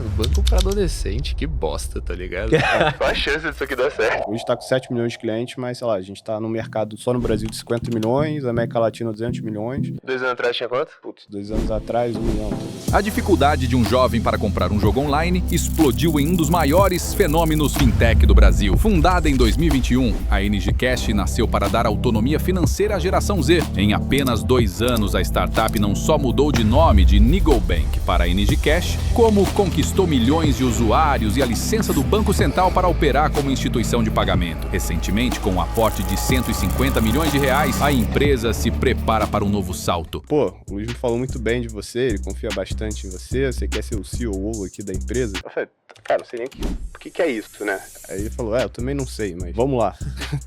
Banco pra adolescente, que bosta, tá ligado? Qual a chance disso aqui dar certo? Hoje tá com 7 milhões de clientes, mas, sei lá, a gente tá no mercado só no Brasil de 50 milhões, América Latina 200 milhões. 2 anos atrás tinha quanto? Putz, 2 anos atrás, 1 milhão. A dificuldade de um jovem para comprar um jogo online explodiu em um dos maiores fenômenos fintech do Brasil. Fundada em 2021, a NG Cash nasceu para dar autonomia financeira à geração Z. Em apenas 2 anos, a startup não só mudou de nome de Nigobank para NG Cash, como conquistou milhões de usuários e a licença do Banco Central para operar como instituição de pagamento. Recentemente, com um aporte de 150 milhões de reais, a empresa se prepara para um novo salto. Pô, o Luiz me falou muito bem de você, ele confia bastante em você quer ser o CEO aqui da empresa? Eu falei, cara, não sei nem o que é isso, né? Aí ele falou, eu também não sei, mas vamos lá.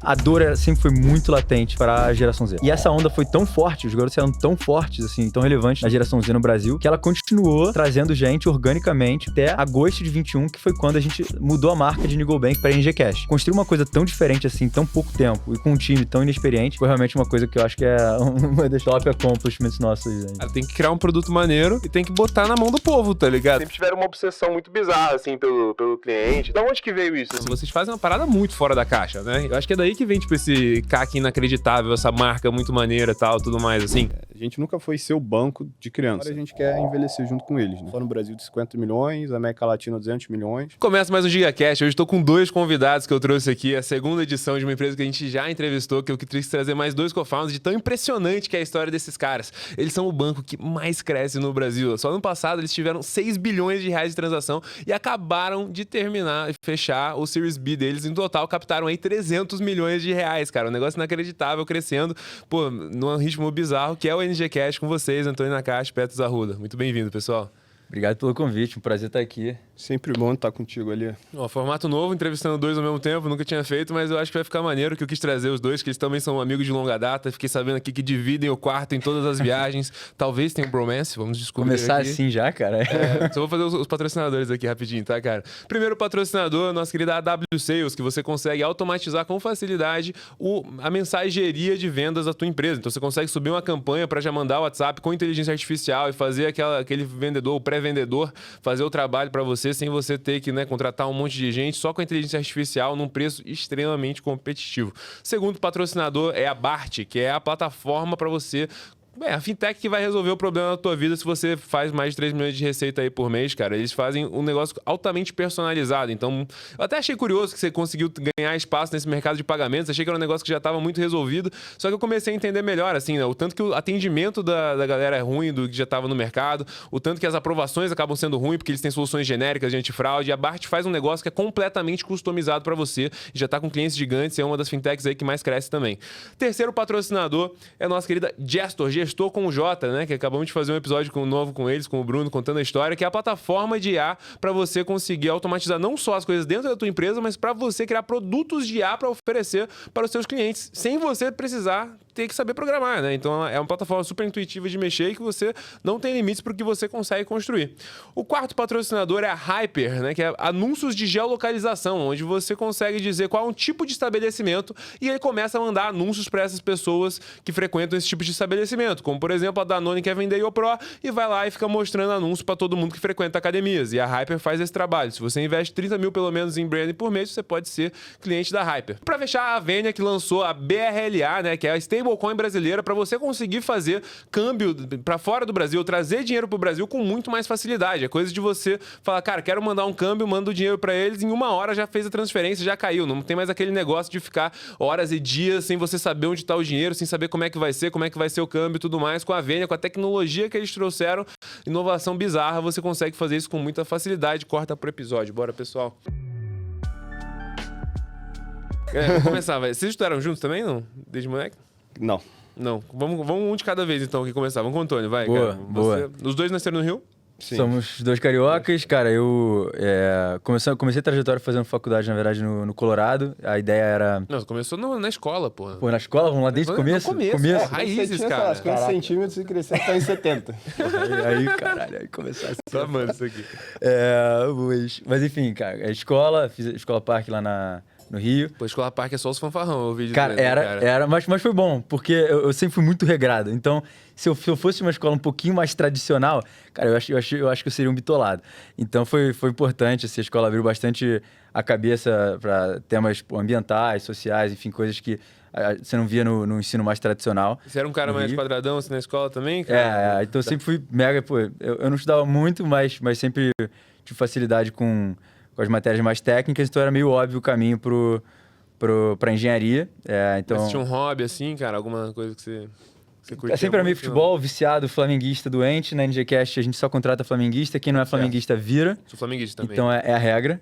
A dor sempre foi muito latente para a geração Z. E essa onda foi tão forte, os garotos eram tão fortes, assim, tão relevantes na geração Z no Brasil, que ela continuou trazendo gente organicamente até agosto de 21, que foi quando a gente mudou a marca de Nigobank para NG Cash. Construir uma coisa tão diferente assim, em tão pouco tempo, e com um time tão inexperiente, foi realmente uma coisa que eu acho que é uma das top accomplishments nossos. Cara, tem que criar um produto maneiro e tem que botar na mão do povo, tá ligado? Sempre tiveram uma obsessão muito bizarra, assim, pelo cliente. Da onde que veio isso? Assim? Vocês fazem uma parada muito fora da caixa, né? Eu acho que é daí que vem, tipo, esse CAC inacreditável, essa marca muito maneira e tal, tudo mais, assim. A gente nunca foi ser o banco de criança. Agora a gente quer envelhecer junto com eles, né? Só no Brasil de 50 milhões, América Latina 200 milhões. Começa mais um GigaCast. Hoje estou com 2 convidados que eu trouxe aqui. A segunda edição de uma empresa que a gente já entrevistou, que eu quis trazer mais 2 co-founders de tão impressionante que é a história desses caras. Eles são o banco que mais cresce no Brasil. Só no passado eles tiveram 6 bilhões de reais de transação e acabaram de terminar e fechar o Series B deles. Em total, captaram aí 300 milhões de reais, cara. Um negócio inacreditável, crescendo, pô, num ritmo bizarro, que é o NG Cash com vocês, Antônio Nakashi, Petros Arruda. Muito bem-vindo, pessoal. Obrigado pelo convite, um prazer estar aqui. Sempre bom estar contigo ali. Ó, formato novo, entrevistando 2 ao mesmo tempo, nunca tinha feito, mas eu acho que vai ficar maneiro, que eu quis trazer os 2, que eles também são amigos de longa data. Fiquei sabendo aqui que dividem o quarto em todas as viagens. Talvez tenha um bromance, vamos descobrir. Começar aqui. assim já, cara? Só vou fazer os patrocinadores aqui rapidinho, tá, cara? Primeiro patrocinador, nossa querida AW Sales, que você consegue automatizar com facilidade a mensageria de vendas da tua empresa. Então você consegue subir uma campanha para já mandar o WhatsApp com inteligência artificial e fazer aquele vendedor, o pré-vendedor, fazer o trabalho para você sem você ter que, né, contratar um monte de gente, só com a inteligência artificial num preço extremamente competitivo. Segundo patrocinador é a Bart, que é a plataforma para você... a fintech que vai resolver o problema da tua vida se você faz mais de 3 milhões de receita aí por mês, cara. Eles fazem um negócio altamente personalizado. Então, eu até achei curioso que você conseguiu ganhar espaço nesse mercado de pagamentos. Achei que era um negócio que já estava muito resolvido. Só que eu comecei a entender melhor, assim, né? O tanto que o atendimento da galera é ruim do que já estava no mercado. O tanto que as aprovações acabam sendo ruins porque eles têm soluções genéricas de antifraude. E a Bart faz um negócio que é completamente customizado para você. E já está com clientes gigantes. É uma das fintechs aí que mais cresce também. Terceiro patrocinador é a nossa querida Gestor com o Jota, né? Que acabamos de fazer um episódio novo com eles, com o Bruno, contando a história, que é a plataforma de IA para você conseguir automatizar não só as coisas dentro da tua empresa, mas para você criar produtos de IA para oferecer para os seus clientes, sem você precisar ter que saber programar, né? Então é uma plataforma super intuitiva de mexer e que você não tem limites para o que você consegue construir. O quarto patrocinador é a Hyper, né? Que é anúncios de geolocalização, onde você consegue dizer qual é um tipo de estabelecimento e ele começa a mandar anúncios para essas pessoas que frequentam esse tipo de estabelecimento, como por exemplo a Danone quer vender IoPro e vai lá e fica mostrando anúncios para todo mundo que frequenta academias. E a Hyper faz esse trabalho. Se você investe 30 mil pelo menos em branding por mês, você pode ser cliente da Hyper. Para fechar, a Venia, que lançou a BRLA, né? Que é a stablecoin brasileira, para você conseguir fazer câmbio para fora do Brasil, trazer dinheiro para o Brasil com muito mais facilidade. É coisa de você falar, cara, quero mandar um câmbio, manda o dinheiro para eles, em 1 hora já fez a transferência, já caiu. Não tem mais aquele negócio de ficar horas e dias sem você saber onde está o dinheiro, sem saber como é que vai ser o câmbio e tudo mais. Com a Venia, com a tecnologia que eles trouxeram, inovação bizarra, você consegue fazer isso com muita facilidade. Corta pro episódio. Bora, pessoal. Vamos começar, vai. Vocês estudaram juntos também, não? Desde moleque? Não. Não. Vamos um de cada vez, então, que começar. Vamos com o Antônio, vai. Boa, cara. boa. Os dois nasceram no Rio? Sim. Somos 2 cariocas, cara. Eu comecei a trajetória fazendo faculdade, na verdade, no Colorado. A ideia era... Não, você começou na escola, pô. Pô, na escola? Vamos lá desde o começo? No começo. Raízes, você tinha, cara. 50 centímetros e crescer até em 70. Aí, caralho, aí começar assim. Tá amando isso aqui. Mas enfim, cara, fiz a Escola Parque lá na no Rio. Pô, Escola Parque é só os fanfarrão, o vídeo Cara, dele, era, mas foi bom, porque eu sempre fui muito regrado. Então, se eu fosse uma escola um pouquinho mais tradicional, cara, eu acho que eu seria um bitolado. Então, foi importante, assim, a escola abriu bastante a cabeça para temas ambientais, sociais, enfim, coisas que você não via no ensino mais tradicional. Você era um cara mais quadradão assim na escola também, cara? Então eu sempre fui mega, pô, eu não estudava muito, mas sempre tive facilidade com as matérias mais técnicas, então era meio óbvio o caminho pra engenharia. Então... Mas você tinha um hobby assim, cara? Alguma coisa que você curtia? Sempre era meio muito, futebol, viciado, flamenguista, doente. Na NGCast a gente só contrata flamenguista. Quem não é flamenguista vira. Sou flamenguista também. Então é a regra.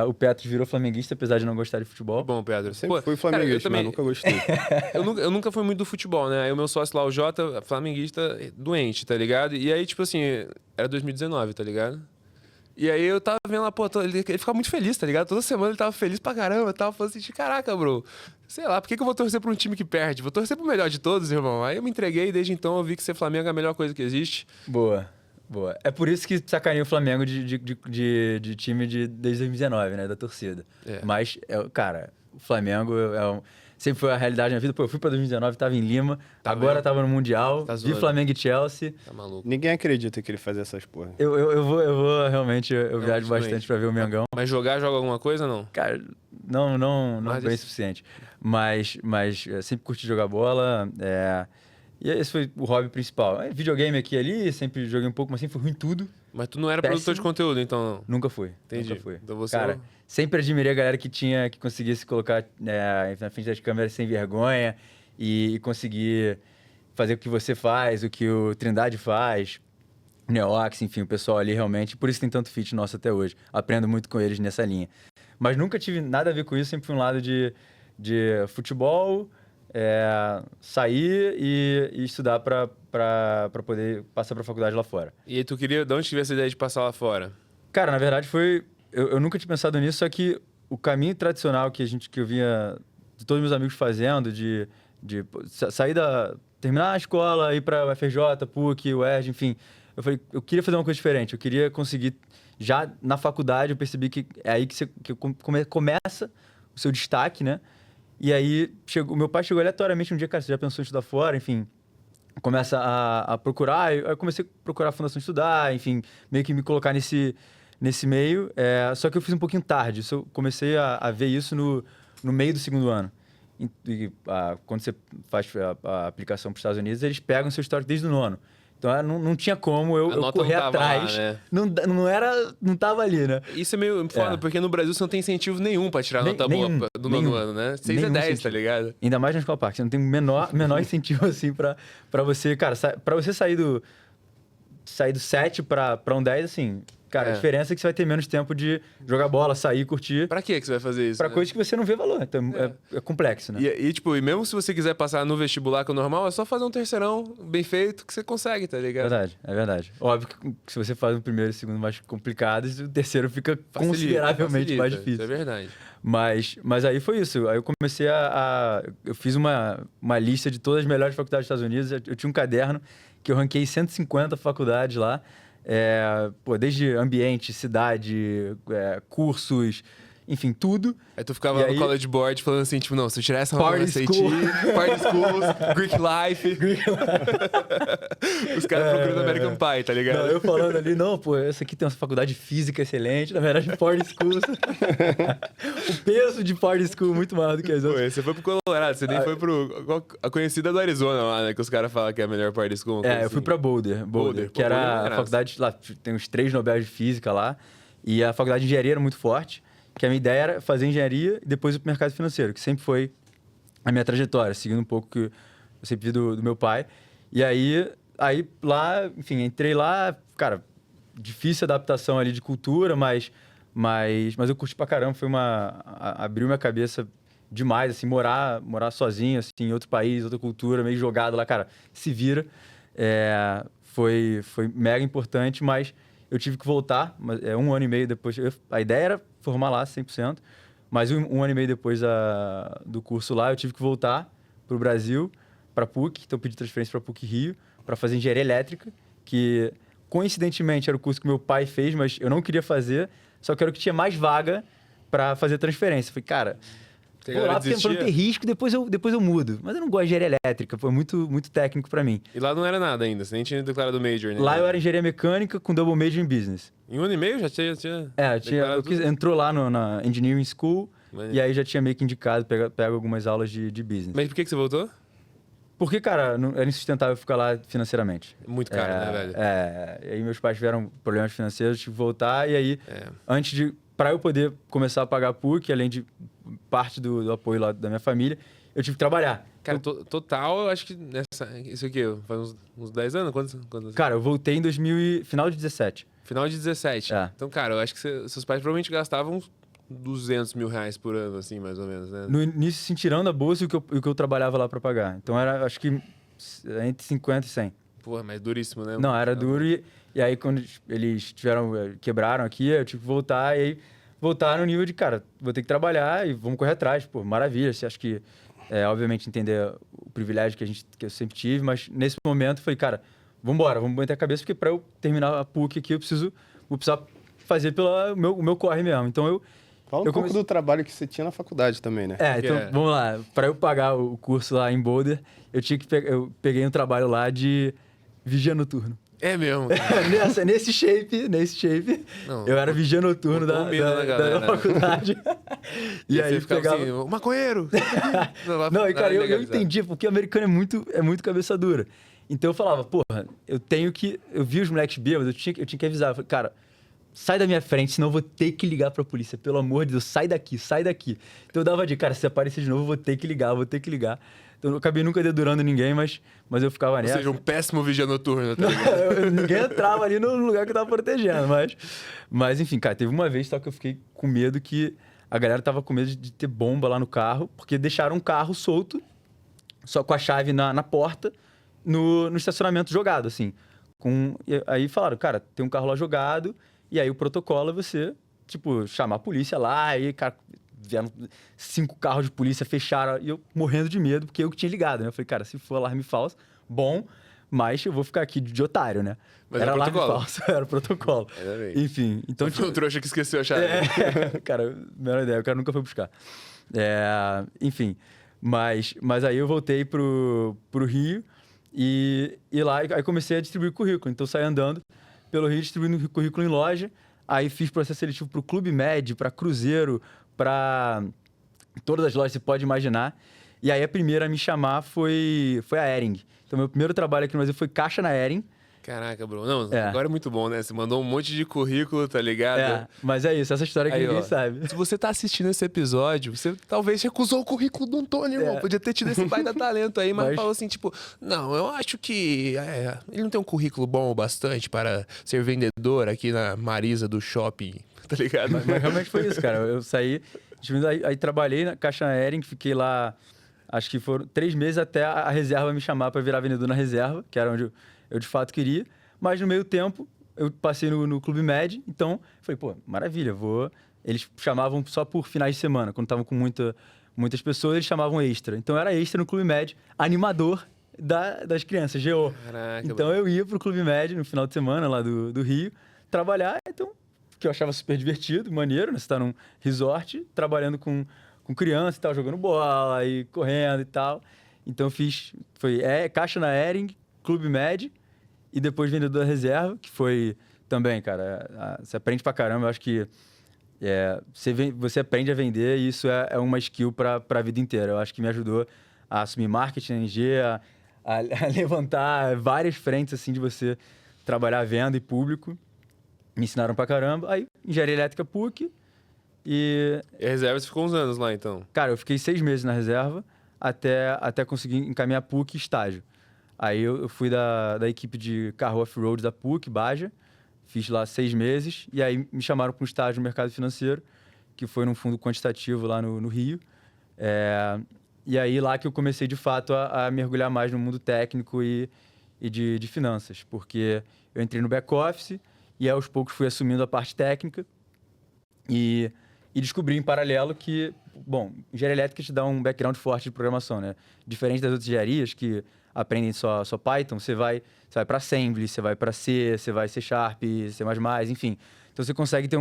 O Petros virou flamenguista, apesar de não gostar de futebol. Bom, Pedro. Sempre fui flamenguista, mas nunca gostei. eu nunca fui muito do futebol, né? Aí o meu sócio lá, o Jota, flamenguista doente, tá ligado? E aí, tipo assim, era 2019, tá ligado? E aí eu tava vendo lá, pô, ele ficava muito feliz, tá ligado? Toda semana ele tava feliz pra caramba, tava falando assim, caraca, bro, sei lá, por que eu vou torcer pra um time que perde? Vou torcer pro melhor de todos, irmão. Aí eu me entreguei e desde então eu vi que ser Flamengo é a melhor coisa que existe. Boa. É por isso que sacaneia o Flamengo de time desde 2019, né? Da torcida. Mas, cara, o Flamengo sempre foi a realidade da minha vida. Pô, eu fui pra 2019, tava em Lima, agora tava no Mundial, vi Flamengo e Chelsea. Tá maluco. Ninguém acredita que ele fazia essas porra. Eu vou realmente, eu viajo bastante pra ver o Mengão. Mas joga alguma coisa ou não? Cara, não bem o suficiente. Mas eu sempre curti jogar bola, e esse foi o hobby principal. Videogame aqui e ali, sempre joguei um pouco, mas sempre fui ruim em tudo. Mas tu não era produtor de conteúdo, então não? Nunca fui. Entendi. Nunca fui. Então você... Cara, sempre admirei a galera que conseguia se colocar na frente das câmeras sem vergonha e conseguir fazer o que você faz, o que o Trindade faz, o Neox, enfim, o pessoal ali realmente. Por isso tem tanto feat nosso até hoje. Aprendo muito com eles nessa linha. Mas nunca tive nada a ver com isso, sempre fui um lado de futebol, sair e estudar para poder passar para a faculdade lá fora. E aí tu queria... De onde tive essa ideia de passar lá fora? Cara, na verdade foi... Eu nunca tinha pensado nisso, só que o caminho tradicional que eu vinha de todos meus amigos fazendo, de sair terminar a escola, ir para o FRJ, PUC, UERJ, enfim. Eu falei, eu queria fazer uma coisa diferente. Eu queria conseguir... Já na faculdade eu percebi que é aí que começa o seu destaque, né? E aí, meu pai chegou aleatoriamente um dia, cara, você já pensou em estudar fora? Enfim, começa a procurar. Eu comecei a procurar a Fundação Estudar, enfim, meio que me colocar nesse meio. Só que eu fiz um pouquinho tarde. Eu comecei a ver isso no meio do segundo ano. Quando você faz a aplicação para os Estados Unidos, eles pegam o seu histórico desde o nono. Então não tinha como eu correr atrás. Lá, né? Não tava ali, né? Isso é meio foda, porque no Brasil você não tem incentivo nenhum pra tirar nota boa do nono ano, né? 6 a 10, incentivo. Tá ligado? Ainda mais na Escola Parque. Você não tem o menor incentivo, assim, pra você... Cara, pra você sair do 7 pra um 10, assim... Cara, a diferença é que você vai ter menos tempo de jogar bola, sair, curtir. Pra que você vai fazer isso? Pra coisas que você não vê valor. Então é complexo, né? E mesmo se você quiser passar no vestibular, que é o normal, é só fazer um terceirão bem feito que você consegue, tá ligado? É verdade. Óbvio que se você faz o primeiro e o segundo mais complicados, o terceiro fica consideravelmente mais difícil. Isso é verdade. Mas aí foi isso. Aí eu comecei eu fiz uma lista de todas as melhores faculdades dos Estados Unidos. Eu tinha um caderno que eu ranquei 150 faculdades lá. Desde ambiente, cidade, cursos, enfim, tudo. Aí tu ficava no college board falando assim, tipo, não, se eu tirar essa nota no SAT, Party Schools, Greek Life. Os caras procurando American Pie, tá ligado? Não, eu falando ali, essa aqui tem uma faculdade de física excelente, na verdade, Party Schools. O peso de Party School muito maior do que as outras. Você foi pro Colorado, você nem foi a conhecida do Arizona lá, né? Que os caras falam que é a melhor Party School. Eu fui pra Boulder, que era a faculdade, lá tem uns 3 Nobel de Física lá, e a faculdade de engenharia era muito forte. Que a minha ideia era fazer engenharia e depois ir pro mercado financeiro, que sempre foi a minha trajetória, seguindo um pouco que eu sempre vi do meu pai. E aí lá, enfim, entrei lá, cara, difícil adaptação ali de cultura, mas eu curti pra caramba, abriu minha cabeça demais, assim, morar sozinho, assim, em outro país, outra cultura, meio jogado lá, cara, se vira. Foi mega importante, mas eu tive que voltar, um ano e meio depois. A ideia era formar lá 100%, mas um ano e meio depois do curso lá, eu tive que voltar para o Brasil, para a PUC. Então, eu pedi transferência para a PUC Rio, para fazer engenharia elétrica, que coincidentemente era o curso que meu pai fez, mas eu não queria fazer, só que era o que tinha mais vaga para fazer transferência. Eu falei, cara, Que a Vou galera lá porque pra não ter desistia. risco, depois eu mudo. Mas eu não gosto de engenharia elétrica, foi muito técnico pra mim. E lá não era nada ainda, você nem tinha declarado Major, né? Lá eu era engenharia mecânica com double major em business. Em 1 ano e meio já tinha declarado tudo? Entrou lá na Engineering School Mas- e aí já tinha meio que indicado, pego algumas aulas de business. Mas por que você voltou? Porque, cara, era insustentável ficar lá financeiramente. É muito caro, né, velho? E aí meus pais tiveram problemas financeiros, tive que voltar, e aí, pra eu poder começar a pagar a PUC, além de parte do apoio lá da minha família, eu tive que trabalhar. Cara, total, eu acho que isso aqui faz uns 10 anos? Quantos? Cara, eu voltei em final de 17. Final de 17. É. Então, cara, eu acho que seus pais provavelmente gastavam uns 200 mil reais por ano, assim, mais ou menos, né? No início, assim, tirando a bolsa e o que eu trabalhava lá pra pagar. Então era, acho que, entre 50 e 100. Porra, mas duríssimo, né? Não, era duro e aí quando eles quebraram aqui, eu tive que voltar e aí voltar no nível de, cara, vou ter que trabalhar e vamos correr atrás. Pô, maravilha. Você acha que, obviamente, entender o privilégio que eu sempre tive, mas nesse momento foi, cara, vamos meter a cabeça, porque pra eu terminar a PUC aqui, vou precisar fazer pelo meu corre mesmo. Então Fala um pouco do trabalho que você tinha na faculdade também, né? então, vamos lá. Para eu pagar o curso lá em Boulder, eu peguei um trabalho lá de vigia noturno. É mesmo, cara. nesse shape, Não, eu era vigia noturno botou medo na da galera. faculdade. E aí você ficava assim, o maconheiro! Não, e cara, eu entendi, porque o americano é muito cabeça dura. Então eu falava, porra, eu vi os moleques bêbados, eu tinha que avisar. Eu falei, cara, sai da minha frente, senão eu vou ter que ligar pra polícia. Pelo amor de Deus, sai daqui. Então eu dava de cara, se aparecer de novo, eu vou ter que ligar. Então eu acabei nunca dedurando ninguém, mas eu ficava Ou nessa. seja, um péssimo vigia noturno, tá ligado? Ninguém entrava ali no lugar que eu tava protegendo, mas enfim, cara, teve uma vez só que eu fiquei com medo que a galera tava com medo de ter bomba lá no carro, porque deixaram um carro solto, só com a chave na porta, no estacionamento jogado, assim. E aí falaram, cara, tem um carro lá jogado, e aí o protocolo é você, tipo, chamar a polícia lá, aí, cara, vieram 5 carros de polícia, fecharam, e eu morrendo de medo, porque eu que tinha ligado, né? Eu falei, cara, se for alarme falso, bom, mas eu vou ficar aqui de otário, né? Mas era era alarme protocolo. falso, era protocolo. Enfim, então... Foi um trouxa que esqueceu a chave. Cara, melhor ideia, o cara nunca foi buscar. Enfim, mas aí eu voltei pro Rio e lá aí comecei a distribuir currículo. Então saí andando pelo Rio distribuindo currículo em loja. Aí fiz processo seletivo pro Clube Med, para Cruzeiro, para todas as lojas que você pode imaginar. E aí a primeira a me chamar foi a Hering. Então meu primeiro trabalho aqui no Brasil foi caixa na Hering. Caraca, Bruno. Não, agora é muito bom, né? Você mandou um monte de currículo, tá ligado? Mas é isso, essa história que Aí, ninguém ó, sabe. Se você tá assistindo esse episódio, você talvez recusou o currículo do Antônio, irmão. Podia ter tido esse baita talento aí, mas falou assim, tipo, não, eu acho que ele não tem um currículo bom o bastante para ser vendedor aqui na Marisa do shopping, tá ligado? Mas realmente foi isso, cara. Eu saí, aí trabalhei na caixa na Hering, fiquei lá, acho que foram 3 meses até a reserva me chamar para virar vendedor na reserva, que era onde eu de fato queria. Mas no meio tempo, eu passei no Clube Med, então falei, pô, maravilha, vou... Eles chamavam só por finais de semana, quando estavam com muitas pessoas, eles chamavam extra. Então era extra no Clube Med, animador das crianças, GO. Caraca, então eu ia pro Clube Med no final de semana lá do Rio, trabalhar, então, que eu achava super divertido, maneiro, né? Você tá num resort, trabalhando com criança e tal, jogando bola e correndo e tal. Então eu fiz, foi caixa na Hering, Clube Med, e depois vendedor da reserva, que foi também, cara, você aprende pra caramba. Eu acho que você aprende a vender e isso é uma skill pra vida inteira. Eu acho que me ajudou a assumir marketing, a levantar várias frentes, assim, de você trabalhar venda e público. Me ensinaram pra caramba. Aí, engenharia elétrica PUC E a reserva você ficou uns anos lá, então? Cara, eu fiquei 6 meses na reserva até conseguir encaminhar a PUC e estágio. Aí eu fui da equipe de carro off-road da PUC, Baja, fiz lá 6 meses, e aí me chamaram para um estágio no mercado financeiro, que foi num fundo quantitativo lá no Rio. E aí lá que eu comecei, de fato, a mergulhar mais no mundo técnico e de finanças, porque eu entrei no back-office e aos poucos fui assumindo a parte técnica e descobri em paralelo que, bom, engenharia elétrica te dá um background forte de programação, né? Diferente das outras engenharias que aprendem só Python, você vai para Assembly, você vai para C, você vai C#, C++, enfim. Então você consegue ter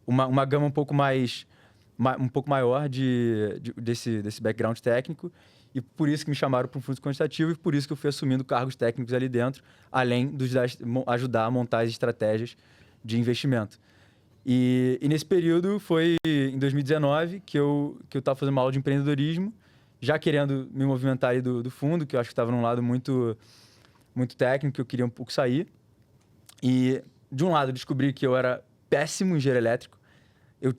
uma gama um pouco mais um pouco maior desse background técnico, e por isso que me chamaram para um fundo quantitativo, e por isso que eu fui assumindo cargos técnicos ali dentro, além de ajudar a montar as estratégias de investimento. E nesse período foi em 2019 que eu estava fazendo uma aula de empreendedorismo, já querendo me movimentar aí do fundo, que eu acho que estava num lado muito, muito técnico, que eu queria um pouco sair. E, de um lado, eu descobri que eu era péssimo em engenheiro elétrico.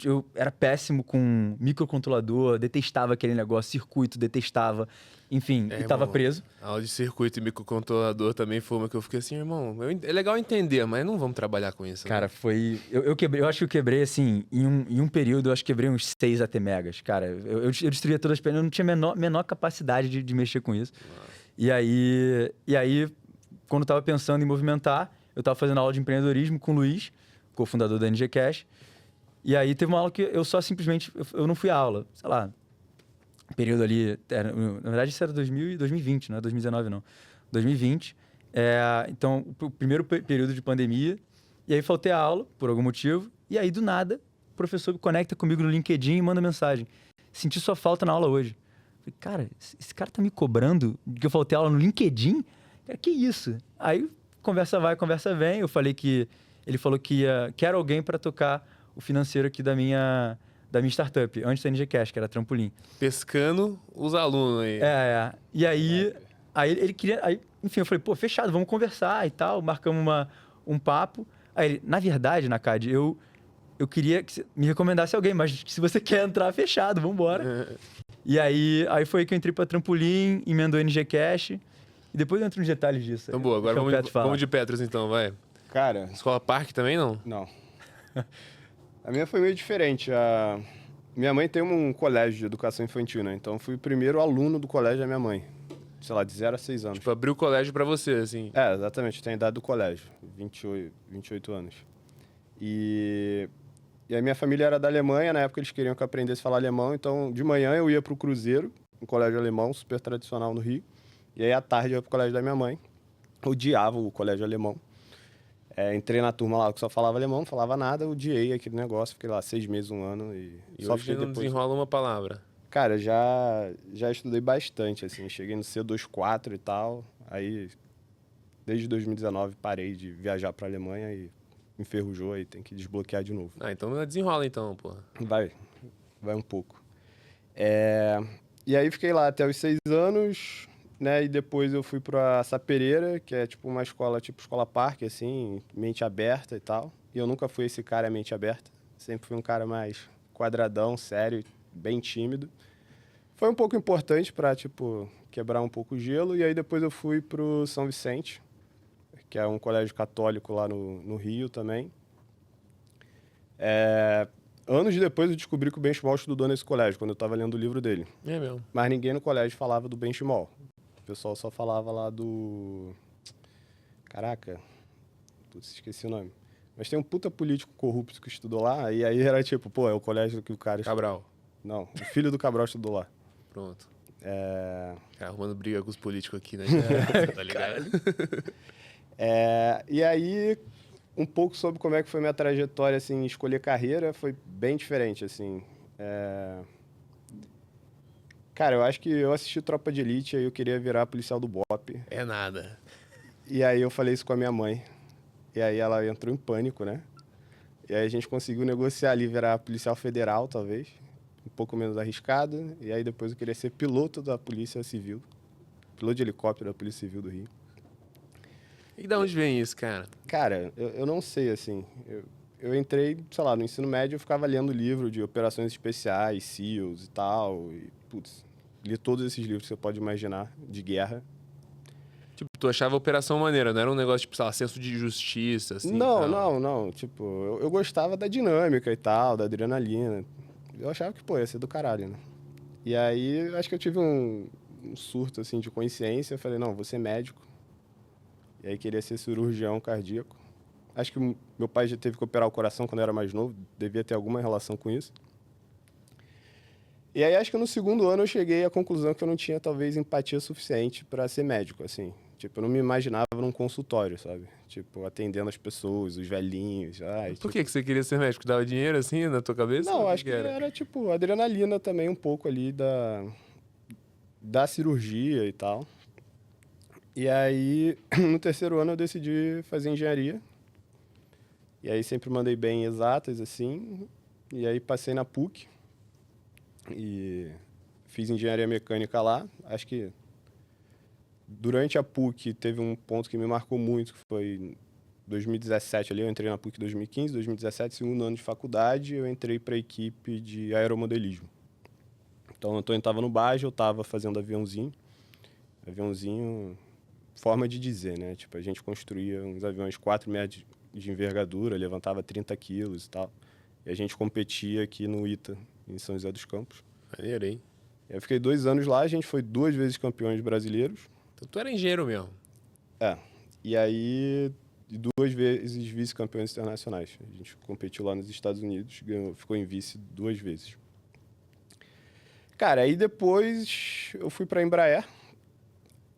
Eu era péssimo com microcontrolador, detestava aquele negócio, circuito, detestava. Enfim, e estava preso. A aula de circuito e microcontrolador também foi uma que eu fiquei assim, irmão, é legal entender, mas não vamos trabalhar com isso. Cara, né? foi... Eu acho que eu quebrei, assim, em um período, eu acho que quebrei uns 6 AT megas. Cara, eu destruía todas as pernas, eu não tinha menor capacidade de mexer com isso. E aí, quando eu tava pensando em movimentar, eu tava fazendo aula de empreendedorismo com o Luiz, cofundador da NG Cash. E aí teve uma aula que eu só simplesmente... Eu não fui à aula, sei lá... Período ali... na verdade, isso era 2020, não é 2019, não. 2020. Então, o primeiro período de pandemia. E aí faltei a aula, por algum motivo. E aí, do nada, o professor conecta comigo no LinkedIn e manda mensagem. Senti sua falta na aula hoje. Falei, cara, esse cara tá me cobrando que eu faltei a aula no LinkedIn? Cara, que isso? Aí, conversa vai, conversa vem. Eu falei que... Ele falou que quer alguém para tocar o financeiro aqui da minha startup, antes da NG Cash, que era Trampolim. Pescando os alunos aí. E aí ele queria... Aí, enfim, eu falei, pô, fechado, vamos conversar e tal. Marcamos um papo. Aí ele, na verdade, Nakad, eu queria que você me recomendasse alguém, mas se você quer entrar, fechado, vamos embora. E aí foi que eu entrei pra Trampolim, emendou NG Cash. E depois eu entro nos detalhes disso. Então, boa, agora vamos de Petros então, vai. Cara... Escola Parque também, não? Não. A minha foi meio diferente. Minha mãe tem um colégio de educação infantil, né? Então, eu fui o primeiro aluno do colégio da minha mãe. Sei lá, de 0 a 6 anos. Tipo, abriu o colégio pra você, assim. Exatamente. Tenho a idade do colégio. 28 anos. E a minha família era da Alemanha. Na época, eles queriam que eu aprendesse a falar alemão. Então, de manhã, eu ia pro Cruzeiro, um colégio alemão super tradicional no Rio. E aí, à tarde, eu ia pro colégio da minha mãe. Odiava o colégio alemão. Entrei na turma lá que só falava alemão, não falava nada, odiei aquele negócio, fiquei lá 6 meses, 1 ano e só hoje fiquei não depois. desenrola uma palavra. Cara, já estudei bastante, assim, cheguei no C24 e tal, aí desde 2019 parei de viajar pra Alemanha e enferrujou, aí tem que desbloquear de novo. Então desenrola então, porra. Vai um pouco. E aí fiquei lá até os 6 anos... Né? E depois eu fui pra Sapereira, que é tipo uma escola, tipo escola parque, assim, mente aberta e tal. E eu nunca fui esse cara mente aberta. Sempre fui um cara mais quadradão, sério, bem tímido. Foi um pouco importante pra, tipo, quebrar um pouco o gelo. E aí depois eu fui pro São Vicente, que é um colégio católico lá no Rio também. Anos depois eu descobri que o Benchimol estudou nesse colégio, quando eu tava lendo o livro dele. É mesmo. Mas ninguém no colégio falava do Benchimol. O pessoal só falava lá do... Caraca, esqueci o nome. Mas tem um puta político corrupto que estudou lá, e aí era tipo, pô, é o colégio que o cara... Cabral. Não, o filho do Cabral estudou lá. Pronto. Cara, arrumando briga com os políticos aqui, né? Tá ligado? E aí, um pouco sobre como é que foi minha trajetória, assim, escolher carreira, foi bem diferente, assim. Cara, eu acho que eu assisti Tropa de Elite, aí eu queria virar policial do BOPE. É nada. E aí eu falei isso com a minha mãe. E aí ela entrou em pânico, né? E aí a gente conseguiu negociar ali, virar policial federal, talvez. Um pouco menos arriscado. E aí depois eu queria ser piloto da Polícia Civil. Piloto de helicóptero da Polícia Civil do Rio. E de onde vem isso, cara? Cara, eu não sei, assim. Eu entrei, sei lá, no ensino médio eu ficava lendo livro de operações especiais, SEALs e tal. E, putz, li todos esses livros que você pode imaginar, de guerra. Tipo, tu achava a operação maneira, não era um negócio, tipo, sei lá, senso de justiça, assim? Não. Tipo, eu gostava da dinâmica e tal, da adrenalina. Eu achava que, pô, ia ser do caralho, né? E aí, acho que eu tive um surto, assim, de consciência. Eu falei, não, vou ser médico. E aí, queria ser cirurgião cardíaco. Acho que meu pai já teve que operar o coração quando eu era mais novo. Devia ter alguma relação com isso. E aí, acho que no segundo ano eu cheguei à conclusão que eu não tinha, talvez, empatia suficiente para ser médico, assim. Tipo, eu não me imaginava num consultório, sabe? Tipo, atendendo as pessoas, os velhinhos. Ai, Por que você queria ser médico? Dava dinheiro assim na tua cabeça? Não, O acho que era, tipo, adrenalina também um pouco ali da cirurgia e tal. E aí, no terceiro ano, eu decidi fazer engenharia. E aí sempre mandei bem em exatas, assim. E aí passei na PUC. E fiz engenharia mecânica lá. Acho que durante a PUC teve um ponto que me marcou muito, que foi 2017 ali. Eu entrei na PUC em 2015, 2017, segundo ano de faculdade, eu entrei para a equipe de aeromodelismo. Então, eu estava no Baja, eu estava fazendo aviãozinho. Aviãozinho, forma de dizer, né? Tipo, a gente construía uns aviões 4 metros de envergadura, levantava 30 quilos e tal. E a gente competia aqui no ITA, em São José dos Campos. Maneiro, hein? Eu fiquei 2 anos lá, a gente foi 2 vezes campeões brasileiros. Então tu era engenheiro mesmo. É. E aí, 2 vezes vice-campeões internacionais. A gente competiu lá nos Estados Unidos, ganhou, ficou em vice 2 vezes. Cara, aí depois eu fui pra Embraer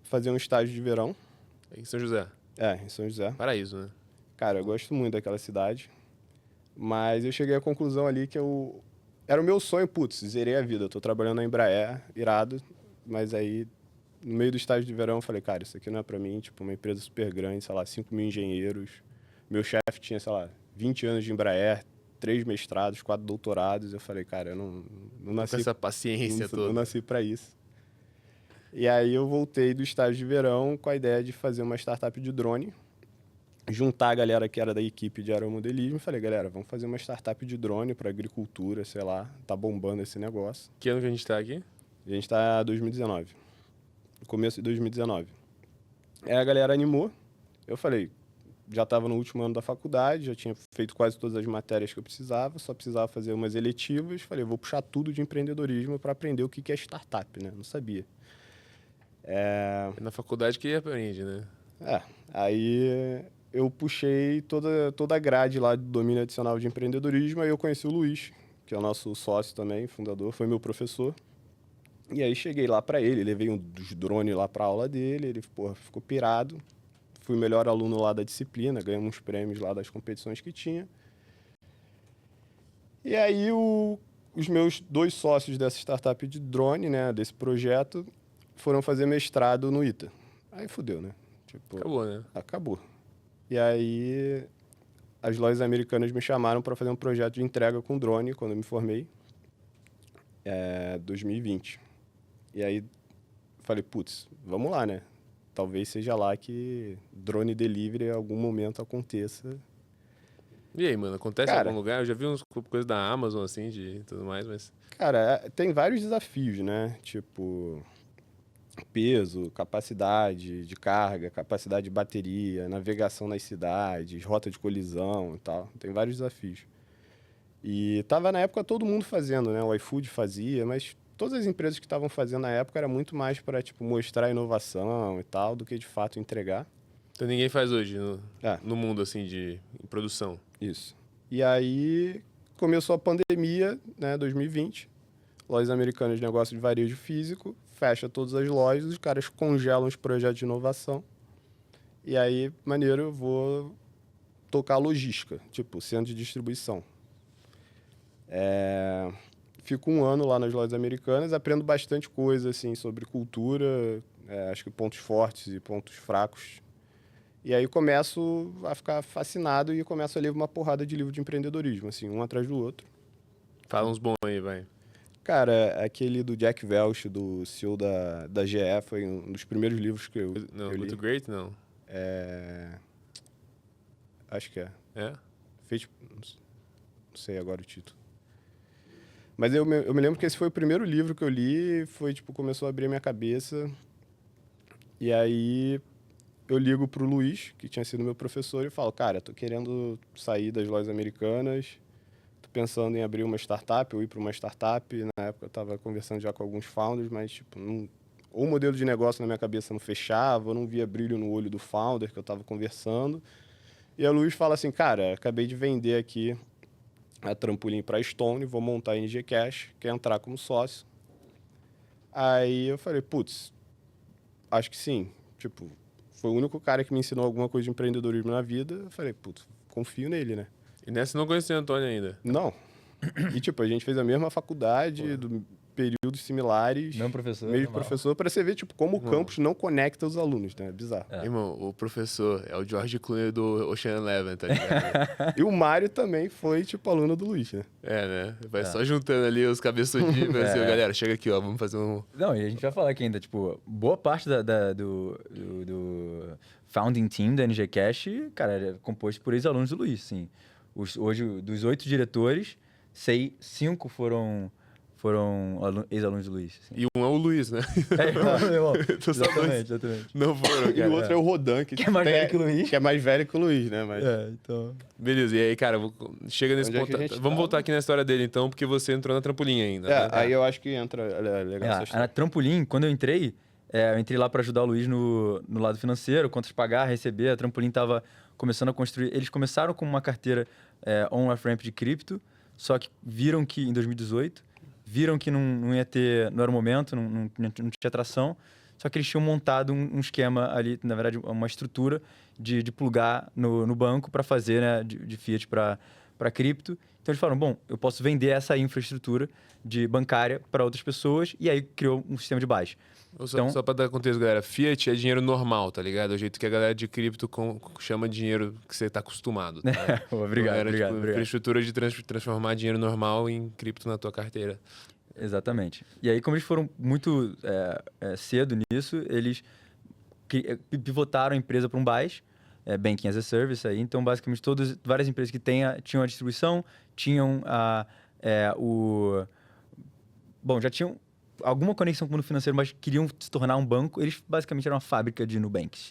fazer um estágio de verão. Em São José. Em São José. Paraíso, né? Cara, eu gosto muito daquela cidade. Mas eu cheguei à conclusão ali que era o meu sonho, putz, zerei a vida. Eu tô trabalhando na Embraer, irado. Mas aí, no meio do estágio de verão, eu falei, cara, isso aqui não é pra mim. Tipo, uma empresa super grande, sei lá, 5 mil engenheiros. Meu chefe tinha, sei lá, 20 anos de Embraer, 3 mestrados, 4 doutorados. Eu falei, cara, eu não nasci... Com essa paciência toda. Não nasci pra isso. E aí eu voltei do estágio de verão com a ideia de fazer uma startup de drone. Juntar a galera que era da equipe de aeromodelismo e falei, galera, vamos fazer uma startup de drone para agricultura, sei lá, tá bombando esse negócio. Que ano que a gente tá aqui? A gente tá em 2019, no começo de 2019. Aí a galera animou, eu falei, já estava no último ano da faculdade, já tinha feito quase todas as matérias que eu precisava, só precisava fazer umas eletivas, falei, vou puxar tudo de empreendedorismo para aprender o que é startup, né? Não sabia. Na faculdade que aprende, né? Aí eu puxei toda a grade lá do domínio adicional de empreendedorismo, aí eu conheci o Luiz, que é o nosso sócio também, fundador, foi meu professor. E aí cheguei lá para ele, levei um dos drones lá para aula dele, ele ficou pirado. Fui o melhor aluno lá da disciplina, ganhamos uns prêmios lá das competições que tinha. E aí os meus 2 sócios dessa startup de drone, né, desse projeto, foram fazer mestrado no ITA. Aí fudeu, né? Tipo, Acabou, né? Acabou. E aí, as lojas americanas me chamaram para fazer um projeto de entrega com drone quando eu me formei, 2020. E aí, falei, putz, vamos lá, né? Talvez seja lá que drone delivery em algum momento aconteça. E aí, mano, acontece em Cara, algum lugar? Eu já vi umas coisas da Amazon, assim, de tudo mais, mas... Cara, tem vários desafios, né? Tipo, peso, capacidade de carga, capacidade de bateria, navegação nas cidades, rota de colisão e tal. Tem vários desafios. E tava na época todo mundo fazendo, né? O iFood fazia, mas todas as empresas que estavam fazendo na época era muito mais para tipo mostrar inovação e tal do que de fato entregar. Então ninguém faz hoje É. no mundo, assim, em produção. Isso. E aí começou a pandemia, né, 2020. Lojas americanas de negócio de varejo físico, fecha todas as lojas, os caras congelam os projetos de inovação. E aí, maneiro, eu vou tocar logística, tipo, centro de distribuição. Fico 1 ano lá nas lojas americanas, aprendo bastante coisa, assim, sobre cultura, acho que pontos fortes e pontos fracos. E aí começo a ficar fascinado e começo a ler uma porrada de livro de empreendedorismo, assim, um atrás do outro. Fala uns bons aí, vai. Cara, aquele do Jack Welch, do CEO da GE, foi um dos primeiros livros que eu Não, li. Muito Great, não. Acho que é. É? Fez, não sei agora o título. Mas eu me lembro que esse foi o primeiro livro que eu li, foi tipo, começou a abrir a minha cabeça. E aí eu ligo pro Luiz, que tinha sido meu professor, e falo, cara, tô querendo sair das lojas americanas, tô pensando em abrir uma startup, ou ir para uma startup. Na época eu tava conversando já com alguns founders, mas tipo, ou o modelo de negócio na minha cabeça não fechava, ou não via brilho no olho do founder que eu tava conversando. E a Luiz fala assim, cara, acabei de vender aqui a Trampolim para Stone, vou montar a NG Cash, quer entrar como sócio? Aí eu falei, putz, acho que sim. Tipo, foi o único cara que me ensinou alguma coisa de empreendedorismo na vida. Eu falei, putz, confio nele, né? E nessa não conhecia o Antônio ainda. Não. E, tipo, a gente fez a mesma faculdade, do períodos similares. Mesmo professor. Mesmo normal. professor, pra você ver, tipo, como o campus não conecta os alunos, né? É bizarro. Irmão, o professor é o George Clooney do Ocean Eleven, tá ligado? E o Mário também foi, tipo, aluno do Luiz, né? É, né? Vai só juntando ali os cabeçudinhos, assim, galera, chega aqui, ó, vamos fazer um... Não, e a gente vai falar aqui ainda, tipo, boa parte do founding team da NG Cash, cara, é composto por ex-alunos do Luiz, sim. Hoje, dos 8 diretores, 5 foram ex-alunos do Luiz. Assim. E um é o Luiz, né? Então só dois Exatamente. não foram, E cara. o outro é o Rodan, que Que é mais velho que o Luiz. Que é mais velho que o Luiz, né? Mas... então... Beleza, e aí, cara, chega nesse Onde é ponto. que a gente Vamos tava? voltar aqui na história dele, então, porque você entrou na trampolim ainda. né? aí eu acho que entra legal essa Na história. Trampolim, quando eu entrei lá para ajudar o Luiz no lado financeiro, quantas pagar, receber. A Trampolim estava começando a construir. Eles começaram com uma carteira on-off-ramp de cripto, só que viram que, em 2018, viram que não ia ter, não era o momento, não tinha tração, só que eles tinham montado um esquema ali, na verdade, uma estrutura de plugar no banco para fazer, né, de fiat para cripto. Então eles falaram, bom, eu posso vender essa infraestrutura de bancária para outras pessoas, e aí criou um sistema de base. Só pra dar contexto, galera, fiat é dinheiro normal, tá ligado? É o jeito que a galera de cripto chama de dinheiro que você tá acostumado. Tá? Obrigado. Infraestrutura de transformar dinheiro normal em cripto na tua carteira. Exatamente. E aí, como eles foram muito cedo nisso, eles pivotaram a empresa para um BaaS, Banking as a Service. Aí. Então, basicamente, várias empresas que tinham a distribuição, tinham Bom, já tinham alguma conexão com o mundo financeiro, mas queriam se tornar um banco. Eles, basicamente, eram uma fábrica de Nubanks.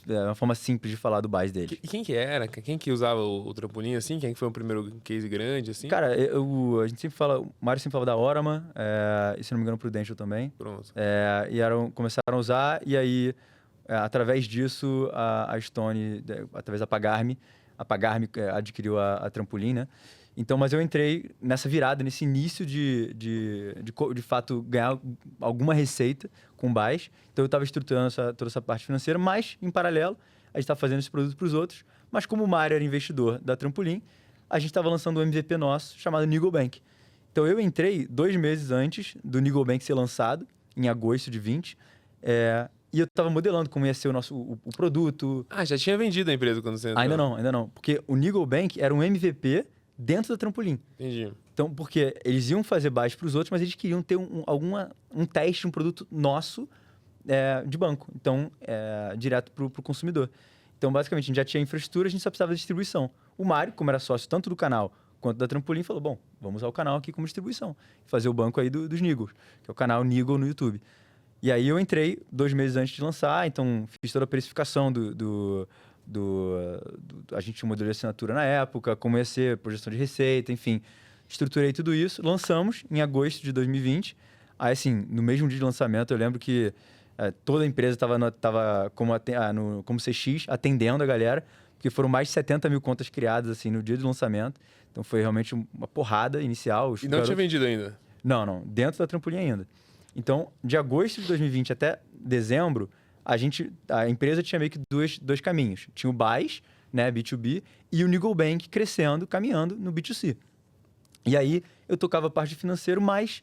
Uma forma simples de falar do BaaS deles. E quem que era? Quem que usava o trampolim, assim? Quem que foi o primeiro case grande, assim? Cara, a gente sempre fala... O Mário sempre falava da Orama, e se não me engano, o Prudential também. Pronto. E começaram a usar, e aí, através disso, a Stone, através da Pagar.me, adquiriu a Trampolim, né? Então, mas eu entrei nessa virada, nesse início de fato, ganhar alguma receita com BaaS. Então, eu estava estruturando toda essa parte financeira, mas, em paralelo, a gente estava fazendo esse produto para os outros. Mas, como o Mário era investidor da Trampolim, a gente estava lançando um MVP nosso, chamado Niggle Bank. Então, eu entrei 2 meses antes do Niggle Bank ser lançado, em agosto de 20, e eu estava modelando como ia ser o produto. Ah, já tinha vendido a empresa quando você entrou? Ainda não. Porque o Niggle Bank era um MVP dentro da Trampolim. Entendi. Então, porque eles iam fazer BaaS para os outros, mas eles queriam ter um teste, um produto nosso de banco. Então, direto para o consumidor. Então, basicamente, a gente já tinha infraestrutura, a gente só precisava de distribuição. O Mário, como era sócio tanto do canal quanto da Trampolim, falou, bom, vamos usar o canal aqui como distribuição. Fazer o banco aí dos Niggles, que é o canal Niggle no YouTube. E aí eu entrei 2 meses antes de lançar, então fiz toda a precificação a gente tinha um modelo de assinatura na época, como ia ser, projeção de receita, enfim. Estruturei tudo isso, lançamos em agosto de 2020. Aí, assim, no mesmo dia de lançamento, eu lembro que toda a empresa estava como CX, atendendo a galera, porque foram mais de 70 mil contas criadas, assim, no dia do lançamento. Então, foi realmente uma porrada inicial. E não tinha vendido ainda? Não, dentro da Trampolim ainda. Então, de agosto de 2020 até dezembro, a empresa tinha meio que dois caminhos. Tinha o BaaS, né, B2B, e o Niggle Bank crescendo, caminhando no B2C. E aí, eu tocava a parte de financeiro, mas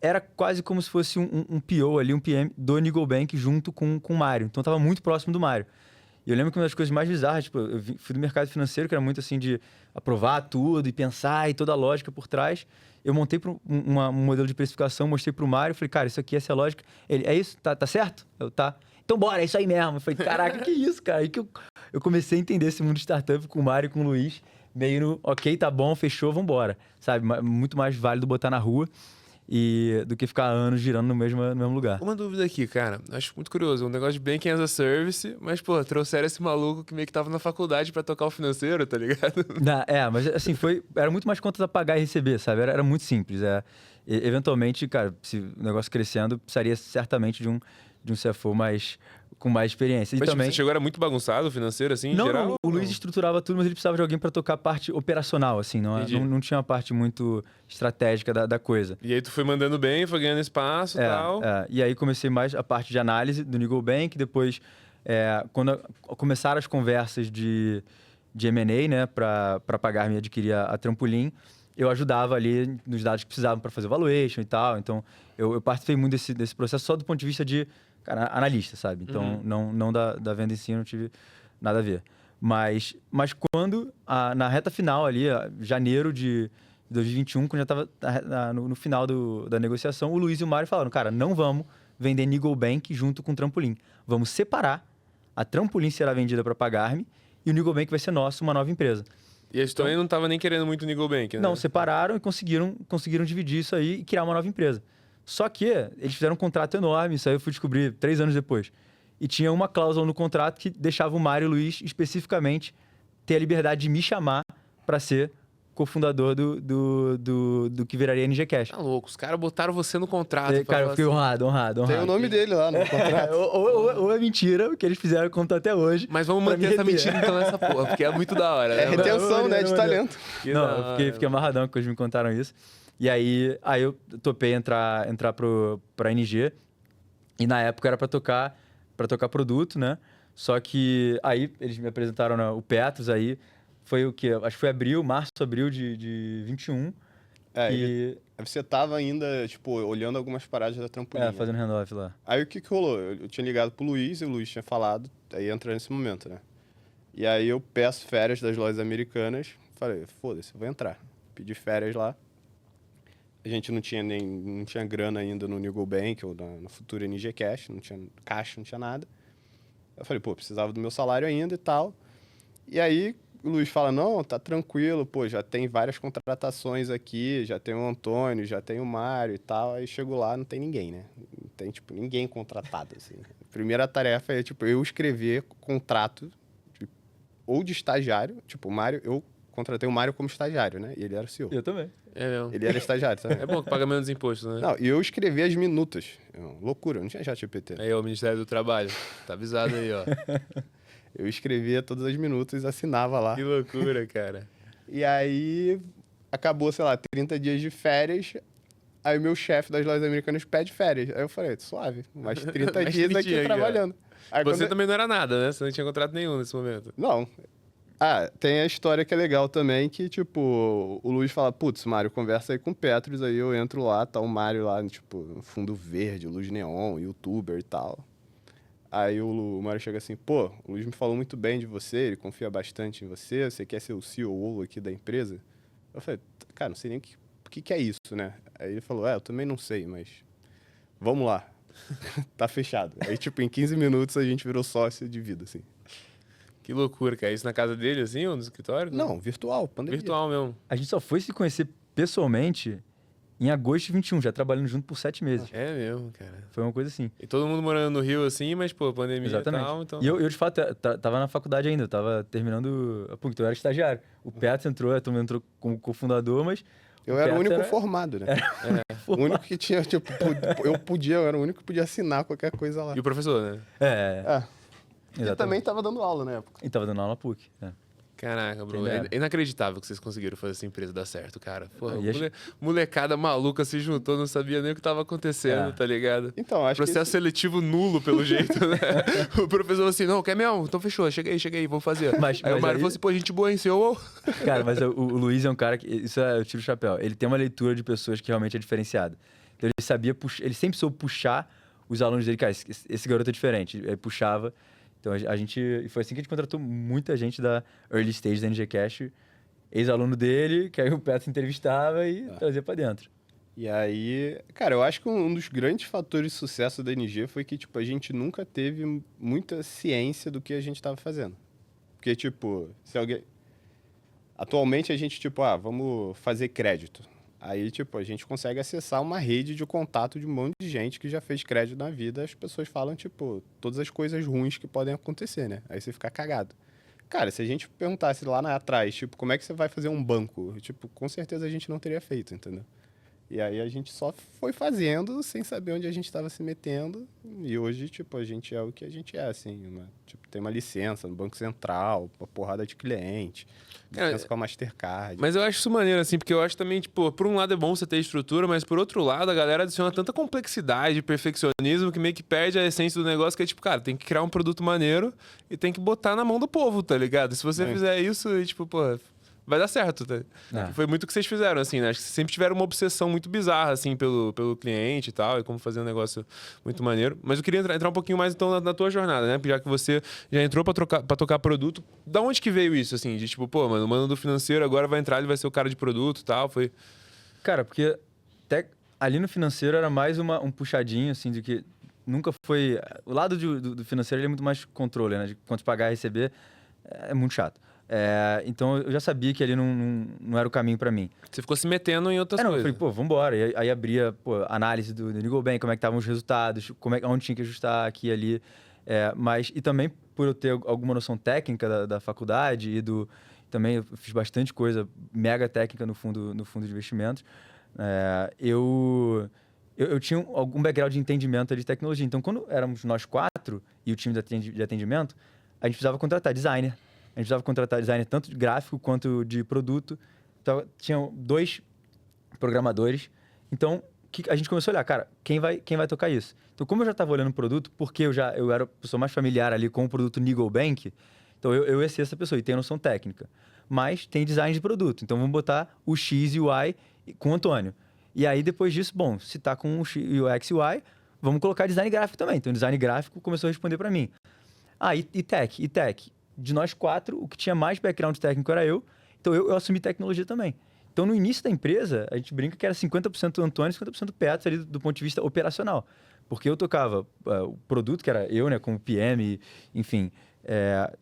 era quase como se fosse um PO ali, um PM do Niggle Bank junto com o Mário. Então, estava muito próximo do Mário. E eu lembro que uma das coisas mais bizarras, tipo, eu fui do mercado financeiro, que era muito assim de aprovar tudo e pensar e toda a lógica por trás. Eu montei um modelo de precificação, mostrei pro Mário, falei, cara, isso aqui, essa é a lógica. Ele, é isso? Tá certo? Tá. Então bora, é isso aí mesmo. Eu falei, caraca, que isso, cara? Aí que eu comecei a entender esse mundo de startup com o Mário e com o Luiz, meio no, ok, tá bom, fechou, vambora. Sabe? Muito mais válido botar na rua do que ficar anos girando no mesmo lugar. Uma dúvida aqui, cara. Acho muito curioso. Um negócio de Banking as a Service, mas, pô, trouxeram esse maluco que meio que tava na faculdade pra tocar o financeiro, tá ligado? Mas assim, era muito mais contas a pagar e receber, sabe? Era muito simples. Eventualmente, cara, se o negócio crescendo, precisaria certamente de um CFO com mais experiência. E Mas também... tipo, você chegou, era muito bagunçado o financeiro, assim, em Não, geral? não, o Luiz estruturava tudo, mas ele precisava de alguém para tocar a parte operacional, assim, Entendi. não tinha uma parte muito estratégica da coisa. E aí tu foi mandando bem, foi ganhando espaço e tal. E aí comecei mais a parte de análise do Niggle Bank, depois, quando começaram as conversas de M&A, né, para pagar me adquirir a Trampolim, eu ajudava ali nos dados que precisavam para fazer valuation e tal. Então, eu participei muito desse processo só do ponto de vista de analista, sabe? Então, não da venda em si, eu não tive nada a ver. Mas quando, na reta final ali, janeiro de 2021, quando já estava no final da negociação, o Luiz e o Mário falaram, cara, não vamos vender Niggle Bank junto com o Trampolim. Vamos separar, a Trampolim será vendida para pagar-me e o Niggle Bank vai ser nosso, uma nova empresa. E a Stone não tava nem querendo muito o Niggle Bank, né? Não, separaram e conseguiram dividir isso aí e criar uma nova empresa. Só que eles fizeram um contrato enorme, isso aí eu fui descobrir 3 anos depois. E tinha uma cláusula no contrato que deixava o Mário e o Luiz, especificamente, ter a liberdade de me chamar para ser cofundador do que viraria NG Cash. Tá louco, os caras botaram você no contrato. Cara, eu fiquei honrado. Tem o nome dele lá no contrato. ou é mentira, o que eles fizeram contar até hoje. Mas vamos pra manter me essa reter. mentira então nessa porra, porque é muito da hora. É né? retenção, né? De talento. Que Não, da eu fiquei hora. amarradão quando eles me contaram isso. E aí eu topei entrar pra NG. E na época era pra tocar produto, né? Só que aí eles me apresentaram o Petros aí. Foi o quê? Acho que foi março, abril de 21. E você tava ainda, tipo, olhando algumas paradas da Trampolim. Fazendo handoff lá. Aí o que rolou? Eu tinha ligado pro Luiz e o Luiz tinha falado, aí entra nesse momento, né? E aí eu peço férias das lojas americanas, falei, foda-se, vou entrar. Pedi férias lá. A gente não tinha grana ainda no Niggle Bank ou no futuro NG Cash, não tinha caixa, não tinha nada. Eu falei, pô, precisava do meu salário ainda e tal. E aí o Luiz fala, não, tá tranquilo, pô, já tem várias contratações aqui, já tem o Antônio, já tem o Mário e tal. Aí chego lá, não tem ninguém, né? Não tem, tipo, ninguém contratado, assim. A primeira tarefa é, tipo, eu escrever contrato ou de estagiário, tipo, o Mário, eu contratei o Mário como estagiário, né? E ele era o CEO. Eu também. É mesmo. Ele era estagiário, sabe? É bom que paga menos impostos, né? Não, e eu escrevi as minutas. Loucura, não tinha ChatGPT. Aí, ó, o Ministério do Trabalho. Tá avisado aí, ó. Eu escrevia todas as minutas e assinava lá. Que loucura, cara. E aí, acabou, sei lá, 30 dias de férias. Aí o meu chefe das lojas americanas pede férias. Aí eu falei, suave, mais 30 Mais dias 30 aqui aqui, ó. trabalhando. Aí Você quando- também não era nada, né? Você não tinha contrato nenhum nesse momento. Não. Tem a história que é legal também, que, tipo, o Luiz fala, putz, Mário, conversa aí com o Petros, aí eu entro lá, tá o Mário lá, tipo, no fundo verde, luz neon, youtuber e tal. Aí o Mário chega assim, pô, o Luiz me falou muito bem de você, ele confia bastante em você, você quer ser o CEO aqui da empresa? Eu falei, cara, não sei nem o que é isso, né? Aí ele falou, eu também não sei, mas vamos lá. Tá fechado. Aí, tipo, em 15 minutos a gente virou sócio de vida, assim. Que loucura, cara. Isso na casa dele, assim, ou no escritório? Não, virtual, pandemia. Virtual mesmo. A gente só foi se conhecer pessoalmente em agosto de 21, já trabalhando junto por 7 meses. É mesmo, cara. Foi uma coisa assim. E todo mundo morando no Rio, assim, mas, pô, pandemia Exatamente. e tal, então... E eu, de fato, tava na faculdade ainda, eu tava terminando... Então, eu era estagiário. O Petros entrou como cofundador, mas... Eu era o Petros único formado, né? O único que tinha, tipo, eu era o único que podia assinar qualquer coisa lá. E o professor, né? E Exatamente. também tava dando aula na época. E tava dando aula PUC. Caraca, bro. Entendeu? É inacreditável que vocês conseguiram fazer essa empresa dar certo, cara. Porra, E acho- molecada maluca se juntou, não sabia nem o que tava acontecendo, tá ligado? Então, acho Processo que... seletivo nulo, pelo jeito, né? O professor falou assim, não, quer mesmo? Então fechou, chega aí, vamos fazer. Mas Aí o Mário aí- falou assim, pô, gente boa, hein, CEO? Cara, mas o Luiz é um cara que... Isso eu tiro o chapéu. Ele tem uma leitura de pessoas que realmente é diferenciada. Então, ele sabia puxar... Ele sempre soube puxar os alunos dele. Cara, esse garoto é diferente. Ele puxava... Então, a gente... E foi assim que a gente contratou muita gente da early stage da NG Cash. Ex-aluno dele, que aí o Petros entrevistava e trazia pra dentro. E aí, cara, eu acho que um dos grandes fatores de sucesso da NG foi que, tipo, a gente nunca teve muita ciência do que a gente tava fazendo. Porque, tipo, se alguém... Atualmente a gente, tipo, vamos fazer crédito. Aí, tipo, a gente consegue acessar uma rede de contato de um monte de gente que já fez crédito na vida. As pessoas falam, tipo, todas as coisas ruins que podem acontecer, né? Aí você fica cagado. Cara, se a gente perguntasse lá atrás, tipo, como é que você vai fazer um banco? Tipo, com certeza a gente não teria feito, entendeu? E aí a gente só foi fazendo sem saber onde a gente estava se metendo. E hoje, tipo, a gente é o que a gente é, assim, né? Tipo, tem uma licença no Banco Central, uma porrada de cliente, licença com a Mastercard. Mas eu acho isso maneiro, assim, porque eu acho também, tipo, por um lado é bom você ter estrutura, mas por outro lado a galera adiciona tanta complexidade, perfeccionismo, que meio que perde a essência do negócio, que é tipo, cara, tem que criar um produto maneiro e tem que botar na mão do povo, tá ligado? Se você fizer isso, e, tipo, pô, vai dar certo, tá? Foi muito o que vocês fizeram, assim, né? Acho que vocês sempre tiveram uma obsessão muito bizarra, assim, pelo cliente e tal, e como fazer um negócio muito maneiro. Mas eu queria entrar um pouquinho mais, então, na tua jornada, né? Já que você já entrou pra tocar produto, da onde que veio isso, assim? De tipo, pô, mano, o mano do financeiro agora vai entrar, ele vai ser o cara de produto e tal, foi... Cara, porque até ali no financeiro era mais um puxadinho, assim, de que nunca foi... O lado do financeiro ele é muito mais controle, né? De quanto pagar e receber é muito chato. Então eu já sabia que ali não era o caminho para mim. Você ficou se metendo em outras coisas. Eu falei, pô, vambora. E aí abria, pô, análise do Nigobank, como é que estavam os resultados, onde tinha que ajustar aqui e ali. E também por eu ter alguma noção técnica da faculdade também eu fiz bastante coisa mega técnica no fundo de investimentos. Eu tinha algum background de entendimento de tecnologia. Então, quando éramos nós 4 e o time de atendimento, a gente precisava contratar designer. A gente precisava contratar designer tanto de gráfico quanto de produto. Então, tinham 2 programadores. Então, a gente começou a olhar, cara, quem vai tocar isso? Então, como eu já estava olhando o produto, porque eu era a pessoa mais familiar ali com o produto Nigobank, então eu ia ser essa pessoa e tenho noção técnica. Mas tem design de produto. Então, vamos botar o X e o Y com o Antônio. E aí, depois disso, bom, se tá com o X e o Y, vamos colocar design gráfico também. Então, o design gráfico começou a responder para mim. E tech. De nós 4, o que tinha mais background técnico era eu. Então, eu assumi tecnologia também. Então, no início da empresa, a gente brinca que era 50% Antônio e 50% Petros ali do ponto de vista operacional. Porque eu tocava o produto, que era eu, né, como PM, enfim,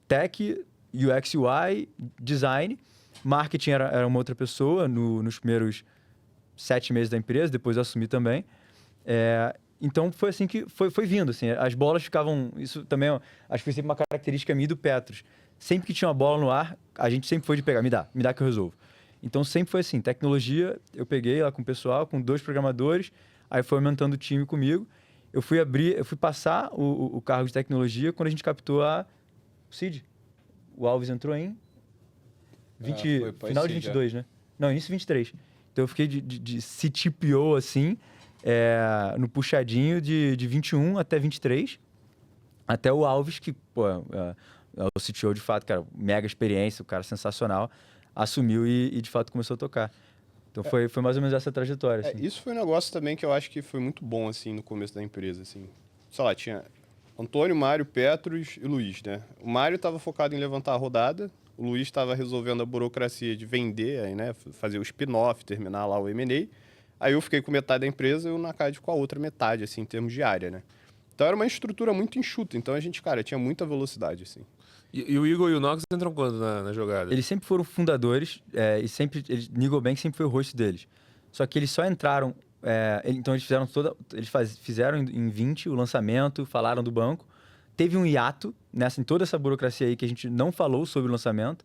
tech, UX, UI, design. Marketing era uma outra pessoa nos primeiros 7 meses da empresa, depois eu assumi também. Então, foi assim que foi vindo. Assim, as bolas ficavam... Isso também, acho que foi sempre uma característica minha e do Petros. Sempre que tinha uma bola no ar, a gente sempre foi de pegar. Me dá que eu resolvo. Então, sempre foi assim. Tecnologia, eu peguei lá com o pessoal, com 2 programadores, aí foi aumentando o time comigo. Eu fui passar o cargo de tecnologia quando a gente captou o Seed. O Alves entrou em final de 22, né? Não, início de 23. Então, eu fiquei de CTPO, assim... no puxadinho de 21 até 23, até o Alves, que, pô, o CTO de fato, cara, mega experiência, o cara sensacional, assumiu e de fato começou a tocar. Então foi mais ou menos essa trajetória. Assim. Isso foi um negócio também que eu acho que foi muito bom, assim, no começo da empresa, assim. Sei lá, tinha Antônio, Mário, Petros e Luiz, né? O Mário estava focado em levantar a rodada, o Luiz estava resolvendo a burocracia de vender, aí, né? Fazer o spin-off, terminar lá o M&A. Aí eu fiquei com metade da empresa e o Nakad com a outra metade, assim, em termos de área, né? Então era uma estrutura muito enxuta. Então a gente, cara, tinha muita velocidade, assim. E o Igor e o Nox entram quando na jogada? Eles sempre foram fundadores Nigobank sempre foi o rosto deles. Só que eles só entraram... então eles fizeram em 20 o lançamento, falaram do banco. Teve um hiato em toda essa burocracia aí que a gente não falou sobre o lançamento.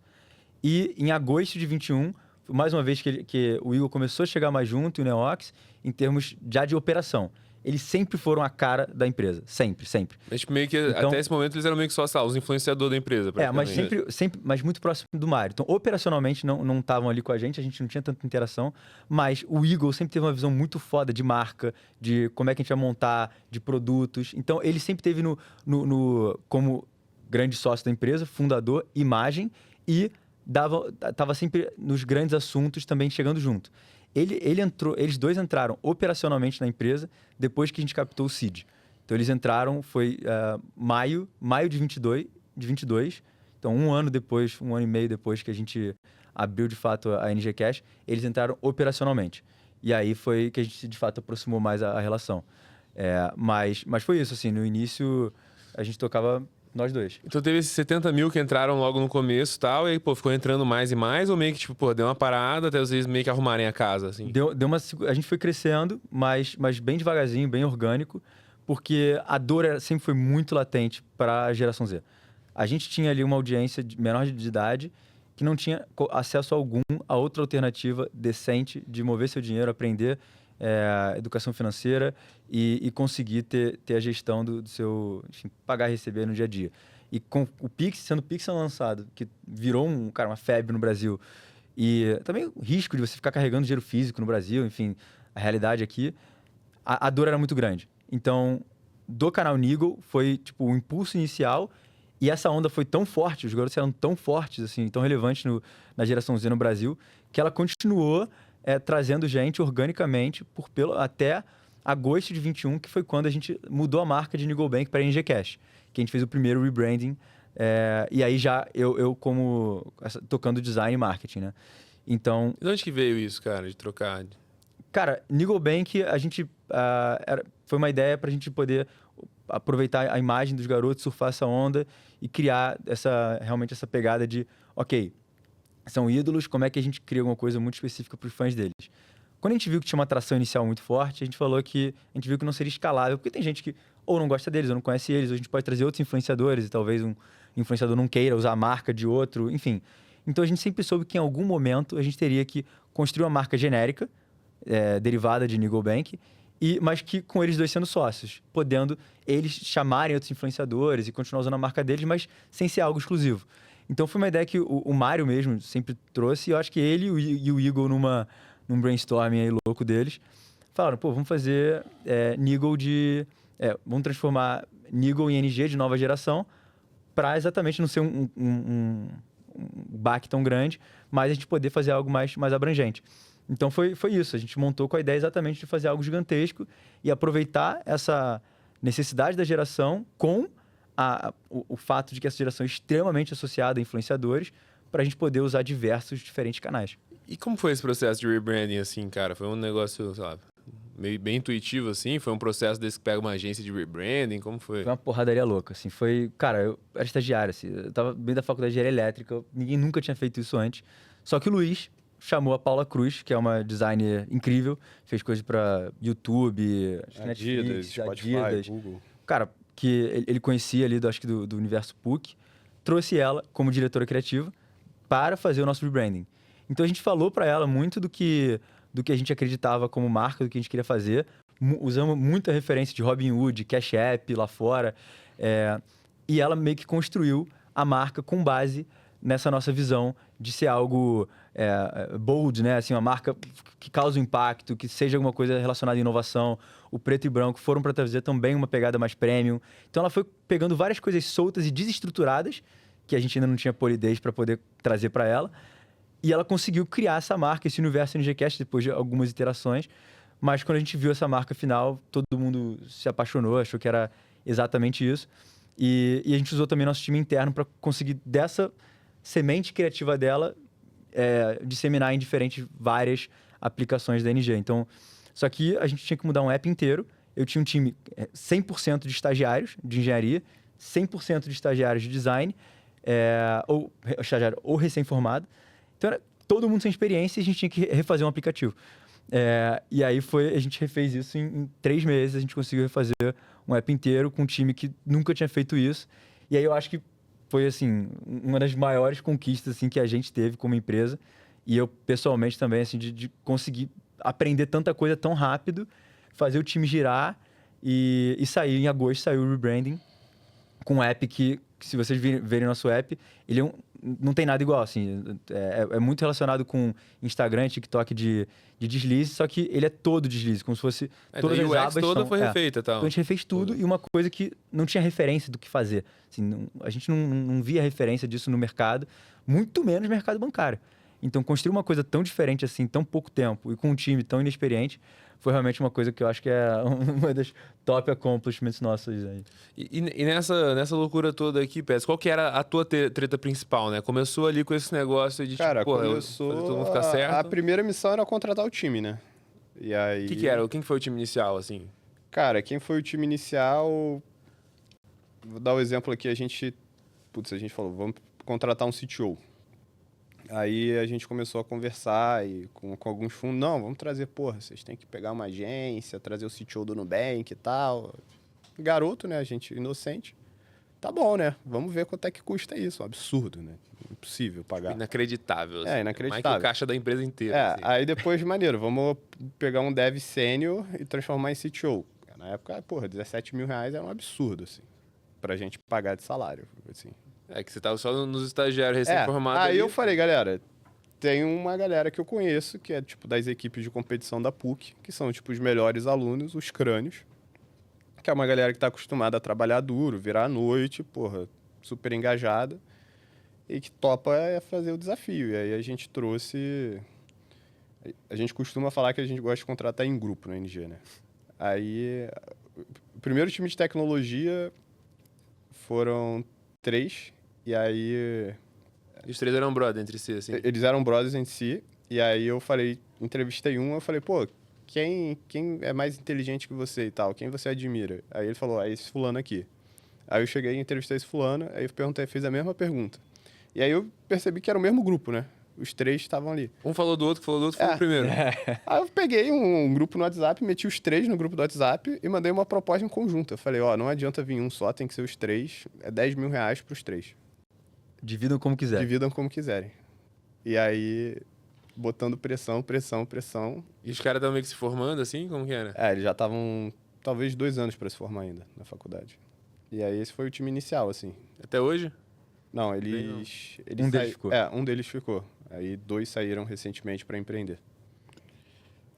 E em agosto de 21... mais uma vez que o Igor começou a chegar mais junto, e o Neox, em termos já de operação. Eles sempre foram a cara da empresa. Sempre. Mas tipo, meio que então, até esse momento eles eram meio que só os influenciadores da empresa. Mas muito próximo do Mário. Então, operacionalmente, não estavam ali com a gente não tinha tanta interação, mas o Igor sempre teve uma visão muito foda de marca, de como é que a gente vai montar, de produtos. Então, ele sempre teve como grande sócio da empresa, fundador, imagem e estava sempre nos grandes assuntos também chegando junto. Eles 2 entraram operacionalmente na empresa depois que a gente captou o Seed. Então, eles entraram, foi maio de 22. Então, um ano e meio depois que a gente abriu, de fato, a NG Cash, eles entraram operacionalmente. E aí foi que a gente, de fato, aproximou mais a relação. Mas foi isso, assim, no início a gente tocava... Nós 2. Então teve esses 70 mil que entraram logo no começo e tal, e aí, pô, ficou entrando mais e mais, ou meio que, tipo, pô, deu uma parada até vocês meio que arrumarem a casa, assim? A gente foi crescendo, mas bem devagarzinho, bem orgânico, porque a dor sempre foi muito latente para a geração Z. A gente tinha ali uma audiência menor de idade que não tinha acesso algum a outra alternativa decente de mover seu dinheiro, aprender educação financeira e conseguir ter a gestão do seu, enfim, pagar e receber no dia a dia. E com o Pix, sendo o Pix lançado, que virou uma febre no Brasil, e também o risco de você ficar carregando dinheiro físico no Brasil, enfim, a realidade aqui, a dor era muito grande. Então, do canal Niggle foi tipo o impulso inicial, e essa onda foi tão forte, os garotos eram tão fortes, assim, tão relevantes na geração Z no Brasil, que ela continuou trazendo gente organicamente até agosto de 21, que foi quando a gente mudou a marca de Niggle Bank para NG Cash, que a gente fez o primeiro rebranding, e aí já eu como tocando design e marketing, né? Então... E de onde que veio isso, cara, de trocar? Cara, Niggle Bank, a gente... foi uma ideia para a gente poder aproveitar a imagem dos garotos, surfar essa onda e criar realmente essa pegada de, ok, são ídolos, como é que a gente cria alguma coisa muito específica para os fãs deles? Quando a gente viu que tinha uma atração inicial muito forte, a gente viu que não seria escalável, porque tem gente que ou não gosta deles, ou não conhece eles, ou a gente pode trazer outros influenciadores, e talvez um influenciador não queira usar a marca de outro, enfim. Então a gente sempre soube que em algum momento a gente teria que construir uma marca genérica, derivada de Niggle Bank, mas que com eles dois sendo sócios, podendo eles chamarem outros influenciadores e continuar usando a marca deles, mas sem ser algo exclusivo. Então foi uma ideia que o Mário mesmo sempre trouxe, e eu acho que ele e o Eagle num brainstorming aí louco deles, falaram, pô, vamos fazer Niggle vamos transformar Niggle em NG de nova geração para exatamente não ser um baque tão grande, mas a gente poder fazer algo mais abrangente. Então foi isso, a gente montou com a ideia exatamente de fazer algo gigantesco e aproveitar essa necessidade da geração com o fato de que essa geração é extremamente associada a influenciadores para a gente poder usar diversos diferentes canais. E como foi esse processo de rebranding, assim, cara? Foi um negócio, sei lá, meio bem intuitivo, assim? Foi um processo desse que pega uma agência de rebranding? Como foi? Foi uma porradaria louca, assim. Cara, eu era estagiário, assim. Eu tava bem da faculdade de engenharia elétrica. Ninguém nunca tinha feito isso antes. Só que o Luiz chamou a Paula Cruz, que é uma designer incrível. Fez coisas pra YouTube, Adidas, Spotify, Google. Cara, que ele conhecia ali, acho que do universo PUC. Trouxe ela como diretora criativa para fazer o nosso rebranding. Então a gente falou para ela muito do que a gente acreditava como marca, do que a gente queria fazer. Usamos muita referência de Robin Hood, Cash App lá fora. E ela meio que construiu a marca com base nessa nossa visão de ser algo bold, né? Assim, uma marca que causa impacto, que seja alguma coisa relacionada à inovação. O preto e branco foram para trazer também uma pegada mais premium. Então ela foi pegando várias coisas soltas e desestruturadas, que a gente ainda não tinha polidez para poder trazer para ela. E ela conseguiu criar essa marca, esse universo NGCast, depois de algumas iterações. Mas quando a gente viu essa marca final, todo mundo se apaixonou, achou que era exatamente isso. E a gente usou também nosso time interno para conseguir, dessa semente criativa dela, disseminar em várias aplicações da NG. Então, só que a gente tinha que mudar um app inteiro. Eu tinha um time 100% de estagiários de engenharia, 100% de estagiários de design, ou recém-formado. Então, era todo mundo sem experiência e a gente tinha que refazer um aplicativo. E aí a gente refez isso em 3 meses, a gente conseguiu refazer um app inteiro com um time que nunca tinha feito isso. E aí eu acho que foi, assim, uma das maiores conquistas, assim, que a gente teve como empresa. E eu, pessoalmente, também, assim, de conseguir aprender tanta coisa tão rápido, fazer o time girar e sair. Em agosto saiu o rebranding com um app que se vocês verem nosso app, ele não tem nada igual, assim. É muito relacionado com Instagram, TikTok de deslize, só que ele é todo deslize, como se fosse todas as abas toda foi refeita, tal. Então a gente refez tudo e uma coisa que não tinha referência do que fazer. Assim, a gente não via referência disso no mercado, muito menos no mercado bancário. Então construir uma coisa tão diferente assim, em tão pouco tempo e com um time tão inexperiente, foi realmente uma coisa que eu acho que é uma das top accomplishments nossas aí. E nessa loucura toda aqui, Pets, qual que era a tua treta principal, né? Começou ali com esse negócio de, cara, tipo, começou fazer todo mundo ficar certo. A primeira missão era contratar o time, né? E aí... O que era? Quem foi o time inicial, assim? Cara, quem foi o time inicial... Vou dar o exemplo aqui, a gente falou, vamos contratar um CTO. Aí a gente começou a conversar e com alguns fundos, não, vamos trazer, vocês têm que pegar uma agência, trazer o CTO do Nubank e tal. Garoto, né, a gente inocente. tá bom, né? Vamos ver quanto é que custa isso. Um absurdo, né? Impossível pagar. Inacreditável. Assim. Inacreditável. Mais que o caixa da empresa inteira. Assim. Aí depois, maneiro, vamos pegar um dev sênior e transformar em CTO. Na época, porra, 17 mil reais era um absurdo, assim, pra gente pagar de salário, assim. Que você tava só nos estagiários recém-formados. Aí eu falei, galera, tem uma galera que eu conheço, que é, tipo, das equipes de competição da PUC, que são, tipo, os melhores alunos, os crânios, que é uma galera que tá acostumada a trabalhar duro, virar à noite, porra, super engajada, e que topa fazer o desafio. E aí a gente trouxe... A gente costuma falar que a gente gosta de contratar em grupo no NG, né? Aí, o primeiro time de tecnologia foram 3, e aí... E os 3 eram brother entre si, assim? Eles eram brothers entre si, e aí eu falei, entrevistei um, eu falei, pô, quem é mais inteligente que você e tal? Quem você admira? Aí ele falou, esse fulano aqui. Aí eu cheguei e entrevistei esse fulano, aí eu perguntei, fiz a mesma pergunta. E aí eu percebi que era o mesmo grupo, né? Os 3 estavam ali. Um falou do outro, foi o primeiro. Aí eu peguei um grupo no WhatsApp, meti os 3 no grupo do WhatsApp e mandei uma proposta em conjunto. Eu falei, não adianta vir um só, tem que ser os 3. É 10 mil reais pros 3. Dividam como quiser. Dividam como quiserem. E aí, botando pressão. E os caras estavam meio que se formando, assim? Como que era? Eles já estavam, talvez, 2 anos para se formar ainda na faculdade. E aí, esse foi o time inicial, assim. Até hoje? Não, Um deles ficou. Um deles ficou. Aí 2 saíram recentemente para empreender.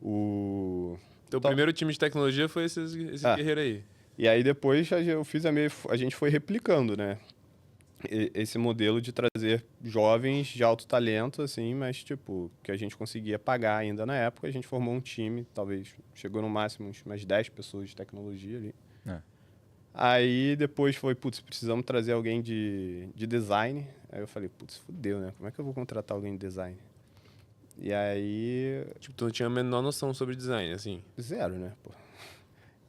Então, o primeiro time de tecnologia foi esse guerreiro aí. E aí depois a gente foi replicando, né? Esse modelo de trazer jovens de alto talento, assim, mas tipo, que a gente conseguia pagar ainda na época. A gente formou um time, talvez chegou no máximo umas 10 pessoas de tecnologia ali. Aí depois foi, precisamos trazer alguém de design. Aí eu falei, fudeu, né? Como é que eu vou contratar alguém de design? E aí... Tipo, tu não tinha a menor noção sobre design, assim? Zero, né? Pô.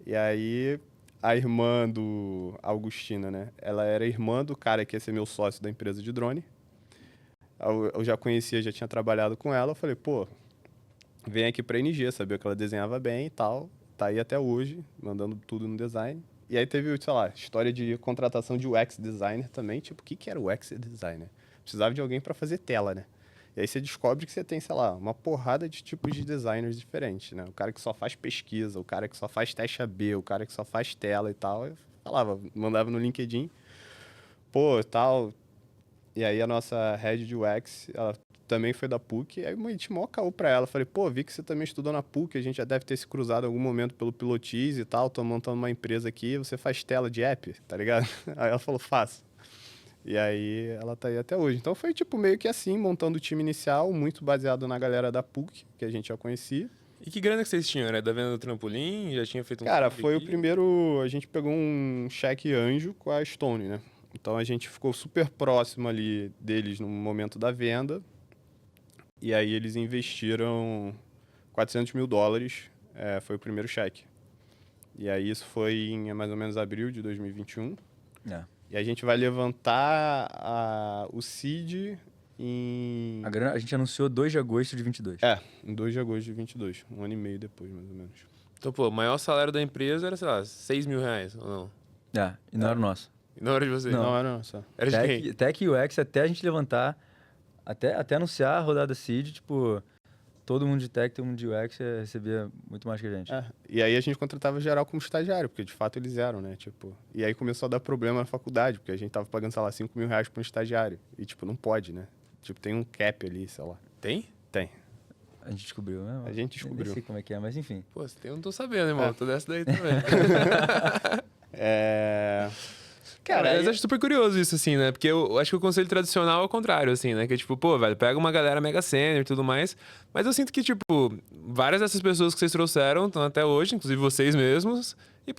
E aí, a irmã do Augustina, né? Ela era irmã do cara que ia ser meu sócio da empresa de drone. Eu já conhecia, já tinha trabalhado com ela. Eu falei, vem aqui pra NG, sabia que ela desenhava bem e tal. Tá aí até hoje, mandando tudo no design. E aí teve, sei lá, história de contratação de UX designer também. Tipo, o que era UX designer? Precisava de alguém para fazer tela, né? E aí você descobre que você tem, sei lá, uma porrada de tipos de designers diferentes, né? O cara que só faz pesquisa, o cara que só faz teste AB, o cara que só faz tela e tal. Eu falava, mandava no LinkedIn, tal. E aí a nossa head de UX, ela também foi da PUC, aí eu meti mó caô pra ela. Falei, vi que você também estudou na PUC, a gente já deve ter se cruzado em algum momento pelo Pilotize e tal, tô montando uma empresa aqui, você faz tela de app, tá ligado? Aí ela falou, faço. E aí ela tá aí até hoje. Então foi tipo meio que assim, montando o time inicial, muito baseado na galera da PUC, que a gente já conhecia. E que grana que vocês tinham? Era da venda do trampolim? Já tinha feito um... Cara, foi o primeiro... A gente pegou um cheque anjo com a Stone, né? Então a gente ficou super próximo ali deles no momento da venda. E aí eles investiram $400 mil. Foi o primeiro cheque. E aí isso foi em mais ou menos abril de 2021. E a gente vai levantar o seed em... A gente anunciou 2 de agosto de 22. Em 2 de agosto de 22. 1 ano e meio depois, mais ou menos. Então, o maior salário da empresa era, sei lá, 6 mil reais, ou não? E não era o nosso. E não era de vocês? Não era nosso. Era de quem? Tech e UX, até a gente levantar, até anunciar a rodada seed, tipo... Todo mundo de tech, todo mundo de UX recebia muito mais que a gente. E aí a gente contratava geral como estagiário, porque de fato eles eram, né? Tipo, e aí começou a dar problema na faculdade, porque a gente tava pagando, sei lá, 5 mil reais pra um estagiário. E, tipo, não pode, né? Tipo, tem um cap ali, sei lá. Tem? Tem. A gente descobriu, né? A gente descobriu. Nem sei como é que é, mas enfim. Eu não tô sabendo, irmão. Tô dessa daí também. Cara, eu acho super curioso isso, assim, né? Porque eu acho que o conselho tradicional é o contrário, assim, né? Que é tipo, velho, pega uma galera mega sênior e tudo mais. Mas eu sinto que, tipo, várias dessas pessoas que vocês trouxeram estão até hoje, inclusive vocês mesmos. E,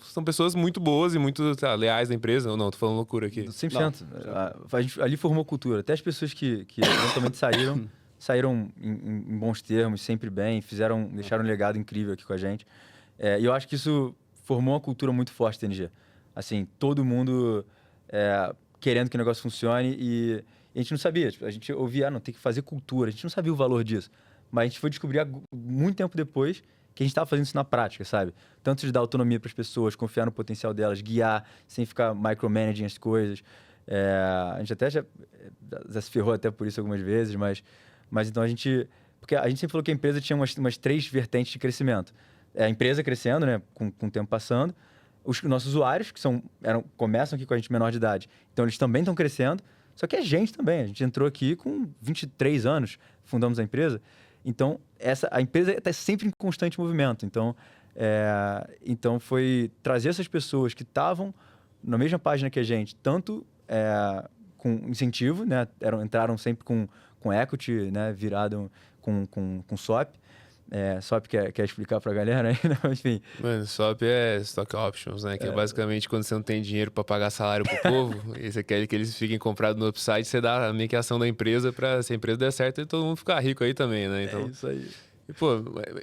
são pessoas muito boas e muito leais da empresa. Ou não, tô falando loucura aqui. 100%. A gente ali formou cultura. Até as pessoas que eventualmente saíram em bons termos, sempre bem, deixaram um legado incrível aqui com a gente. E eu acho que isso formou uma cultura muito forte da TNG. Assim, todo mundo querendo que o negócio funcione e a gente não sabia. Tipo, a gente ouvia, não, tem que fazer cultura. A gente não sabia o valor disso. Mas a gente foi descobrir muito tempo depois que a gente estava fazendo isso na prática, sabe? Tanto de dar autonomia para as pessoas, confiar no potencial delas, guiar, sem ficar micromanaging as coisas. A gente até já se ferrou até por isso algumas vezes, mas então a gente... Porque a gente sempre falou que a empresa tinha umas 3 vertentes de crescimento. A empresa crescendo, né, com o tempo passando. Os nossos usuários, que começam aqui com a gente menor de idade, então eles também estão crescendo. Só que a gente também. A gente entrou aqui com 23 anos, fundamos a empresa. Então, a empresa está sempre em constante movimento. Então foi trazer essas pessoas que estavam na mesma página que a gente, tanto com incentivo, né? Entraram sempre com equity, né? Virado com SOP. SOP quer explicar pra galera aí, né? Enfim. Mano, SOP é Stock Options, né? Que é basicamente quando você não tem dinheiro pra pagar salário pro povo e você quer que eles fiquem comprados no upside, você dá meio que a ação da empresa pra, se a empresa der certo, e todo mundo ficar rico aí também, né? Então, isso aí. E, pô,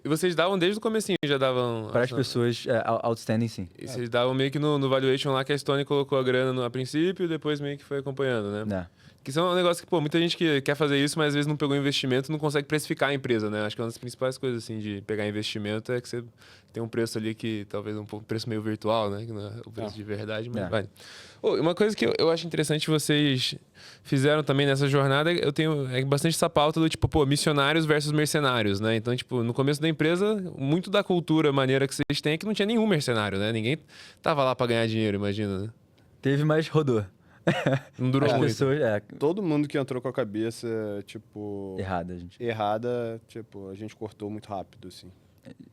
e vocês davam desde o comecinho, já davam... Para as pessoas outstanding, sim. E vocês davam meio que no valuation lá que a Stone colocou a grana a princípio e depois meio que foi acompanhando, né? Que são um negócio que, pô, muita gente que quer fazer isso, mas às vezes não pegou investimento, não consegue precificar a empresa, né? Acho que uma das principais coisas, assim, de pegar investimento é que você tem um preço ali que talvez um preço meio virtual, né? Que não é o preço de verdade, mas vale. Uma coisa que eu acho interessante vocês fizeram também nessa jornada, eu tenho bastante essa pauta do tipo, pô, missionários versus mercenários, né? Então, tipo, no começo da empresa, muito da cultura, maneira que vocês têm é que não tinha nenhum mercenário, né? Ninguém tava lá pra ganhar dinheiro, imagina, né? Teve, mas rodou. Não durou muito. Pessoas, Todo mundo que entrou com a cabeça, tipo... Errada, tipo, a gente cortou muito rápido, assim.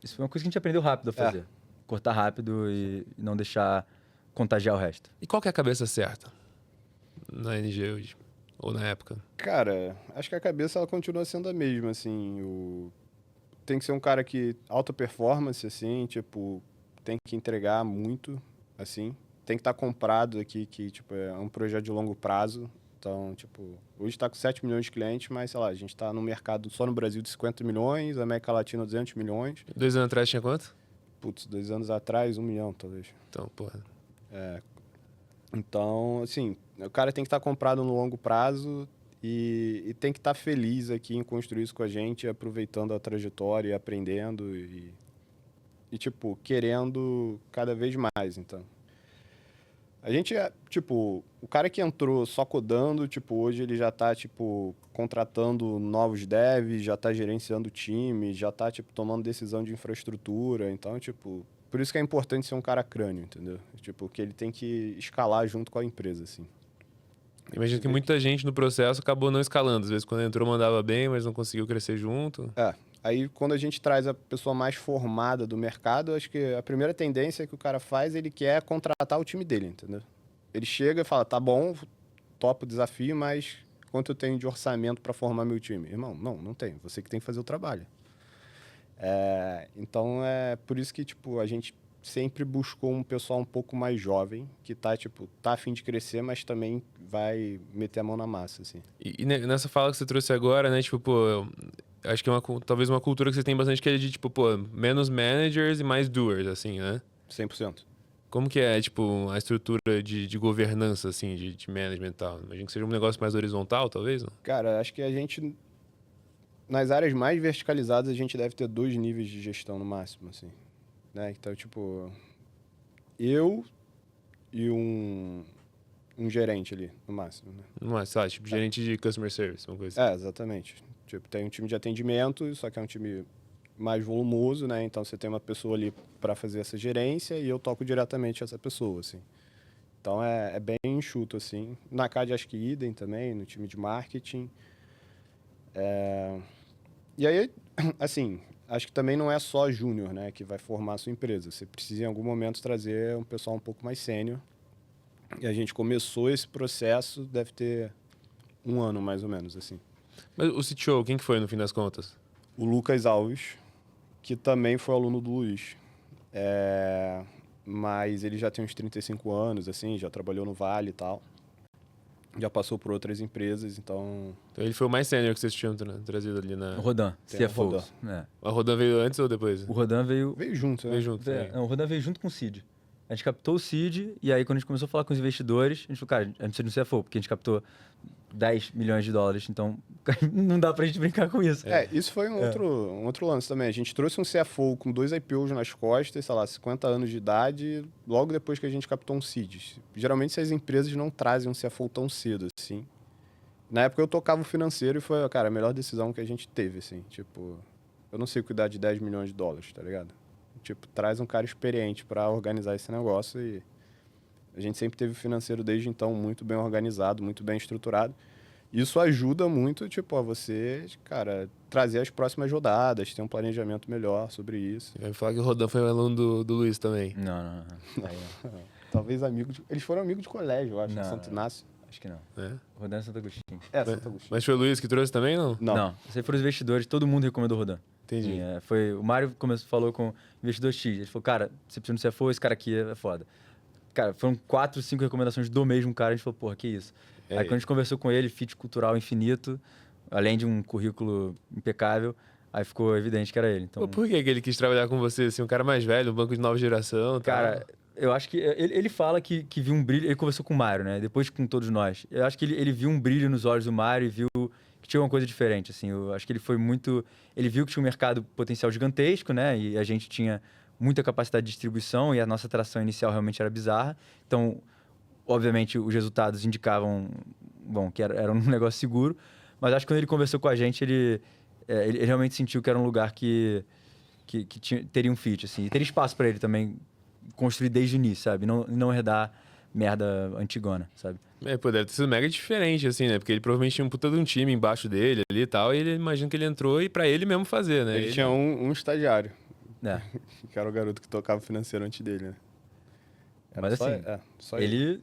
Isso foi uma coisa que a gente aprendeu rápido a fazer. Cortar rápido e não deixar contagiar o resto. E qual que é a cabeça certa na NG hoje? Ou na época? Cara, acho que a cabeça ela continua sendo a mesma, assim. Tem que ser um cara que... Alta performance, assim, tipo... Tem que entregar muito, assim. Tem que estar comprado aqui, que tipo, é um projeto de longo prazo. Então, tipo, hoje está com 7 milhões de clientes, mas, sei lá, a gente está no mercado só no Brasil de 50 milhões, América Latina 200 milhões. 2 anos atrás tinha quanto? Putz, 2 anos atrás, 1 milhão, talvez. Então, porra. Então, assim, o cara tem que estar comprado no longo prazo e tem que estar feliz aqui em construir isso com a gente, aproveitando a trajetória e aprendendo e tipo, querendo cada vez mais, então. A gente tipo, o cara que entrou só codando, tipo, hoje ele já tá, tipo, contratando novos devs, já tá gerenciando o time, já tá, tipo, tomando decisão de infraestrutura. Então, tipo, por isso que é importante ser um cara crânio, entendeu? Tipo, que ele tem que escalar junto com a empresa, assim. Imagino que muita gente no processo acabou não escalando. Às vezes, quando entrou, mandava bem, mas não conseguiu crescer junto. Aí, quando a gente traz a pessoa mais formada do mercado, acho que a primeira tendência que o cara faz, ele quer contratar o time dele, entendeu? Ele chega e fala, tá bom, topo o desafio, mas quanto eu tenho de orçamento para formar meu time? Irmão, não tenho. Você que tem que fazer o trabalho. Então, é por isso que, tipo, a gente sempre buscou um pessoal um pouco mais jovem, que tá, tipo, tá a fim de crescer, mas também vai meter a mão na massa, assim. E nessa fala que você trouxe agora, né, tipo, pô... Acho que talvez uma cultura que você tem bastante que é de, tipo, pô, menos managers e mais doers, assim, né? 100%. Como que é, tipo, a estrutura de governança, assim, de management e tal? Imagino que seja um negócio mais horizontal, talvez, não? Cara, acho que a gente... Nas áreas mais verticalizadas, a gente deve ter 2 níveis de gestão no máximo, assim. Né? Então, tipo... Eu e um gerente ali, no máximo, né? Mas, sabe, tipo, gerente de customer service, uma coisa assim. Exatamente. Tipo, tem um time de atendimento, só que é um time mais volumoso, né? Então, você tem uma pessoa ali para fazer essa gerência e eu toco diretamente essa pessoa, assim. Então, é bem enxuto, assim. Na CAD, acho que idem também, no time de marketing. E aí, assim, acho que também não é só júnior, né, que vai formar a sua empresa. Você precisa, em algum momento, trazer um pessoal um pouco mais sênior. E a gente começou esse processo, deve ter 1 ano, mais ou menos, assim. Mas o CTO, quem que foi, no fim das contas? O Lucas Alves, que também foi aluno do Luiz. Mas ele já tem uns 35 anos, assim, já trabalhou no Vale e tal. Já passou por outras empresas, então... Então ele foi o mais sênior que vocês tinham trazido ali na... O Rodan, CFO. Rodan. A Rodan veio antes ou depois? O Rodan veio... Veio junto, né? Veio junto. Não, o Rodan veio junto com o Cid. A gente captou o Cid e aí quando a gente começou a falar com os investidores, a gente falou, cara, a gente precisa de um CFO, porque a gente captou 10 milhões de dólares. Então, não dá pra gente brincar com isso. Isso foi um outro lance também. A gente trouxe um CFO com 2 IPOs nas costas, sei lá, 50 anos de idade, logo depois que a gente captou um seed. Geralmente, essas empresas não trazem um CFO tão cedo, assim. Na época, eu tocava o financeiro e foi, cara, a melhor decisão que a gente teve, assim. Tipo, eu não sei cuidar de 10 milhões de dólares, tá ligado? Tipo, traz um cara experiente pra organizar esse negócio e a gente sempre teve o financeiro desde então muito bem organizado, muito bem estruturado. Isso ajuda muito, tipo, a você, cara, trazer as próximas rodadas, ter um planejamento melhor sobre isso. Vai falar que o Rodan foi um aluno do Luiz também. Não. Aí não. Talvez amigos... Eles foram amigos de colégio, eu acho, Não, em Santo não. Inácio. Acho que não. É? Rodan é Santo Agostinho. Santo Agostinho. Mas foi o Luiz que trouxe também, não? Não. Esses foram os investidores, todo mundo recomendou o Rodan. Entendi. Foi, o Mário falou com o investidor X. Ele falou, cara, você precisa no CFO, esse cara aqui é foda. Cara, foram 4, 5 recomendações do mesmo cara. A gente falou, porra, que isso? Aí quando a gente conversou com ele, fit cultural infinito, além de um currículo impecável, aí ficou evidente que era ele. Então, Pô, por que ele quis trabalhar com você, assim, um cara mais velho, um banco de nova geração? cara, eu acho que ele fala que viu um brilho. Ele conversou com o Mário, né? Depois com todos nós. Eu acho que ele viu um brilho nos olhos do Mário e viu que tinha uma coisa diferente, assim. Eu acho que ele foi muito... Ele viu que tinha um mercado potencial gigantesco, né? E a gente tinha muita capacidade de distribuição e a nossa atração inicial realmente era bizarra. Então, obviamente, os resultados indicavam, bom, que era um negócio seguro. Mas acho que quando ele conversou com a gente, ele realmente sentiu que era um lugar que teria um fit, assim. E teria espaço para ele também construir desde o início, sabe? Não herdar merda antigona, sabe? Pô, deve ter sido mega diferente, assim, né? Porque ele provavelmente tinha um puta de um time embaixo dele ali e tal, e ele imagina que ele entrou e pra ele mesmo fazer, né? Ele tinha um estagiário, É. que era o garoto que tocava o financeiro antes dele, né? Era Mas só- assim, só ele...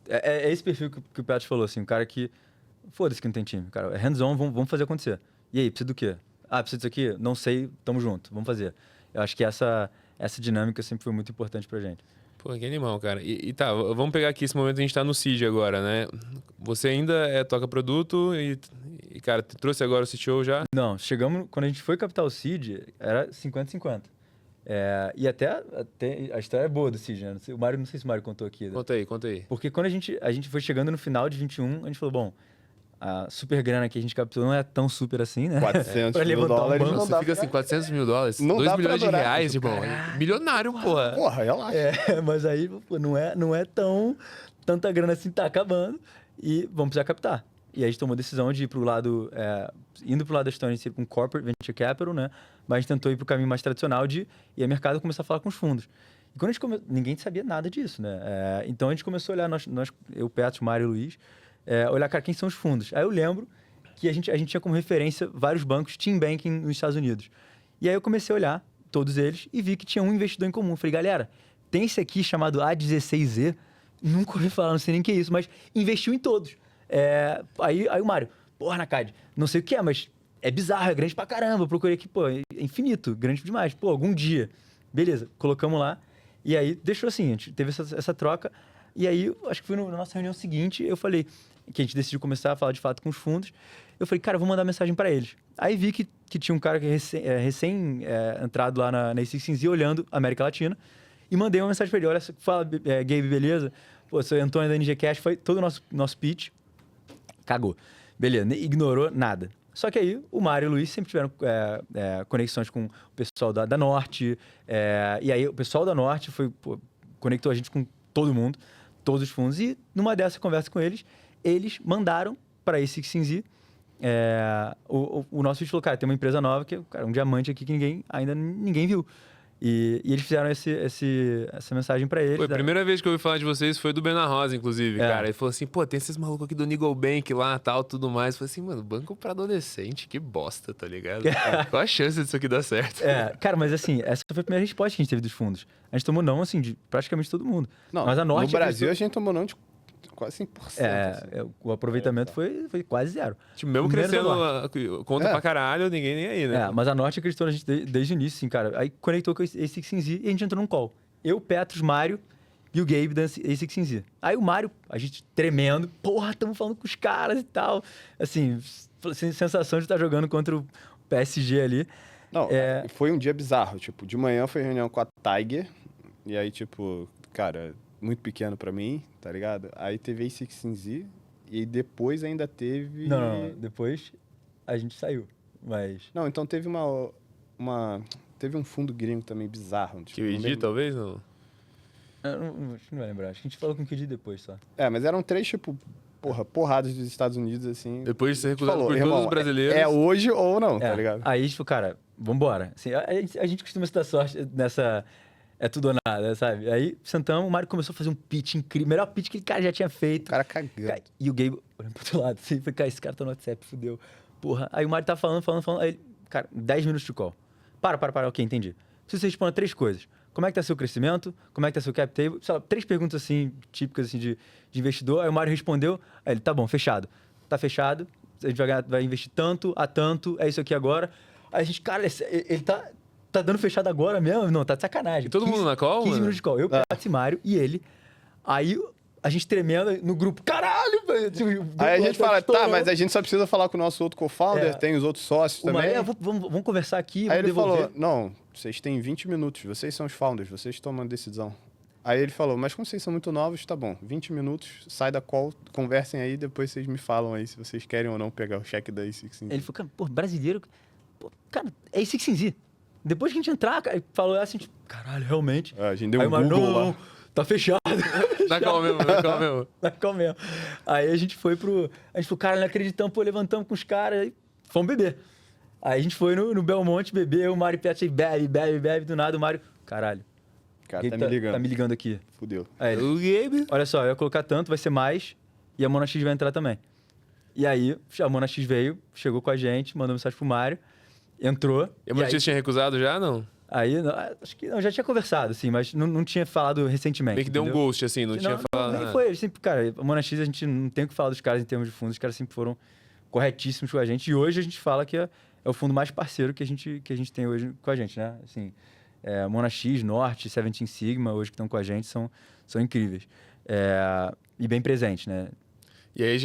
É esse perfil que o Petros falou, assim, um cara que... Foda-se que não tem time, cara. É hands-on, vamos fazer acontecer. E aí, precisa do quê? Ah, precisa disso aqui? Não sei, tamo junto, vamos fazer. Eu acho que essa dinâmica sempre foi muito importante pra gente. Pô, que animal, cara. E tá, vamos pegar aqui esse momento que a gente tá no CID agora, né? Você ainda toca produto e, cara, trouxe agora o CTO já? Não, chegamos... Quando a gente foi captar o Seed, era 50-50. E até a história é boa do Seed, né? Não sei se o Mário contou aqui. Né? Conta aí. Porque quando a gente foi chegando no final de 21, a gente falou, bom, a super grana que a gente captou não é tão super assim, né? 400 Pra mil levantar um dólares banco. não Você dá fica pra- assim, 400 mil dólares? Não 2 dá pra milhões de adorar reais, isso, irmão. Milionário, porra. Porra, relaxa. Mas aí pô, não é tanta grana assim, tá acabando e vamos precisar captar. E aí a gente tomou a decisão de ir pro lado, indo pro lado da história em si com Corporate Venture Capital, né? Mas a gente tentou ir pro caminho mais tradicional de ir ao mercado começar a falar com os fundos. E quando a gente ninguém sabia nada disso, né? Então a gente começou a olhar, eu, Petros, Mário e Luiz, olhar, cara, quem são os fundos? Aí eu lembro que a gente tinha como referência vários bancos, team banking nos Estados Unidos. E aí eu comecei a olhar todos eles e vi que tinha um investidor em comum. Falei, galera, tem esse aqui chamado A16Z, nunca ouvi falar, não sei nem o que é isso, mas investiu em todos. Aí o Mário, porra, Nakad, não sei o que é, mas é bizarro, é grande pra caramba. Eu procurei aqui, pô, é infinito, grande demais. Pô, algum dia. Beleza, colocamos lá. E aí deixou assim, a gente teve essa troca. E aí, acho que foi na nossa reunião seguinte, eu falei, que a gente decidiu começar a falar de fato com os fundos. Eu falei, cara, eu vou mandar mensagem pra eles. Aí vi que tinha um cara que recém entrado lá na A16Z olhando a América Latina. E mandei uma mensagem pra ele, olha, fala, Gabe, beleza? Pô, sou o Antônio da NG Cash, foi todo o nosso pitch. Cagou. Beleza, ignorou nada. Só que aí o Mário e o Luiz sempre tiveram conexões com o pessoal da Norte. E aí o pessoal da Norte conectou a gente com todo mundo, todos os fundos. E numa dessa conversa com eles mandaram para a A16Z o nosso vídeo falou, cara, tem uma empresa nova que é um diamante aqui que ninguém viu. E eles fizeram essa mensagem pra eles. Foi a primeira vez que eu ouvi falar de vocês foi do Bena Rosa, inclusive, cara. Ele falou assim, pô, tem esses malucos aqui do Niggle Bank lá, tal, tudo mais. Eu falei assim, mano, banco pra adolescente, que bosta, tá ligado? Qual a chance disso aqui dar certo? Cara, mas assim, essa foi a primeira resposta que a gente teve dos fundos. A gente tomou não, assim, de praticamente todo mundo. Não, mas a Norte no Brasil a gente tomou não de quase 100%. assim. O aproveitamento foi quase zero. Tipo, mesmo Menos crescendo a conta pra caralho, ninguém nem aí, né? Mas a Norte acreditou na gente desde o início, assim, cara. Aí conectou com a A16Z e a gente entrou num call. Eu, Petros, Mário e o Gabe da A16Z. Aí o Mário, a gente tremendo, porra, estamos falando com os caras e tal. Assim, sensação de estar jogando contra o PSG ali. Não, foi um dia bizarro. Tipo, de manhã foi reunião com a Tiger. E aí, tipo, cara, muito pequeno pra mim, tá ligado? Aí teve A16Z E depois ainda teve... Não, depois a gente saiu, mas... Não, então teve teve um fundo gringo também bizarro. Tipo, QED, talvez, não? Acho que não vai lembrar. Acho que a gente falou com o QD depois só. Mas eram 3, tipo, porradas dos Estados Unidos, assim. Depois de ser recusado Falou, por irmão, todos os brasileiros. É hoje ou não, tá ligado? Aí, tipo, cara, vambora. Assim, a gente costuma se dar sorte nessa... É tudo ou nada, sabe? Aí sentamos, o Mário começou a fazer um pitch incrível. Melhor pitch que ele, cara, já tinha feito. O cara cagando. E o Gabe olhando pro outro lado, assim, foi, cara, esse cara tá no WhatsApp, fudeu. Porra. Aí o Mário tá falando. Aí ele, cara, 10 minutos de call. Para, ok, entendi. Preciso que você responda 3 coisas. Como é que tá seu crescimento? Como é que tá seu cap table? Sei lá, 3 perguntas, assim, típicas, assim, de investidor. Aí o Mário respondeu, aí ele, tá bom, fechado. Tá fechado, a gente vai investir tanto, a tanto, é isso aqui agora. Aí a gente, cara, ele tá dando fechado agora mesmo? Não, tá de sacanagem. E todo mundo na call, 15 mano? minutos de call. Eu, Pato e Mário e ele. Aí a gente tremendo no grupo. Caralho, velho! Tipo, Aí a gente fala, estourando. mas a gente só precisa falar com o nosso outro co-founder, tem os outros sócios O também. Mário, vamos conversar aqui, Aí vamos ele devolver. falou, não, vocês têm 20 minutos, vocês são os founders, vocês tomam a decisão. Aí ele falou, mas como vocês são muito novos, tá bom, 20 minutos, sai da call, conversem aí, depois vocês me falam aí se vocês querem ou não pegar o cheque da A16Z. Ele falou, cara, pô, brasileiro... Pô, cara, é A16Z. Depois que a gente entrar, cara, ele falou assim, tipo, caralho, realmente. A gente deu Aí um o Mário, Google não, lá. tá fechado. Na call mesmo, na call mesmo. Na call mesmo. Aí a gente foi A gente falou, cara, não acreditamos, pô, levantamos com os caras, aí fomos beber. Aí a gente foi no Belmonte beber, o Mário Pet bebe, do nada o Mário, caralho. O cara Ele tá me ligando. Tá me ligando aqui. Fudeu. Aí ele, O Gabe. olha só, eu ia colocar tanto, vai ser mais, e a Mona X vai entrar também. E aí, a Mona X veio, chegou com a gente, mandou mensagem pro Mário, entrou. E a Matias tinha recusado já, não? Aí, acho que não, já tinha conversado, assim, mas não tinha falado recentemente. Meio que deu um entendeu? ghost, assim, não tinha falado Nem nada. foi, sempre, cara, a Mona X a gente não tem o que falar dos caras em termos de fundos, os caras sempre foram corretíssimos com a gente, e hoje a gente fala que é o fundo mais parceiro que a gente tem hoje com a gente, né? Assim, Mona X, Norte, 17 Sigma, hoje que estão com a gente, são incríveis. E bem presentes, né? E aí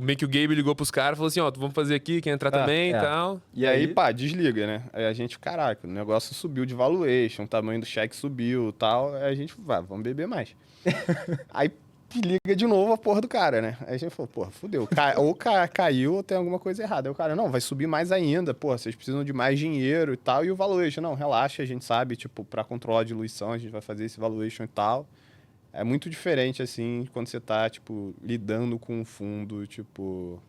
meio que o Gabe ligou pros caras e falou assim, ó, vamos fazer aqui, quer entrar também e tal. E aí, pá, desliga, né? Aí a gente, caraca, o negócio subiu de valuation, o tamanho do cheque subiu e tal. Aí a gente, vamos beber mais. Aí liga de novo a porra do cara, né? Aí a gente falou, porra, fudeu. Ou caiu ou tem alguma coisa errada. Aí o cara, não, vai subir mais ainda, porra, vocês precisam de mais dinheiro e tal. E o valuation, não, relaxa, a gente sabe, tipo, pra controlar a diluição, a gente vai fazer esse valuation e tal. É muito diferente, assim, quando você tá, tipo, lidando com um fundo, tipo,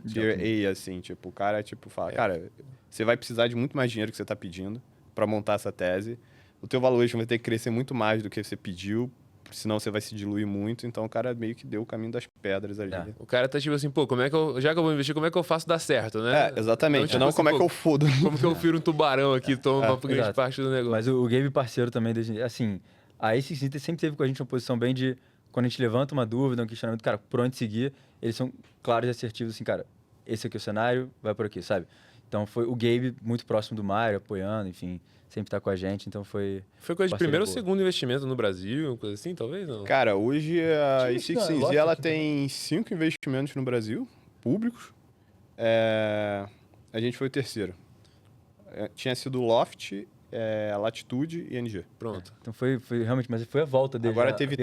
Tier A, assim, tipo, o cara, tipo, fala, cara, você vai precisar de muito mais dinheiro que você tá pedindo pra montar essa tese. O teu valuation vai ter que crescer muito mais do que você pediu, senão você vai se diluir muito. Então, o cara meio que deu o caminho das pedras ali. O cara tá tipo assim, pô, já que eu vou investir, como é que eu faço dar certo, né? Exatamente. Então, tipo Não assim, como é pô, que eu fodo. Como que eu viro um tubarão aqui e tomo uma grande exato. parte do negócio. Mas o Gabe parceiro também, assim, a A16Z sempre teve com a gente uma posição bem de, quando a gente levanta uma dúvida, um questionamento, cara, por onde seguir, eles são claros e assertivos, assim, cara, esse aqui é o cenário, vai por aqui, sabe? Então foi o Gabe muito próximo do Mário, apoiando, enfim, sempre tá com a gente, então foi... Foi coisa de parceria primeiro ou boa. segundo investimento no Brasil, coisa assim, talvez não? Cara, hoje a Sim, não, A16Z, lógico ela que tem 5 investimentos no Brasil, públicos. A gente foi o terceiro. Tinha sido Loft, Latitude e NG. Pronto. Então foi realmente, mas foi a volta dele. Agora a teve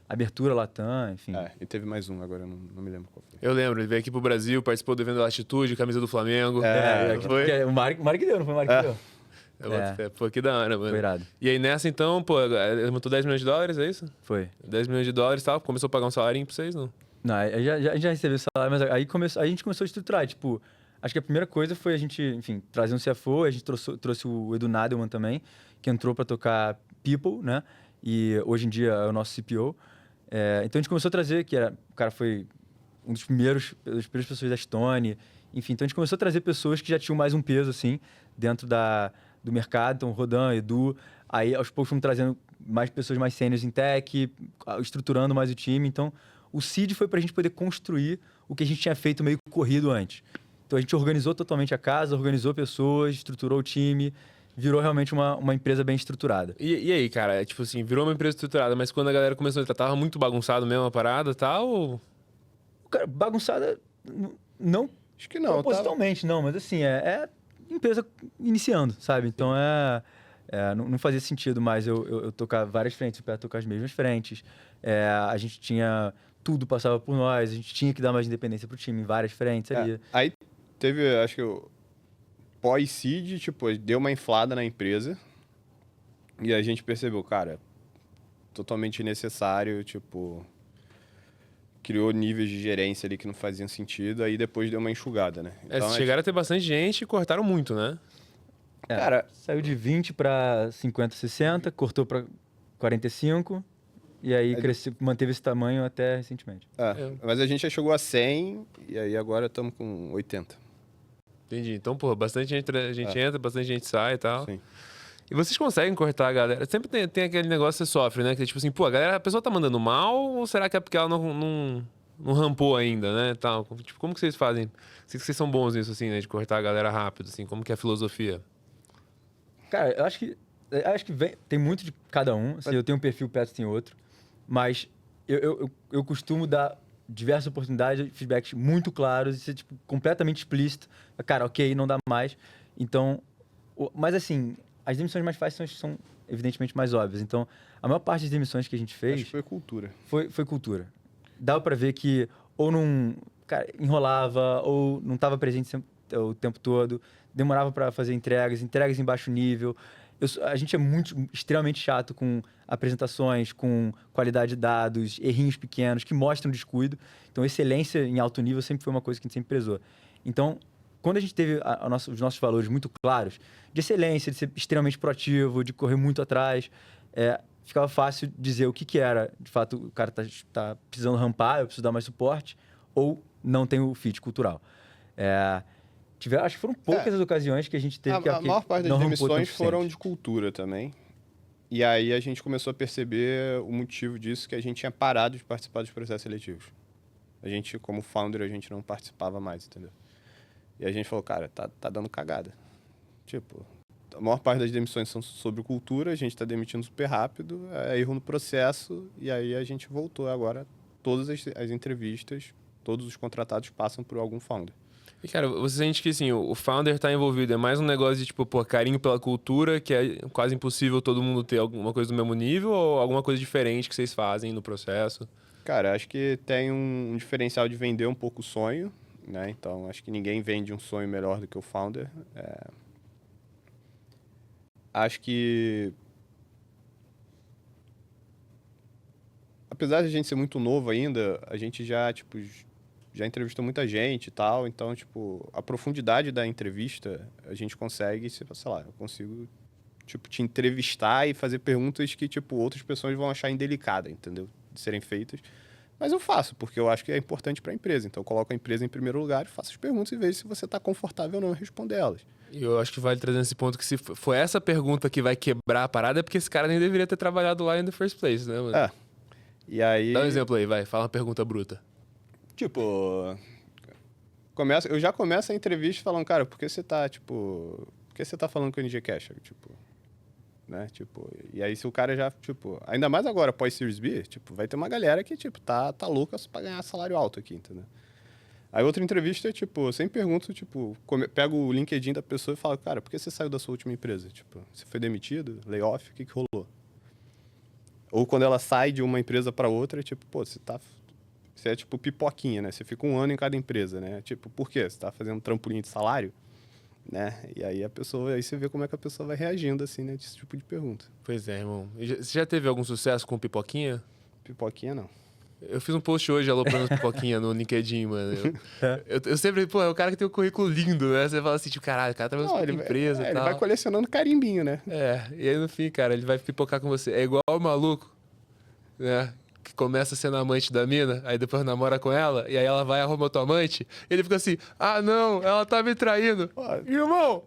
abertura Latam, enfim. E teve mais um, agora eu não me lembro qual foi. Eu lembro, ele veio aqui pro Brasil, participou do evento da Latitude, camisa do Flamengo. Foi? O Mário que deu, não foi o Mário que deu? Eu boto fé. Pô, que da hora, mano. Foi irado. E aí nessa então, pô, ele montou 10 milhões de dólares, é isso? Foi. 10 milhões de dólares e tal, começou a pagar um salarinho pra vocês, não? Não, a gente já recebeu o salário, mas aí a gente começou a estruturar, tipo, acho que a primeira coisa foi a gente, enfim, trazer um CFO, a gente trouxe o Edu Nadelman também, que entrou para tocar People, né? E hoje em dia é o nosso CPO. Então a gente começou a trazer, o cara foi das primeiras pessoas da Stone, enfim, então a gente começou a trazer pessoas que já tinham mais um peso, assim, dentro do mercado, então Rodan, Edu, aí aos poucos fomos trazendo mais pessoas mais sêniores em tech, estruturando mais o time, então o seed foi para a gente poder construir o que a gente tinha feito meio corrido antes. Então a gente organizou totalmente a casa, organizou pessoas, estruturou o time, virou realmente uma empresa bem estruturada. E aí, cara, tipo assim, virou uma empresa estruturada, mas quando a galera começou a entrar, tava muito bagunçado mesmo a parada e tal? Ou... Cara, bagunçada, não Acho que não. propositalmente, não, mas assim, é empresa iniciando, sabe? Então não fazia sentido mais eu tocar várias frentes, eu tocar as mesmas frentes. A gente tinha tudo passava por nós, a gente tinha que dar mais independência pro time em várias frentes ali. Aí teve, acho que o pós-seed, tipo, deu uma inflada na empresa e a gente percebeu, cara, totalmente necessário, tipo, criou níveis de gerência ali que não faziam sentido, aí depois deu uma enxugada, né? Vocês chegaram a ter bastante gente e cortaram muito, né? Cara, Saiu de 20 para 50, 60, cortou para 45 e aí cresceu, manteve esse tamanho até recentemente. mas a gente já chegou a 100 e aí agora estamos com 80. Entendi. Então, pô, bastante gente entra, bastante gente sai e tal. Sim. E vocês conseguem cortar a galera? Sempre tem aquele negócio que você sofre, né? Que é tipo assim, pô, a pessoa tá mandando mal ou será que é porque ela não rampou ainda, né? Tal. Tipo, como que vocês fazem? Sei que vocês são bons nisso, assim, né? De cortar a galera rápido, assim. Como que é a filosofia? Cara, eu acho que tem muito de cada um. Assim, eu tenho um perfil, o Petros tem outro. Mas eu costumo dar diversas oportunidades, feedbacks muito claros e ser tipo, completamente explícito. Cara, ok, não dá mais. Então, mas assim, as demissões mais fáceis são evidentemente mais óbvias. Então, a maior parte das demissões que a gente fez Acho que foi cultura. foi cultura. Dava pra ver que ou não, cara, enrolava ou não estava presente o tempo todo, demorava para fazer entregas em baixo nível. A gente é extremamente chato com apresentações, com qualidade de dados, errinhos pequenos que mostram descuido. Então, excelência em alto nível sempre foi uma coisa que a gente sempre prezou. Então, quando a gente teve os nossos valores muito claros, de excelência, de ser extremamente proativo, de correr muito atrás, ficava fácil dizer o que era. De fato, o cara tá precisando rampar, eu preciso dar mais suporte, ou não tem o fit cultural. Acho que foram poucas as ocasiões que a gente teve A maior parte das demissões foram de cultura também. E aí a gente começou a perceber o motivo disso, que a gente tinha parado de participar dos processos seletivos. A gente, como founder, a gente não participava mais, entendeu? E a gente falou, cara, tá dando cagada. Tipo, a maior parte das demissões são sobre cultura, a gente tá demitindo super rápido, é erro no processo, e aí a gente voltou agora. Todas as entrevistas, todos os contratados passam por algum founder. E, cara, você sente que, assim, o founder tá envolvido, é mais um negócio de, tipo, pô, carinho pela cultura, que é quase impossível todo mundo ter alguma coisa do mesmo nível, ou alguma coisa diferente que vocês fazem no processo? Cara, acho que tem um diferencial de vender um pouco o sonho, né? Então, acho que ninguém vende um sonho melhor do que o founder. Acho que, apesar de a gente ser muito novo ainda, a gente já entrevistou muita gente e tal, então, tipo, a profundidade da entrevista, a gente consegue, sei lá, eu consigo, tipo, te entrevistar e fazer perguntas que, tipo, outras pessoas vão achar indelicada, entendeu? De serem feitas. Mas eu faço, porque eu acho que é importante para a empresa. Então, eu coloco a empresa em primeiro lugar e faço as perguntas e vejo se você está confortável ou não em responder elas. E eu acho que vale trazer esse ponto que se for essa pergunta que vai quebrar a parada, é porque esse cara nem deveria ter trabalhado lá in the first place, né, mano? E aí... Dá um exemplo aí, vai. Fala uma pergunta bruta. Tipo, eu já começo a entrevista falando, cara, por que você tá falando com o NG Cash? Tipo, né? Tipo, e aí se o cara já, tipo, ainda mais agora, pós Series B, tipo, vai ter uma galera que, tipo, tá louca pra ganhar salário alto aqui, entendeu? Aí outra entrevista é, tipo, eu sempre pergunto, tipo, pego o LinkedIn da pessoa e falo, cara, por que você saiu da sua última empresa? Tipo, você foi demitido? Layoff? O que rolou? Ou quando ela sai de uma empresa pra outra, tipo, pô, você é tipo pipoquinha, né? Você fica 1 ano em cada empresa, né? Tipo, por quê? Você tá fazendo trampolim de salário, né? E aí aí você vê como é que a pessoa vai reagindo, assim, né? Desse tipo de pergunta. Pois é, irmão. Você já teve algum sucesso com pipoquinha? Pipoquinha, não. Eu fiz um post hoje aloprando pipoquinha no LinkedIn, mano. Eu sempre, pô, é o cara que tem um currículo lindo, né? Você fala assim, tipo, caralho, o cara trabalha em empresa e tal. Ele vai colecionando carimbinho, né? E aí no fim, cara, ele vai pipocar com você. É igual o maluco, né? Que começa sendo amante da mina, aí depois namora com ela, e aí ela vai e arruma tua amante, e ele fica assim, ah, não, ela tá me traindo. Irmão!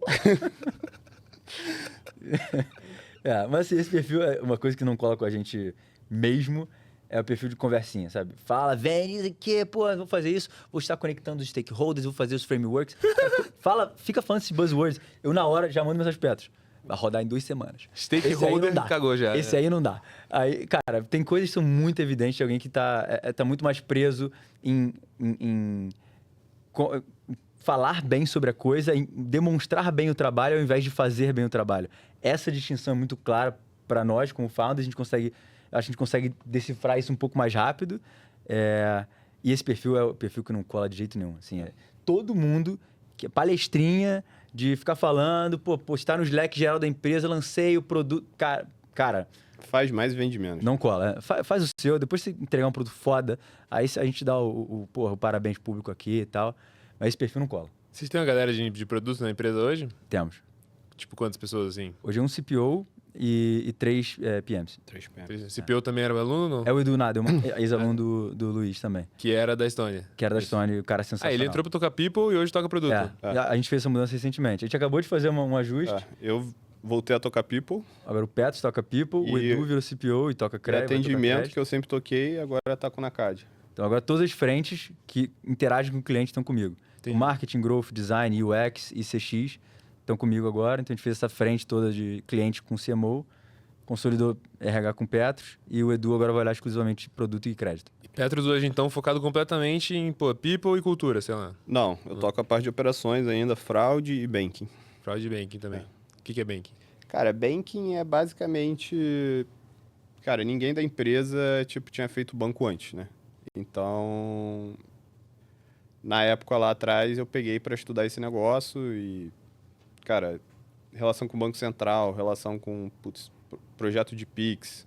Mas assim, esse perfil é uma coisa que não cola com a gente mesmo, é o perfil de conversinha, sabe? Fala, vem, isso aqui, pô, vou fazer isso, vou estar conectando os stakeholders, vou fazer os frameworks. Fica falando esses buzzwords. Eu, na hora, já mando mensagem pro Petros. Vai rodar em 2 semanas. Stakeholder cagou já. Esse aí não dá. Aí, cara, tem coisas que são muito evidentes de alguém que tá muito mais preso em falar bem sobre a coisa, em demonstrar bem o trabalho ao invés de fazer bem o trabalho. Essa distinção é muito clara para nós, como founders, a gente consegue decifrar isso um pouco mais rápido. E esse perfil é o perfil que não cola de jeito nenhum. Assim, todo mundo, que é palestrinha, de ficar falando, postar no Slack geral da empresa, lancei o produto. Cara, Faz mais e vende menos. não cola. Faz o seu, depois você entregar um produto foda, aí a gente dá o parabéns público aqui e tal. Mas esse perfil não cola. Vocês têm uma galera de produtos na empresa hoje? Temos. Tipo, quantas pessoas assim? Hoje é um CPO e 3 PMs. 3 PM. CPO também era aluno ou não? É o Edu Nada, ex-aluno do Luiz também. Que era da Estônia. Que era da Stone, o cara sensacional. Ele entrou pra tocar People e hoje toca produto. A gente fez essa mudança recentemente. A gente acabou de fazer um ajuste. Eu voltei a tocar People. Agora o Petros toca People, o Edu virou CPO e toca E Crédito. atendimento que eu sempre toquei, agora tá com o Nakad. Então agora todas as frentes que interagem com o cliente estão comigo. Entendi. O Marketing, Growth, Design, UX e CX estão comigo agora. Então a gente fez essa frente toda de cliente com CMO, consolidou RH com Petros e o Edu agora vai olhar exclusivamente produto e crédito. E Petros hoje, então, focado completamente em People e cultura, sei lá. Não, eu toco a parte de operações ainda, fraude e banking. Fraude e banking também. O que é banking? Cara, banking é basicamente... Cara, ninguém da empresa, tipo, tinha feito banco antes, né? Então, na época lá atrás, eu peguei para estudar esse negócio e, cara, relação com o Banco Central, relação com, projeto de Pix,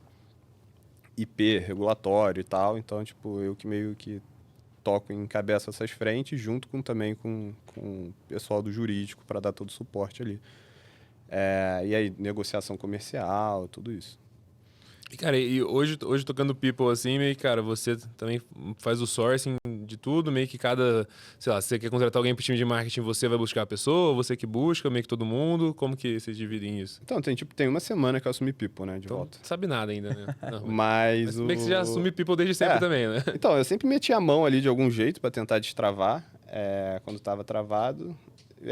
IP, regulatório e tal. Então, tipo, eu que meio que toco em cabeça essas frentes, junto também com o pessoal do jurídico para dar todo o suporte ali. E aí, negociação comercial, tudo isso. E, cara, hoje tocando People assim, meio que, cara, você também faz o sourcing de tudo, meio que sei lá, se você quer contratar alguém pro time de marketing, você vai buscar a pessoa, você que busca, meio que todo mundo, como que vocês dividem isso? Então, tem uma semana que eu assumi People, né, de volta. Não sabe nada ainda, né? Não, Mas meio que você já assume People desde sempre também, né? Então, eu sempre meti a mão ali de algum jeito para tentar destravar, quando estava travado.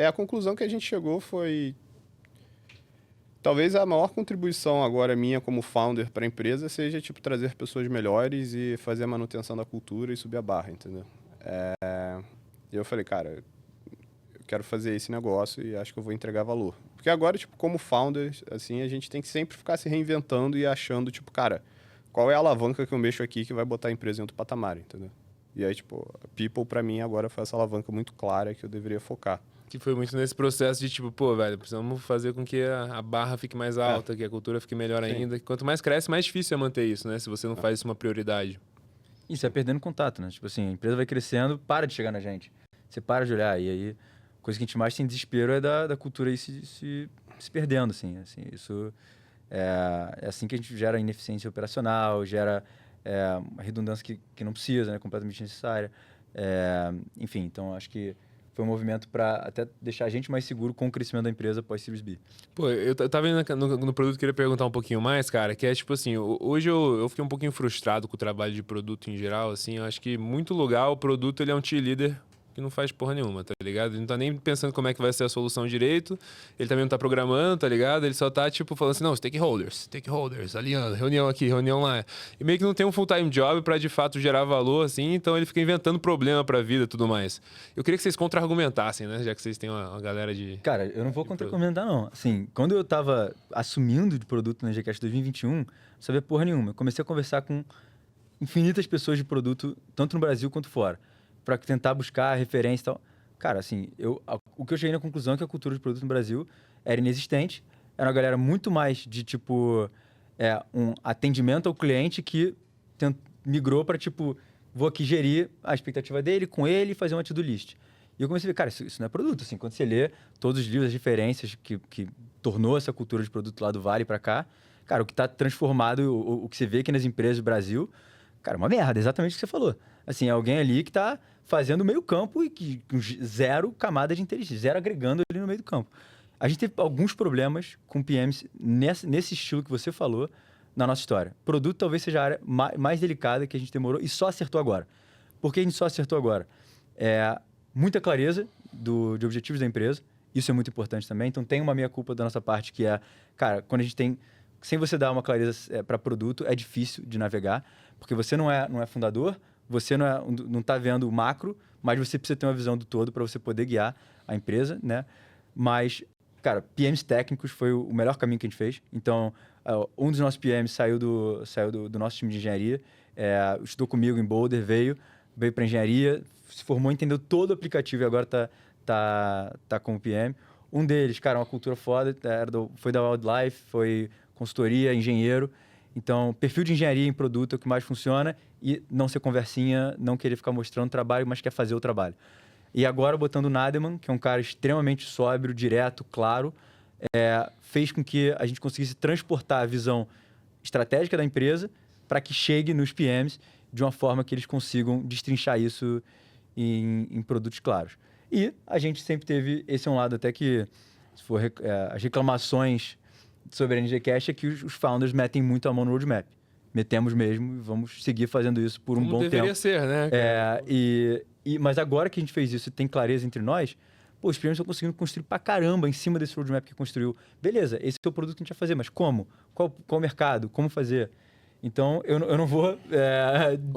A conclusão que a gente chegou foi... Talvez a maior contribuição agora minha como founder para a empresa seja, tipo, trazer pessoas melhores e fazer a manutenção da cultura e subir a barra, entendeu? E eu falei, cara, eu quero fazer esse negócio e acho que eu vou entregar valor. Porque agora, tipo, como founder, assim, a gente tem que sempre ficar se reinventando e achando, tipo, cara, qual é a alavanca que eu mexo aqui que vai botar a empresa em outro patamar, entendeu? E aí, tipo, a People, para mim, agora foi essa alavanca muito clara que eu deveria focar. Que foi muito nesse processo de tipo, velho, precisamos fazer com que a barra fique mais alta, que a cultura fique melhor ainda. Quanto mais cresce, mais difícil é manter isso, né? Se você não faz isso uma prioridade. Isso é perdendo contato, né? Tipo assim, a empresa vai crescendo, para de chegar na gente. Você para de olhar. E aí, a coisa que a gente mais tem desespero é da cultura aí se perdendo, assim. Isso é assim que a gente gera ineficiência operacional, gera uma redundância que não precisa, né? Completamente necessária. Enfim, então acho que foi um movimento para até deixar a gente mais seguro com o crescimento da empresa pós-Series B. Pô, eu tava indo no produto, queria perguntar um pouquinho mais, cara, que é tipo assim, hoje eu fiquei um pouquinho frustrado com o trabalho de produto em geral, assim, eu acho que muito lugar o produto ele é um cheerleader que não faz porra nenhuma, tá ligado? Ele não tá nem pensando como é que vai ser a solução direito, ele também não tá programando, tá ligado? Ele só tá, tipo, falando assim, não, stakeholders, alinhando, reunião aqui, reunião lá. E meio que não tem um full-time job pra, de fato, gerar valor, assim, então ele fica inventando problema pra vida e tudo mais. Eu queria que vocês contra-argumentassem, né? Já que vocês têm uma galera de... Cara, eu não vou contra-argumentar, não. Assim, quando eu tava assumindo de produto na GCast 2021, não sabia porra nenhuma. Eu comecei a conversar com infinitas pessoas de produto, tanto no Brasil quanto fora, para tentar buscar referência e tal. Cara, assim, o que eu cheguei na conclusão é que a cultura de produto no Brasil era inexistente. Era uma galera muito mais de, tipo, um atendimento ao cliente que migrou para, tipo, vou aqui gerir a expectativa dele com ele e fazer uma to-do list. E eu comecei a ver, cara, isso não é produto. Assim, quando você lê todos os livros, as referências que tornou essa cultura de produto lá do Vale para cá, cara, o que está transformado, o que você vê aqui nas empresas do Brasil, cara, uma merda, exatamente o que você falou. Assim, é alguém ali que está fazendo meio campo e com zero camada de inteligência, zero agregando ali no meio do campo. A gente teve alguns problemas com PMs nesse estilo que você falou na nossa história. Produto talvez seja a área mais delicada que a gente demorou e só acertou agora. Por que a gente só acertou agora? Muita clareza de objetivos da empresa, isso é muito importante também. Então tem uma meia-culpa da nossa parte que cara, quando a gente tem... Sem você dar uma clareza para produto, é difícil de navegar, porque você não é fundador, você não está vendo o macro, mas você precisa ter uma visão do todo para você poder guiar a empresa, né? Mas Cara, PMs técnicos foi o melhor caminho que a gente fez. Então, um dos nossos PMs saiu do nosso time de engenharia, estudou comigo em Boulder, veio para engenharia, se formou, entendeu todo o aplicativo e agora tá como PM. Um deles, cara, uma cultura foda, foi da Wildlife, foi consultoria, engenheiro. Então, perfil de engenharia em produto é o que mais funciona e não ser conversinha, não querer ficar mostrando trabalho, mas quer fazer o trabalho. E agora, botando o Nademan, que é um cara extremamente sóbrio, direto, claro, fez com que a gente conseguisse transportar a visão estratégica da empresa para que chegue nos PMs de uma forma que eles consigam destrinchar isso em produtos claros. E a gente sempre teve, esse é um lado até que, se for as reclamações sobre a NGCast, é que os founders metem muito a mão no roadmap. Metemos mesmo e vamos seguir fazendo isso por um bom tempo. Deveria ser, né? Mas agora que a gente fez isso e tem clareza entre nós, os PMs estão conseguindo construir pra caramba em cima desse roadmap que construiu. Beleza, esse é o produto que a gente vai fazer, mas como? Qual o mercado? Como fazer? Então, eu não vou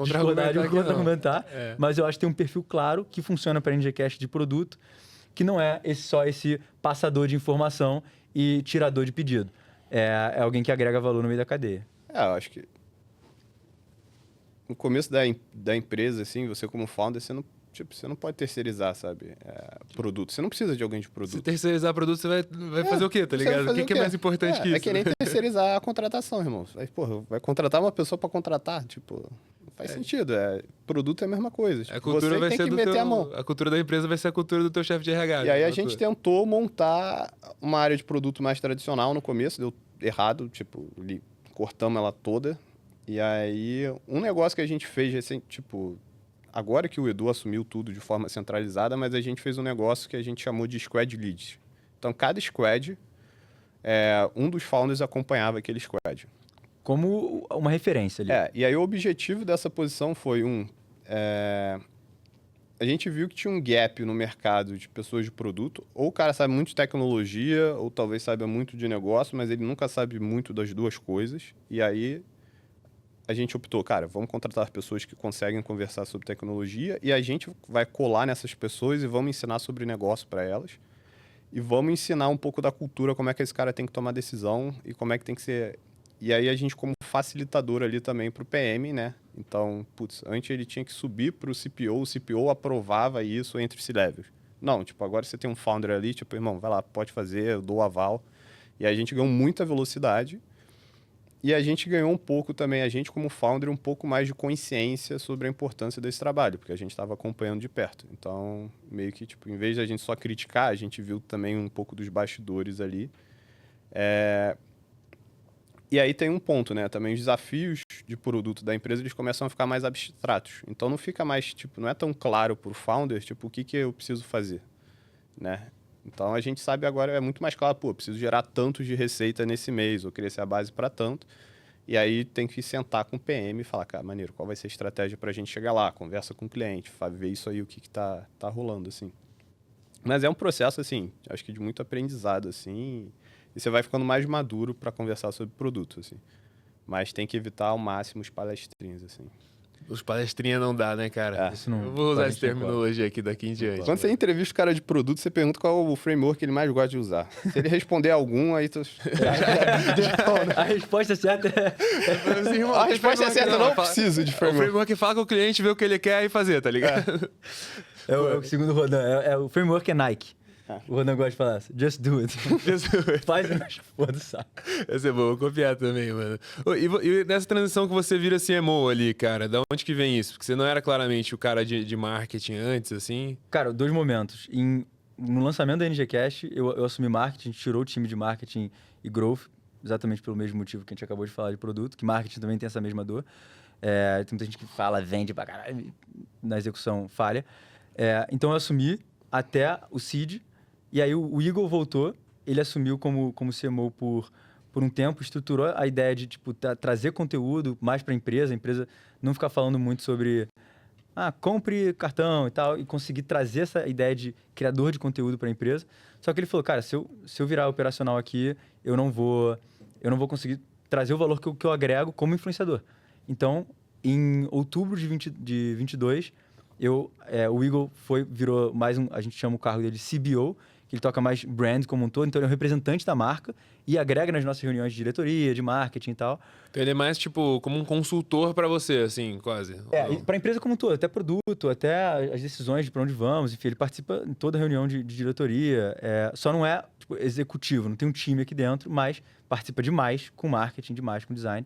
discordar de contra-argumentar, mas eu acho que tem um perfil claro que funciona para a NGCast de produto, que não é só esse passador de informação e tirador de pedido. É alguém que agrega valor no meio da cadeia. Eu acho que no começo da empresa, assim, você como founder, você não pode terceirizar, sabe? Produto. Você não precisa de alguém de produto. Se terceirizar produto, você vai fazer o quê, tá ligado? O que é mais importante que isso? É que nem terceirizar a contratação, irmão. Aí, porra, vai contratar uma pessoa para contratar, tipo, não faz sentido. Produto é a mesma coisa. Tipo, a cultura você vai tem ser que do meter a mão. A cultura da empresa vai ser a cultura do teu chefe de RH. E aí a gente tentou montar uma área de produto mais tradicional no começo, deu errado, tipo, cortamos ela toda. E aí, um negócio que a gente fez recente, tipo, agora que o Edu assumiu tudo de forma centralizada, mas a gente fez um negócio que a gente chamou de Squad Leads. Então, cada squad, um dos founders acompanhava aquele squad. Como uma referência ali. E aí o objetivo dessa posição foi, a gente viu que tinha um gap no mercado de pessoas de produto. Ou o cara sabe muito de tecnologia, ou talvez saiba muito de negócio, mas ele nunca sabe muito das duas coisas. E aí a gente optou, cara, vamos contratar pessoas que conseguem conversar sobre tecnologia e a gente vai colar nessas pessoas e vamos ensinar sobre negócio para elas. E vamos ensinar um pouco da cultura, como é que esse cara tem que tomar decisão e como é que tem que ser... E aí a gente como facilitador ali também para o PM, né? Então, antes ele tinha que subir para o CPO aprovava isso entre C-levels. Não, tipo, agora você tem um founder ali, tipo, irmão, vai lá, pode fazer, eu dou o aval. E aí a gente ganhou muita velocidade. E a gente ganhou um pouco também, a gente como founder, um pouco mais de consciência sobre a importância desse trabalho, porque a gente estava acompanhando de perto. Então, meio que, tipo, em vez de a gente só criticar, a gente viu também um pouco dos bastidores ali. E aí tem um ponto, né? Também os desafios de produto da empresa, eles começam a ficar mais abstratos. Então, não fica mais, tipo, não é tão claro para o founder, tipo, o que eu preciso fazer, né? Então, a gente sabe agora, é muito mais claro, preciso gerar tantos de receita nesse mês, ou crescer a base para tanto. E aí tem que sentar com o PM e falar, cara, maneiro, qual vai ser a estratégia para a gente chegar lá? Conversa com o cliente, ver isso aí, o que tá rolando, assim. Mas é um processo, assim, acho que de muito aprendizado, assim, e você vai ficando mais maduro para conversar sobre produto, assim. Mas tem que evitar ao máximo os palestrinhos, assim. Os palestrinhas não dá, né, cara? Isso não, eu vou usar essa terminologia aqui daqui em diante. Quando você entrevista o cara de produto, você pergunta qual é o framework que ele mais gosta de usar. Se ele responder algum, aí tu... A resposta certa A resposta certa, não preciso de framework. O framework que fala com o cliente, vê o que ele quer e fazer, tá ligado? É o segundo Rodan. O framework é Nike. O Rodan gosta de falar assim, just do it. Faz a porra do saco. Essa é boa, vou copiar também, mano. E nessa transição que você vira CMO ali, cara, da onde que vem isso? Porque você não era claramente o cara de marketing antes, assim? Cara, 2 momentos. No lançamento da NGCast, eu assumi marketing, tirou o time de marketing e growth, exatamente pelo mesmo motivo que a gente acabou de falar de produto, que marketing também tem essa mesma dor. Tem muita gente que fala, vende pra caralho, na execução falha. Então eu assumi até o seed. E aí o Igor voltou, ele assumiu como CMO por um tempo, estruturou a ideia de tipo, trazer conteúdo mais para a empresa não ficar falando muito sobre compre cartão e tal, e conseguir trazer essa ideia de criador de conteúdo para a empresa. Só que ele falou, cara, se eu virar operacional aqui, eu não vou conseguir trazer o valor que eu agrego como influenciador. Então, em outubro de 22, o Igor virou mais a gente chama o cargo dele de CBO, que ele toca mais brand como um todo, então ele é um representante da marca e agrega nas nossas reuniões de diretoria, de marketing e tal. Então ele é mais, tipo, como um consultor pra você, assim, quase. Para a empresa como um todo, até produto, até as decisões de para onde vamos, enfim, ele participa em toda reunião de diretoria. Só não é tipo, executivo, não tem um time aqui dentro, mas participa demais com marketing, demais com design.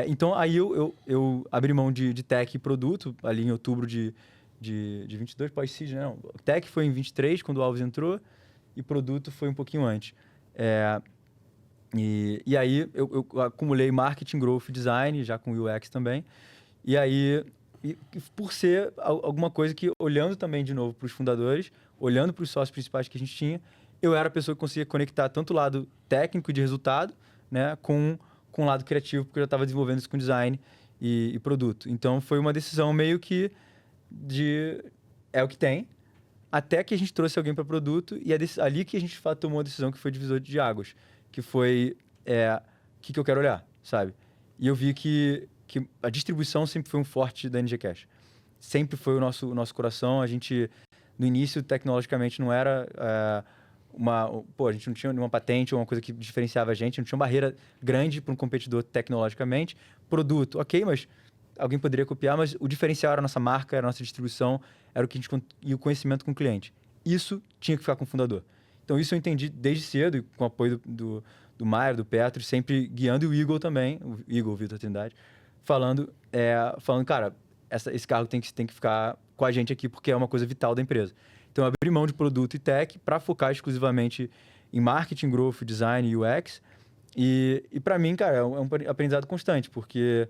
Então aí eu abri mão de tech e produto ali em outubro de 22, pós-seed, né? Não, tech foi em 23, quando o Alves entrou, e produto foi um pouquinho antes. E aí eu acumulei marketing, growth, design, já com UX também. E aí, por ser alguma coisa que, olhando também de novo para os fundadores, olhando para os sócios principais que a gente tinha, eu era a pessoa que conseguia conectar tanto o lado técnico de resultado, né, com o lado criativo, porque eu já estava desenvolvendo isso com design e produto. Então foi uma decisão meio que é o que tem, até que a gente trouxe alguém para produto e ali que a gente tomou a decisão que foi divisor de águas, que foi o que eu quero olhar, sabe? E eu vi que a distribuição sempre foi um forte da NG Cash. Sempre foi o nosso coração. A gente, no início, tecnologicamente, não era a gente não tinha nenhuma patente ou uma coisa que diferenciava a gente, não tinha uma barreira grande para um competidor tecnologicamente. Produto, ok, mas alguém poderia copiar, mas o diferencial era a nossa marca, era a nossa distribuição, era o que a gente e o conhecimento com o cliente. Isso tinha que ficar com o fundador. Então, isso eu entendi desde cedo, e com o apoio do Maier, do Petro, sempre guiando, e o Eagle também, o Eagle, Vitor Trindade, falando, cara, esse cargo tem que ficar com a gente aqui, porque é uma coisa vital da empresa. Então, eu abri mão de produto e tech para focar exclusivamente em marketing, growth, design e UX. E para mim, cara, é um aprendizado constante, porque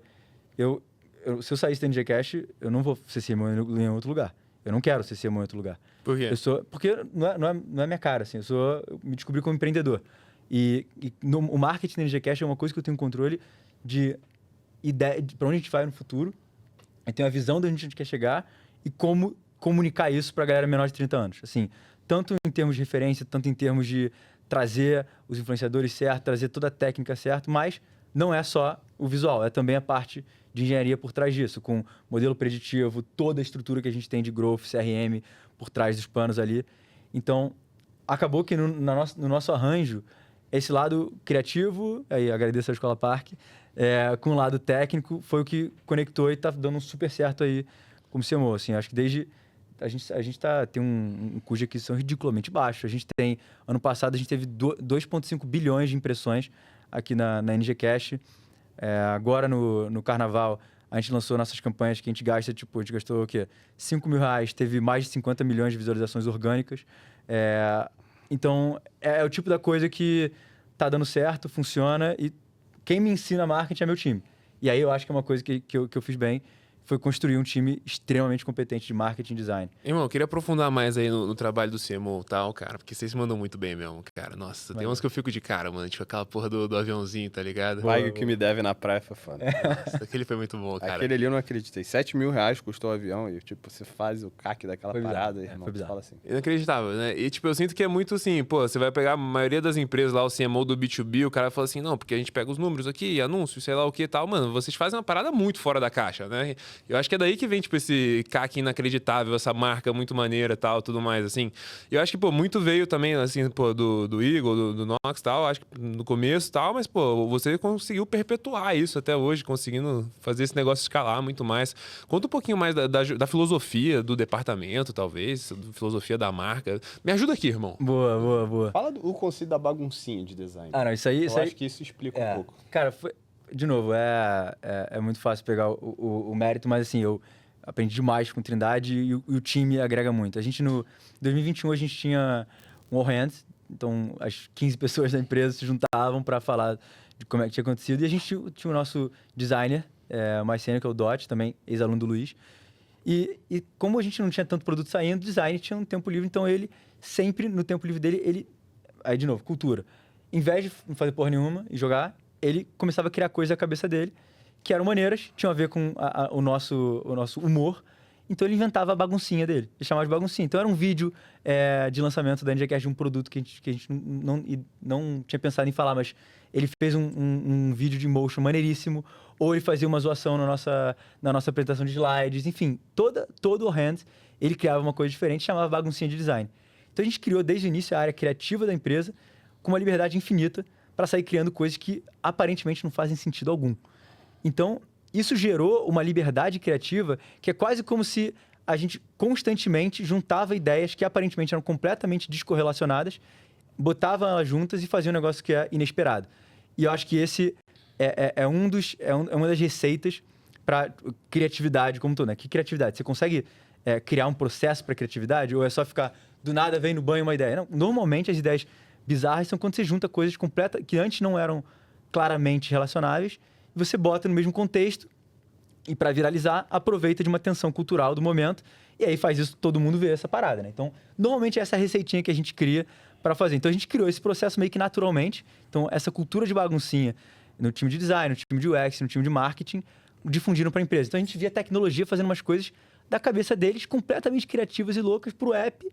se eu saísse da NG Cash, eu não vou ser CMO em outro lugar. Eu não quero ser CMO em outro lugar. Por quê? Porque não é minha cara, assim. Eu me descobri como empreendedor. O marketing da NG Cash é uma coisa que eu tenho controle de ideia, para onde a gente vai no futuro. Eu tenho a visão de onde a gente quer chegar e como comunicar isso para a galera menor de 30 anos. Assim, tanto em termos de referência, tanto em termos de trazer os influenciadores certos, trazer toda a técnica certa, mas não é só o visual, é também a parte de engenharia por trás disso, com modelo preditivo, toda a estrutura que a gente tem de growth, CRM, por trás dos panos ali. Então, acabou que no nosso arranjo, esse lado criativo, aí agradeço a Escola Parque, com o lado técnico, foi o que conectou e está dando super certo aí como CMO. Assim, acho que desde... A gente tem um custo de aquisição ridiculamente baixo. Ano passado, a gente teve 2,5 bilhões de impressões aqui na NG Cash. Agora, no Carnaval, a gente lançou nossas campanhas que a gente gastou o quê? R$5.000, teve mais de 50 milhões de visualizações orgânicas. Então, é o tipo da coisa que tá dando certo, funciona, e quem me ensina marketing é meu time. E aí eu acho que é uma coisa que eu fiz bem, foi construir um time extremamente competente de marketing e design. Irmão, eu queria aprofundar mais aí no trabalho do CMO e tal, cara, porque vocês mandam muito bem mesmo, cara. Nossa, tem uns que eu fico de cara, mano, tipo aquela porra do aviãozinho, tá ligado? Vai, o que me deve na praia foi foda. Nossa, aquele foi muito bom, cara. Aquele ali eu não acreditei. R$7.000 custou o avião e, tipo, você faz o CAC daquela parada, irmão. Você fala assim. Inacreditável, né? E, tipo, eu sinto que é muito assim, pô, você vai pegar a maioria das empresas lá, o CMO do B2B, o cara fala assim, não, porque a gente pega os números aqui, anúncio, sei lá o que e tal. Mano, vocês fazem uma parada muito fora da caixa, né? Eu acho que é daí que vem, tipo, esse CAC inacreditável, essa marca muito maneira e tal, tudo mais, assim. Eu acho que, pô, muito veio também, assim, pô, do Eagle, do Nox e tal, acho que no começo e tal, mas, pô, você conseguiu perpetuar isso até hoje, conseguindo fazer esse negócio escalar muito mais. Conta um pouquinho mais da filosofia do departamento, talvez, da filosofia da marca. Me ajuda aqui, irmão. Boa. Fala do conceito da baguncinha de design. Não, isso aí... Eu acho que isso explica um pouco. Cara, de novo, é muito fácil pegar o mérito, mas assim, eu aprendi demais com Trindade e o time agrega muito. Em 2021, a gente tinha um all hands, então as 15 pessoas da empresa se juntavam para falar de como é que tinha acontecido. E a gente tinha o nosso designer, mais sênior, que é o Dot, também ex-aluno do Luiz. E como a gente não tinha tanto produto saindo, o design tinha um tempo livre, então ele sempre, no tempo livre dele, aí de novo, cultura. Em vez de não fazer porra nenhuma e jogar, ele começava a criar coisas na cabeça dele, que eram maneiras, tinham a ver com o nosso humor. Então ele inventava a baguncinha dele, ele chamava de baguncinha. Então era um vídeo de lançamento da NGCast de um produto que a gente não tinha pensado em falar, mas ele fez um vídeo de motion maneiríssimo, ou ele fazia uma zoação na nossa apresentação de slides, enfim, todo o hand ele criava uma coisa diferente, chamava baguncinha de design. Então a gente criou desde o início a área criativa da empresa com uma liberdade infinita para sair criando coisas que aparentemente não fazem sentido algum. Então, isso gerou uma liberdade criativa que é quase como se a gente constantemente juntava ideias que aparentemente eram completamente descorrelacionadas, botava elas juntas e fazia um negócio que é inesperado. E eu acho que esse é uma das receitas para criatividade como todo, né? Que criatividade? Você consegue criar um processo para criatividade? Ou é só ficar, do nada, vem no banho uma ideia? Não, normalmente as ideias bizarras são quando você junta coisas que antes não eram claramente relacionáveis, e você bota no mesmo contexto e, para viralizar, aproveita de uma tensão cultural do momento e aí faz isso, todo mundo vê essa parada, né? Então, normalmente essa é a receitinha que a gente cria para fazer. Então, a gente criou esse processo meio que naturalmente. Então, essa cultura de baguncinha no time de design, no time de UX, no time de marketing, difundiram para a empresa. Então, a gente via a tecnologia fazendo umas coisas da cabeça deles completamente criativas e loucas para o app,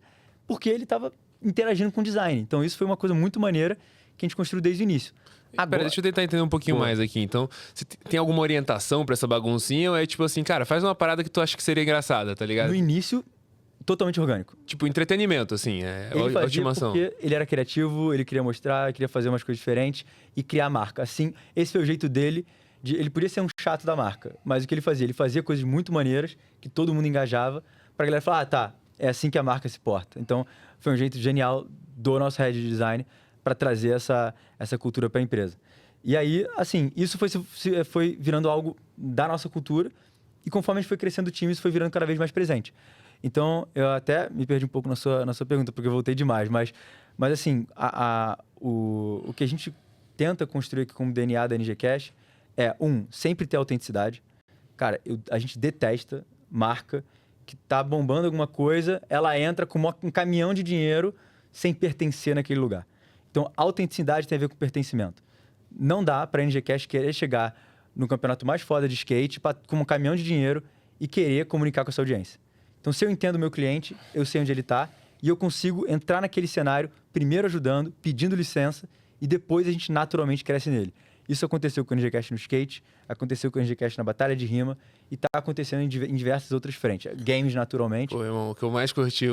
porque ele estava interagindo com o design. Então, isso foi uma coisa muito maneira que a gente construiu desde o início. Pera, deixa eu tentar entender um pouquinho mais aqui. Então, você tem alguma orientação pra essa baguncinha ou é tipo assim, cara, faz uma parada que tu acha que seria engraçada, tá ligado? No início, totalmente orgânico. Tipo, entretenimento, assim, Ele fazia ultimação. porque ele era criativo, ele queria mostrar, queria fazer umas coisas diferentes e criar marca. Assim, esse foi o jeito dele. Ele podia ser um chato da marca, mas o que ele fazia? Ele fazia coisas muito maneiras, que todo mundo engajava, pra galera falar, tá, é assim que a marca se porta. Então, foi um jeito genial do nosso head de design para trazer essa cultura para a empresa. E aí, assim, isso foi virando algo da nossa cultura e conforme a gente foi crescendo o time, isso foi virando cada vez mais presente. Então, eu até me perdi um pouco na sua pergunta, porque eu voltei demais, mas assim, o que a gente tenta construir aqui como DNA da NG Cash é, sempre ter autenticidade. Cara, a gente detesta marca que tá bombando alguma coisa, ela entra com um caminhão de dinheiro sem pertencer naquele lugar. Então, autenticidade tem a ver com pertencimento. Não dá para a NG Cash querer chegar no campeonato mais foda de skate com um caminhão de dinheiro e querer comunicar com essa audiência. Então, se eu entendo o meu cliente, eu sei onde ele está e eu consigo entrar naquele cenário, primeiro ajudando, pedindo licença e depois a gente naturalmente cresce nele. Isso aconteceu com a NG Cash no skate, aconteceu com a NG Cash na batalha de rima e está acontecendo em diversas outras frentes. Games, naturalmente. Pô, irmão, o que eu mais curti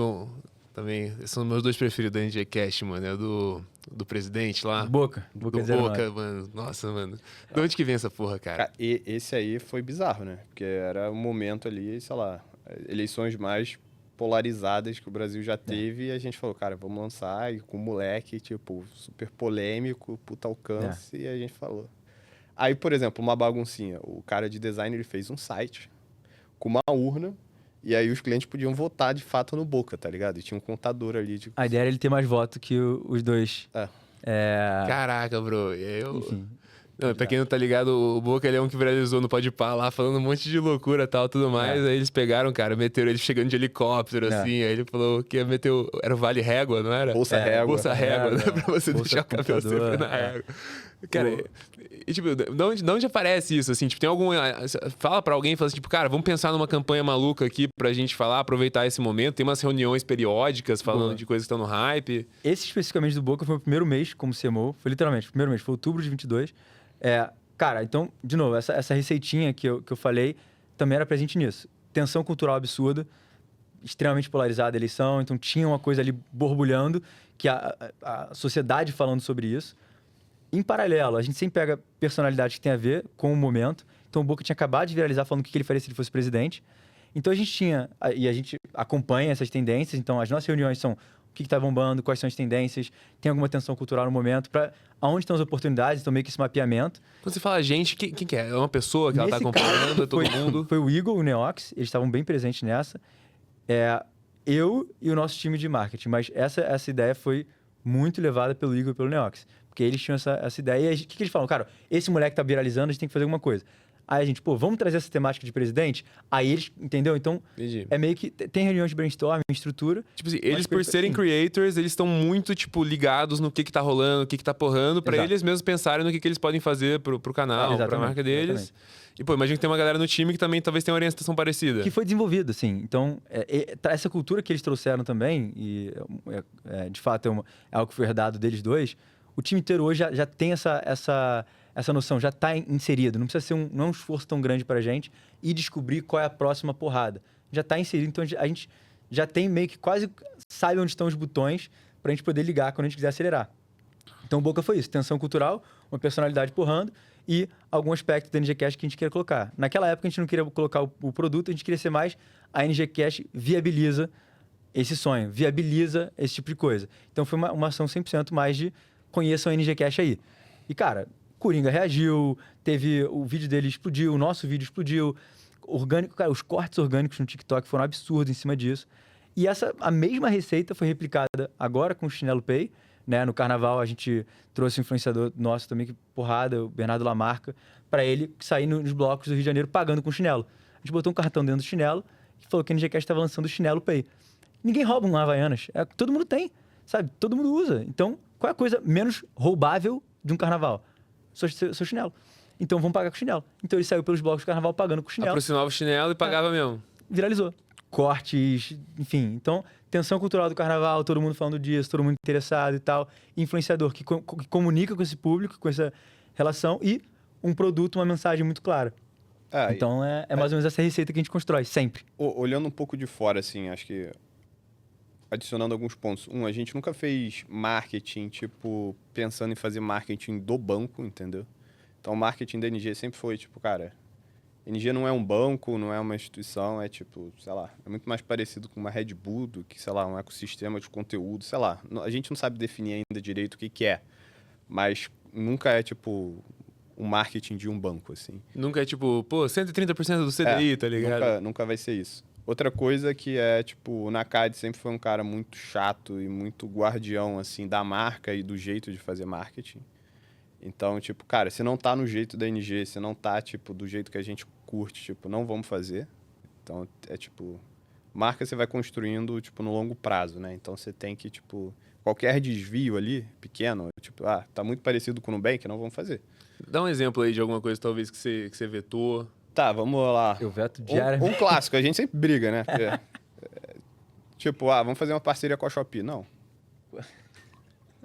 também, são meus dois preferidos da NG Cash, mano, é do presidente lá. Boca Do 09. Boca, mano. Nossa, mano. De onde que vem essa porra, cara? Cara, e esse aí foi bizarro, né? Porque era um momento ali, sei lá, eleições mais polarizadas que o Brasil já teve e a gente falou, cara, vamos lançar e com o moleque, tipo, super polêmico, puta alcance, e a gente falou. Aí, por exemplo, uma baguncinha, o cara de design, ele fez um site com uma urna e aí os clientes podiam votar de fato no Boca, tá ligado? E tinha um contador ali. A ideia era ele ter mais voto que os dois. Caraca, bro. Enfim. Não, pra quem não tá ligado, o Boca ele é um que viralizou no Podpah lá, falando um monte de loucura e tal, tudo mais. Aí eles pegaram, cara, meteram ele chegando de helicóptero, assim. Aí ele falou que ia meter era o Vale Régua, não era? Bolsa Régua. Bolsa Régua, né? Pra você Bolsa deixar o cabelo sempre na régua. Cara, e, tipo, de onde aparece isso, assim? Tipo, tem algum... Fala pra alguém, fala assim, tipo, cara, vamos pensar numa campanha maluca aqui pra gente falar, aproveitar esse momento. Tem umas reuniões periódicas falando de coisas que estão no hype. Esse especificamente do Boca foi o primeiro mês como CMO. Foi literalmente o primeiro mês. Foi outubro de 22. Cara, então, de novo, essa receitinha que eu falei também era presente nisso. Tensão cultural absurda, extremamente polarizada a eleição, então tinha uma coisa ali borbulhando, que a sociedade falando sobre isso. Em paralelo, a gente sempre pega personalidades que tem a ver com o momento. Então, o Boca tinha acabado de viralizar falando o que ele faria se ele fosse presidente. Então, a gente acompanha essas tendências. Então, as nossas reuniões são o que está bombando, quais são as tendências, tem alguma tensão cultural no momento, aonde estão as oportunidades, então meio que esse mapeamento. Quando você fala gente, quem que é? É uma pessoa que ela tá Nesse acompanhando, caso, é todo mundo? Foi o Eagle, o Neox, eles estavam bem presentes nessa. Eu e o nosso time de marketing, mas essa ideia foi muito levada pelo Eagle e pelo Neox, porque eles tinham essa ideia. E o que eles falam? Cara, esse moleque tá viralizando, a gente tem que fazer alguma coisa. Aí a gente, vamos trazer essa temática de presidente? Aí eles, entendeu? Então, Entendi. é meio que tem reuniões de brainstorming, estrutura. Tipo assim, eles por serem assim, creators, eles estão muito, tipo, ligados no que tá rolando, o que tá porrando, pra Exato. eles mesmos pensarem no que eles podem fazer pro canal, pra Exatamente, marca deles. exatamente. E, pô, imagina que tem uma galera no time que também talvez tenha uma orientação parecida. Que foi desenvolvido, assim. Então, essa cultura que eles trouxeram também, e de fato é algo que foi herdado deles dois, o time inteiro hoje já tem essa noção, já está inserido. Não precisa ser não é um esforço tão grande para a gente e descobrir qual é a próxima porrada. Já está inserido, então a gente já tem meio que quase sabe onde estão os botões pra gente poder ligar quando a gente quiser acelerar. Então, o Boca foi isso. Tensão cultural, uma personalidade porrando e algum aspecto da NG Cash que a gente queria colocar. Naquela época, a gente não queria colocar o produto, a gente queria ser mais... A NG Cash viabiliza esse sonho, viabiliza esse tipo de coisa. Então, foi uma ação 100% mais de conheçam a NG Cash aí. E, cara, Coringa reagiu, teve... O vídeo dele explodiu, o nosso vídeo explodiu. Orgânico, cara, os cortes orgânicos no TikTok foram absurdos em cima disso. E a mesma receita foi replicada agora com o Chinelo Pay, né? No carnaval, a gente trouxe um influenciador nosso também, que porrada, o Bernardo Lamarca, para ele sair nos blocos do Rio de Janeiro pagando com chinelo. A gente botou um cartão dentro do chinelo e falou que a NGCast estava lançando o Chinelo Pay. Ninguém rouba um Havaianas. Todo mundo tem, sabe? Todo mundo usa. Então, qual é a coisa menos roubável de um carnaval? Seu chinelo. Então, vamos pagar com chinelo. Então, ele saiu pelos blocos do carnaval pagando com chinelo. Aproximava o chinelo e pagava mesmo. Viralizou. Cortes, enfim. Então, tensão cultural do carnaval, todo mundo falando disso, todo mundo interessado e tal. Influenciador que comunica com esse público, com essa relação e um produto, uma mensagem muito clara. Então, é mais ou menos essa receita que a gente constrói, sempre. Olhando um pouco de fora, assim, acho que adicionando alguns pontos. A gente nunca fez marketing, tipo, pensando em fazer marketing do banco, entendeu? Então, o marketing da NG sempre foi, tipo, cara... NG não é um banco, não é uma instituição, é tipo, sei lá, é muito mais parecido com uma Red Bull do que, sei lá, um ecossistema de conteúdo, sei lá. A gente não sabe definir ainda direito o que é, mas nunca é, tipo, um marketing de um banco, assim. Nunca é tipo, pô, 130% do CDI, tá ligado? Nunca vai ser isso. Outra coisa que é, tipo, o Nakad sempre foi um cara muito chato e muito guardião, assim, da marca e do jeito de fazer marketing. Então, tipo, cara, se não tá no jeito da NG, se não tá, tipo, do jeito que a gente curte, tipo, não vamos fazer. Então, é tipo... Marca você vai construindo, tipo, no longo prazo, né? Então, você tem que, tipo... Qualquer desvio ali, pequeno, tipo, tá muito parecido com o Nubank, não vamos fazer. Dá um exemplo aí de alguma coisa, talvez, que você vetou. Tá, vamos lá. Eu veto diariamente. Um clássico, a gente sempre briga, né? Porque, tipo, vamos fazer uma parceria com a Shopee. Não.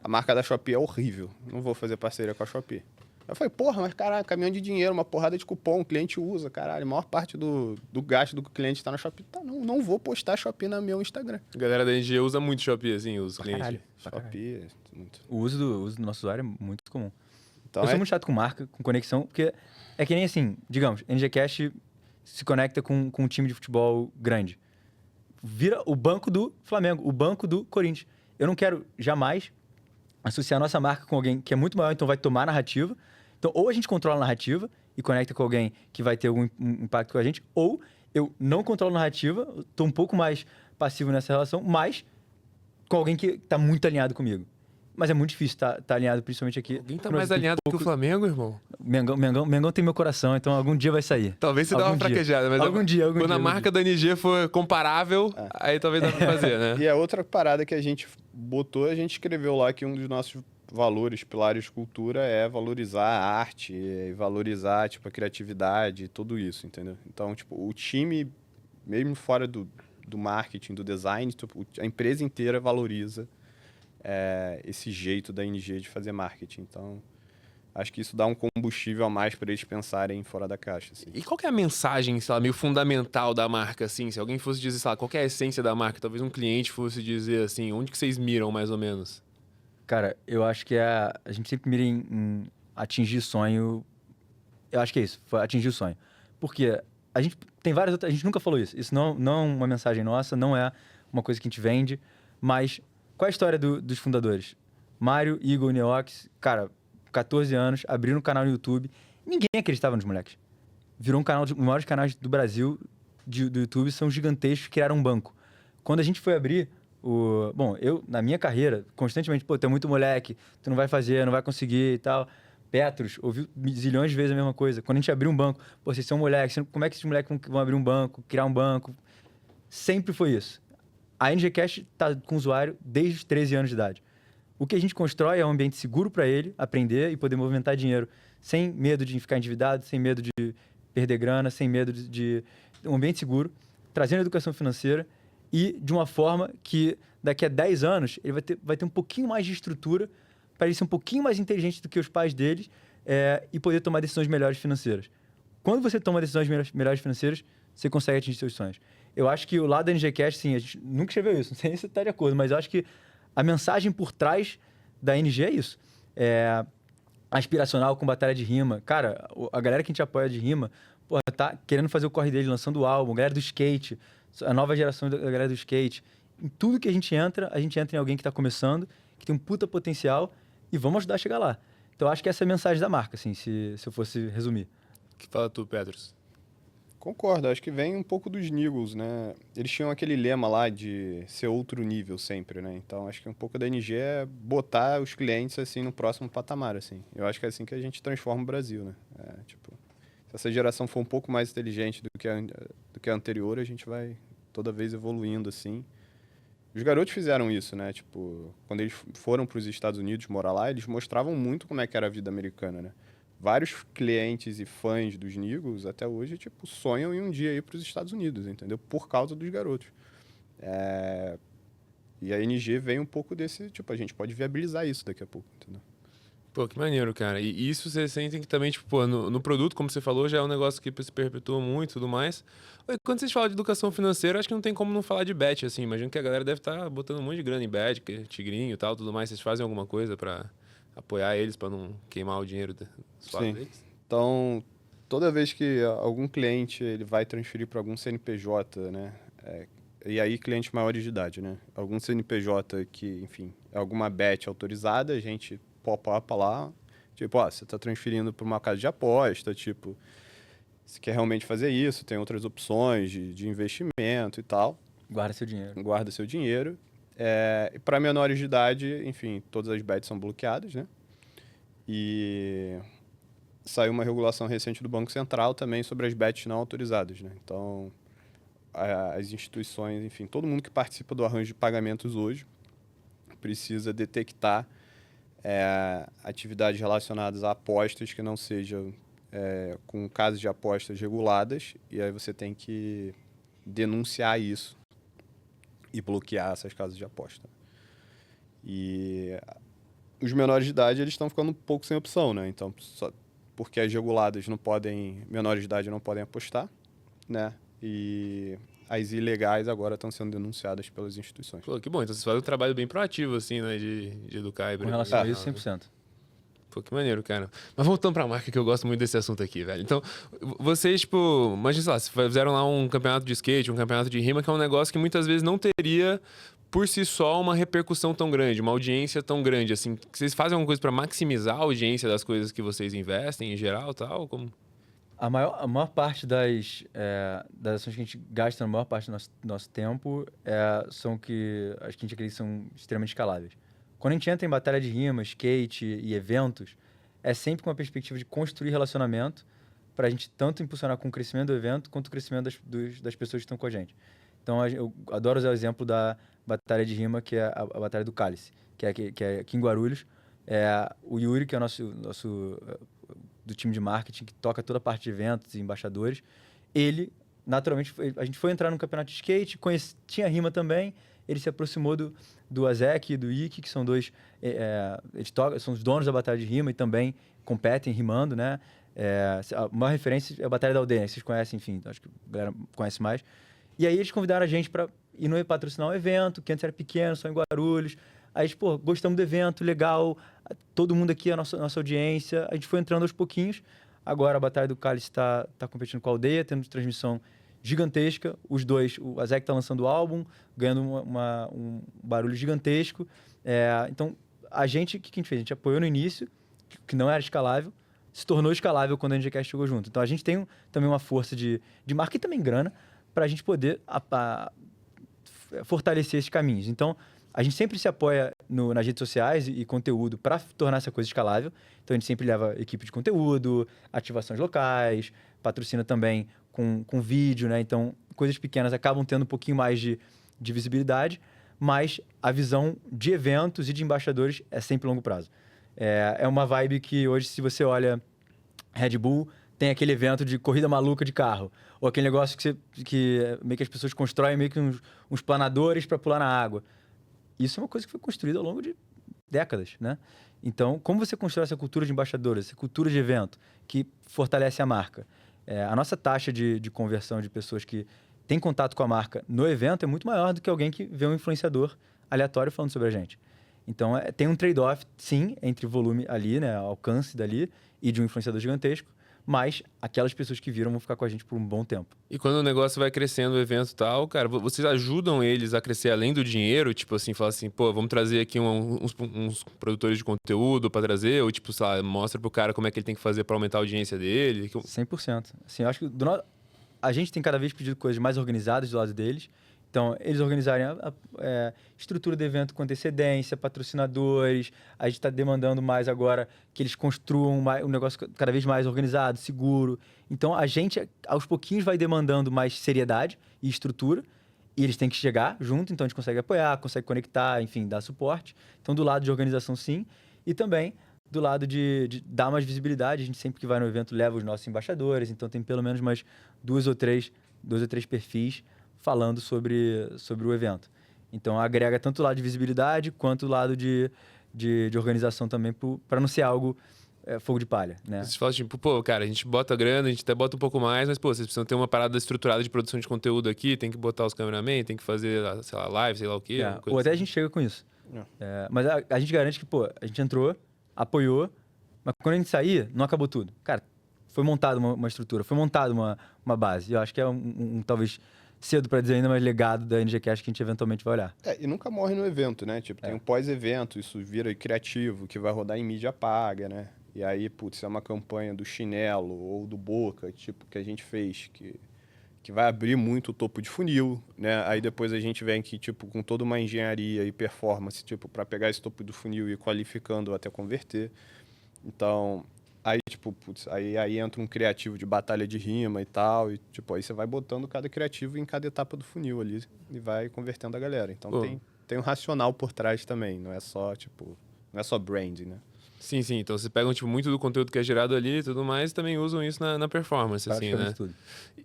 A marca da Shopee é horrível. Não vou fazer parceria com a Shopee. Eu falei, porra, mas caralho, caminhão de dinheiro, uma porrada de cupom, o cliente usa, caralho. A maior parte do gasto do cliente tá na Shopee. Tá, não vou postar Shopee no meu Instagram. A galera da NG usa muito Shopee, assim, os clientes. Caralho. Shopee, muito. O uso do nosso usuário é muito comum. Então, eu sou muito chato com marca, com conexão, porque é que nem assim, digamos, NGCast se conecta com um time de futebol grande. Vira o banco do Flamengo, o banco do Corinthians. Eu não quero jamais associar a nossa marca com alguém que é muito maior, então vai tomar narrativa. Então, ou a gente controla a narrativa e conecta com alguém que vai ter algum impacto com a gente, ou eu não controlo a narrativa, estou um pouco mais passivo nessa relação, mas com alguém que está muito alinhado comigo. Mas é muito difícil estar alinhado, principalmente aqui. Alguém tá mais alinhado que o Flamengo, irmão? Mengão tem meu coração, então algum dia vai sair. Talvez você dê uma fraquejada, mas algum dia. Quando a marca da NG for comparável, aí talvez dá pra fazer, né? E a outra parada que a gente botou, a gente escreveu lá que um dos nossos valores, pilares de cultura é valorizar a arte, e valorizar, tipo, a criatividade, tudo isso, entendeu? Então, tipo, o time, mesmo fora do marketing, do design, tipo, a empresa inteira valoriza esse jeito da NG de fazer marketing. Então, acho que isso dá um combustível a mais para eles pensarem fora da caixa. Assim. E qual que é a mensagem, sei lá, meio fundamental da marca, assim? Se alguém fosse dizer, sei lá, qual que é a essência da marca? Talvez um cliente fosse dizer, assim, onde que vocês miram, mais ou menos? Cara, eu acho que a gente sempre mira em atingir sonho. Eu acho que é isso, atingir o sonho. Porque a gente tem várias outras... A gente nunca falou isso. Isso não é uma mensagem nossa, não é uma coisa que a gente vende, mas... Qual é a história dos fundadores? Mário, Igor, Neox, cara, 14 anos, abriram um canal no YouTube. Ninguém acreditava nos moleques. Virou um canal, os maiores canais do Brasil, do YouTube, são gigantescos, criaram um banco. Quando a gente foi abrir, bom, eu, na minha carreira, constantemente, pô, tu é muito moleque, tu não vai fazer, não vai conseguir e tal. Petros, ouviu zilhões de vezes a mesma coisa. Quando a gente abriu um banco, pô, vocês são moleques, como é que esses moleques vão abrir um banco, criar um banco? Sempre foi isso. A NGCast está com o usuário desde os 13 anos de idade. O que a gente constrói é um ambiente seguro para ele aprender e poder movimentar dinheiro sem medo de ficar endividado, sem medo de perder grana, sem medo de um ambiente seguro, trazendo educação financeira e de uma forma que daqui a 10 anos ele vai ter um pouquinho mais de estrutura para ele ser um pouquinho mais inteligente do que os pais deles e poder tomar decisões melhores financeiras. Quando você toma decisões melhores financeiras, você consegue atingir seus sonhos. eu acho que o lado da NGCast, sim, a gente nunca escreveu isso, não sei se você tá de acordo, mas eu acho que a mensagem por trás da NG é isso. Aspiracional com batalha de rima. Cara, a galera que a gente apoia de rima, porra, tá querendo fazer o corre dele, lançando o álbum, a galera do skate, a nova geração da galera do skate. Em tudo que a gente entra em alguém que tá começando, que tem um puta potencial e vamos ajudar a chegar lá. Então, eu acho que essa é a mensagem da marca, assim, se eu fosse resumir. O que fala tu, Petros? Concordo, acho que vem um pouco dos Nigels, né? Eles tinham aquele lema lá de ser outro nível sempre, né? Então, acho que um pouco da NG é botar os clientes, assim, no próximo patamar, assim. Eu acho que é assim que a gente transforma o Brasil, né? Se essa geração for um pouco mais inteligente do que a anterior, a gente vai toda vez evoluindo, assim. Os garotos fizeram isso, né? Tipo, quando eles foram para os Estados Unidos morar lá, eles mostravam muito como é que era a vida americana, né? Vários clientes e fãs dos Nigels, até hoje, tipo, sonham em um dia ir para os Estados Unidos, entendeu? Por causa dos garotos. E a NG vem um pouco desse, tipo, a gente pode viabilizar isso daqui a pouco, entendeu? Pô, que maneiro, cara. E isso você sente que também, tipo, pô, no produto, como você falou, já é um negócio que se perpetua muito e tudo mais. Quando vocês falam de educação financeira, acho que não tem como não falar de bet, assim. Imagino que a galera deve estar botando um monte de grana em bet, tigrinho e tal, tudo mais. Vocês fazem alguma coisa pra apoiar eles, pra não queimar o dinheiro suave deles? Então, toda vez que algum cliente ele vai transferir para algum CNPJ, né? E aí, clientes maiores de idade, né? Algum CNPJ que, enfim, é alguma bet autorizada, a gente pop-up lá, tipo, você está transferindo para uma casa de aposta, tipo, você quer realmente fazer isso, tem outras opções de investimento e tal. Guarda seu dinheiro. Guarda seu dinheiro. E para menores de idade, enfim, todas as bets são bloqueadas, né? E saiu uma regulação recente do Banco Central também sobre as bets não autorizadas, né? Então, as instituições, enfim, todo mundo que participa do arranjo de pagamentos hoje precisa detectar atividades relacionadas a apostas que não sejam com casas de apostas reguladas, e aí você tem que denunciar isso e bloquear essas casas de aposta. E os menores de idade, eles estão ficando um pouco sem opção, né? Então, só porque as reguladas menores de idade não podem apostar, né? E as ilegais agora estão sendo denunciadas pelas instituições. Pô, que bom. Então vocês fazem um trabalho bem proativo, assim, né? De educar e Com relação a isso, 100%. Pô, que maneiro, cara. Mas voltando pra marca, que eu gosto muito desse assunto aqui, velho. Então, vocês, tipo, imagina, sei lá, vocês fizeram lá um campeonato de skate, um campeonato de rima, que é um negócio que muitas vezes não teria, por si só, uma repercussão tão grande, uma audiência tão grande, assim. Vocês fazem alguma coisa pra maximizar a audiência das coisas que vocês investem em geral e tal? Como... A maior parte das ações que a gente gasta, na maior parte do nosso tempo, são que acho que a gente acredita que são extremamente escaláveis. Quando a gente entra em batalha de rima, skate e eventos, é sempre com a perspectiva de construir relacionamento para a gente tanto impulsionar com o crescimento do evento quanto o crescimento das pessoas que estão com a gente. Então, eu adoro usar o exemplo da batalha de rima, que é a Batalha do Cálice, que é aqui em Guarulhos. O Yuri, que é o nosso do time de marketing, que toca toda a parte de eventos e embaixadores, ele, naturalmente, a gente foi entrar num campeonato de skate, tinha rima também, ele se aproximou do Azek e do Ike, que são dois... eles são os donos da batalha de rima e também competem rimando, né? A maior referência é a Batalha da Aldeia, vocês conhecem, enfim, acho que a galera conhece mais. E aí eles convidaram a gente para ir no patrocinar um evento, que antes era pequeno, só em Guarulhos. Aí, pô, gostamos do evento, legal, todo mundo aqui, a nossa audiência. A gente foi entrando aos pouquinhos. Agora a Batalha do Cálice está competindo com a Aldeia, tendo transmissão gigantesca. Os dois, o Azek está lançando o álbum, ganhando um barulho gigantesco. Então, o que a gente fez? A gente apoiou no início, que não era escalável, se tornou escalável quando a NGCast chegou junto. Então, a gente tem também uma força de marca e também grana para a gente poder fortalecer esses caminhos. Então, a gente sempre se apoia nas redes sociais e conteúdo para tornar essa coisa escalável. Então, a gente sempre leva equipe de conteúdo, ativações locais, patrocina também com vídeo, né? Então, coisas pequenas acabam tendo um pouquinho mais de visibilidade, mas a visão de eventos e de embaixadores é sempre longo prazo. É uma vibe que hoje, se você olha Red Bull, tem aquele evento de corrida maluca de carro, ou aquele negócio que meio que as pessoas constroem meio que uns planadores para pular na água. Isso é uma coisa que foi construída ao longo de décadas, né? Então, como você constrói essa cultura de embaixadores, essa cultura de evento que fortalece a marca? A nossa taxa de conversão de pessoas que tem contato com a marca no evento é muito maior do que alguém que vê um influenciador aleatório falando sobre a gente. Então, tem um trade-off, sim, entre volume ali, né, alcance dali, e de um influenciador gigantesco, mas aquelas pessoas que viram vão ficar com a gente por um bom tempo. E quando o negócio vai crescendo, o evento e tal, cara, vocês ajudam eles a crescer além do dinheiro? Tipo assim, falar assim, pô, vamos trazer aqui uns produtores de conteúdo pra trazer? Ou tipo, sei lá, mostra pro cara como é que ele tem que fazer pra aumentar a audiência dele? 100%. Assim, eu acho que a gente tem cada vez pedido coisas mais organizadas do lado deles. Então, eles organizarem a estrutura do evento com antecedência, patrocinadores. A gente está demandando mais agora que eles construam um negócio cada vez mais organizado, seguro. Então, a gente, aos pouquinhos, vai demandando mais seriedade e estrutura. E eles têm que chegar junto, então a gente consegue apoiar, consegue conectar, enfim, dar suporte. Então, do lado de organização, sim. E também do lado de dar mais visibilidade. A gente sempre que vai no evento leva os nossos embaixadores. Então, tem pelo menos mais dois ou três perfis falando sobre o evento. Então, agrega tanto o lado de visibilidade quanto o lado de organização também, para não ser algo fogo de palha, né? Vocês falam tipo, pô, cara, a gente bota grana, a gente até bota um pouco mais, mas, pô, vocês precisam ter uma parada estruturada de produção de conteúdo aqui, tem que botar os cameramen, tem que fazer, sei lá, live, sei lá o quê. Ou até a gente chega com isso. Mas a gente garante que, pô, a gente entrou, apoiou, mas quando a gente sair, não acabou tudo. Cara, foi montada uma estrutura, foi montada uma base. E eu acho que é talvez cedo para dizer ainda, mais legado da NGCast que a gente eventualmente vai olhar. E nunca morre no evento, né? Tipo, tem um pós-evento, isso vira criativo, que vai rodar em mídia paga, né? E aí, putz, é uma campanha do Chinelo ou do Boca, tipo, que a gente fez, que vai abrir muito o topo de funil, né? Aí depois a gente vem aqui, tipo, com toda uma engenharia e performance, tipo, para pegar esse topo do funil e ir qualificando até converter. Então, aí, tipo, putz, aí entra um criativo de batalha de rima e tal, e, tipo, aí você vai botando cada criativo em cada etapa do funil ali e vai convertendo a galera. Então, tem um racional por trás também, não é só, tipo, não é só branding, né? Sim, sim. Então, vocês pegam, tipo, muito do conteúdo que é gerado ali e tudo mais e também usam isso na performance, assim, né? Tudo.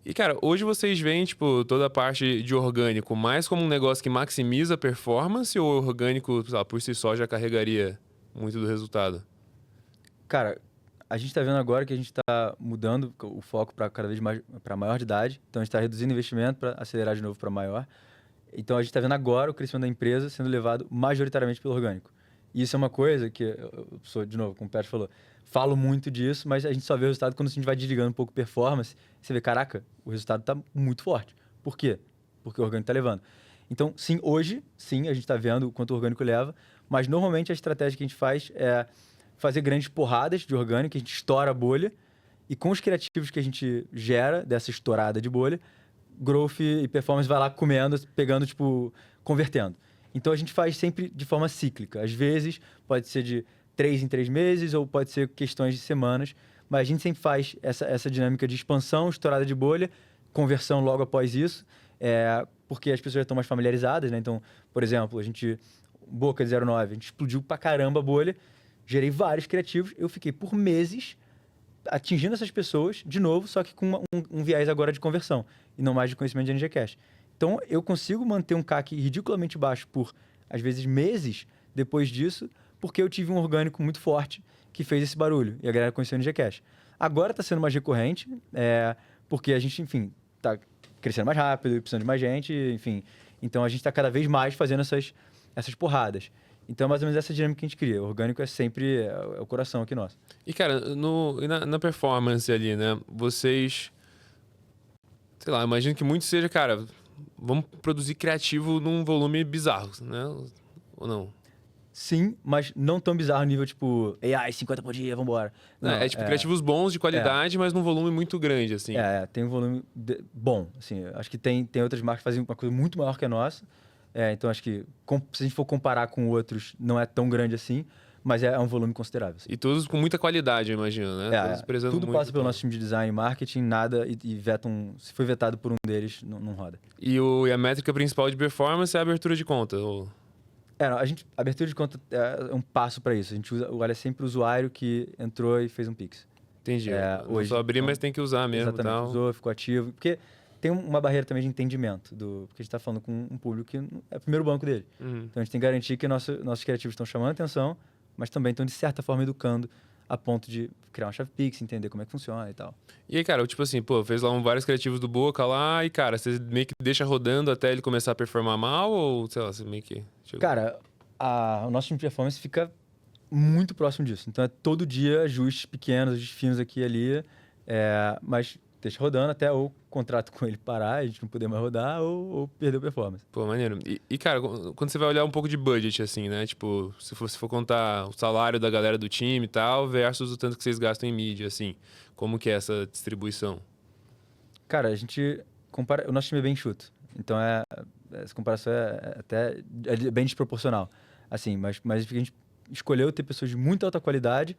E, cara, hoje vocês veem, tipo, toda a parte de orgânico mais como um negócio que maximiza a performance ou o orgânico, sei lá, por si só já carregaria muito do resultado? Cara, a gente está vendo agora que a gente está mudando o foco para cada vez mais para maior de idade. Então, a gente está reduzindo o investimento para acelerar de novo para maior. Então, a gente está vendo agora o crescimento da empresa sendo levado majoritariamente pelo orgânico. E isso é uma coisa que eu sou, de novo, como o Pet falou, falo muito disso, mas a gente só vê o resultado quando a gente vai desligando um pouco performance. Você vê, caraca, o resultado está muito forte. Por quê? Porque o orgânico está levando. Então, sim, hoje, sim, a gente está vendo o quanto o orgânico leva, mas normalmente a estratégia que a gente faz é fazer grandes porradas de orgânico, a gente estoura a bolha, e com os criativos que a gente gera dessa estourada de bolha, growth e performance vai lá comendo, pegando, tipo, convertendo. Então, a gente faz sempre de forma cíclica. Às vezes, pode ser de 3 em 3 meses, ou pode ser questões de semanas, mas a gente sempre faz essa dinâmica de expansão, estourada de bolha, conversão logo após isso, porque as pessoas já estão mais familiarizadas, né? Então, por exemplo, Boca de 09, a gente explodiu pra caramba a bolha, gerei vários criativos, eu fiquei por meses atingindo essas pessoas, de novo, só que com um viés agora de conversão, e não mais de conhecimento de NGCast. Então, eu consigo manter um CAC ridiculamente baixo por, às vezes, meses depois disso, porque eu tive um orgânico muito forte que fez esse barulho, e a galera conheceu o NGCast. Agora está sendo mais recorrente, porque a gente, enfim, está crescendo mais rápido, e precisando de mais gente, enfim. Então, a gente está cada vez mais fazendo essas porradas. Então, é mais ou menos essa dinâmica que a gente cria. O orgânico é sempre o coração aqui nosso. E, cara, na performance ali, né? Vocês... Sei lá, imagino que muito seja, cara... Vamos produzir criativo num volume bizarro, né? Ou não? Sim, mas não tão bizarro nível, tipo... AI, 50 por dia, vambora. Não, tipo, criativos bons, de qualidade, mas num volume muito grande, assim. Tem um volume bom, assim. Acho que tem outras marcas que fazem uma coisa muito maior que a nossa. Então, acho que se a gente for comparar com outros, não é tão grande assim, mas é um volume considerável. Assim. E todos com muita qualidade, eu imagino, né? Todos prezando tudo muito passa pelo nosso time de design e marketing, nada, e vetam, se foi vetado por um deles, não roda. E a métrica principal de performance é a abertura de conta? Ou... A abertura de conta é um passo para isso. A gente olha sempre o usuário que entrou e fez um Pix. Entendi. Não Hoje, só abrir, mas tem que usar mesmo. Exatamente, tal. usou, ficou ativo. Porque tem uma barreira também de entendimento, porque a gente está falando com um público que é o primeiro banco dele. Então, a gente tem que garantir que nossos criativos estão chamando a atenção, mas também estão, de certa forma, educando a ponto de criar uma chave Pix, entender como é que funciona e tal. E aí, cara, tipo assim, pô, fez lá vários criativos do Boca lá e, cara, você meio que deixa rodando até ele começar a performar mal ou, sei lá, você meio que... Cara, o nosso time de performance fica muito próximo disso. Então, é todo dia ajustes pequenos, ajustes finos aqui e ali, mas deixa rodando até o contrato com ele parar, a gente não poder mais rodar ou perder a performance. Pô, maneiro. E, cara, quando você vai olhar um pouco de budget, assim, né? Tipo, se for contar o salário da galera do time e tal, versus o tanto que vocês gastam em mídia, assim, como que é essa distribuição? Cara, a gente compara... O nosso time é bem enxuto. Então, essa comparação é bem desproporcional. Assim, mas a gente escolheu ter pessoas de muita alta qualidade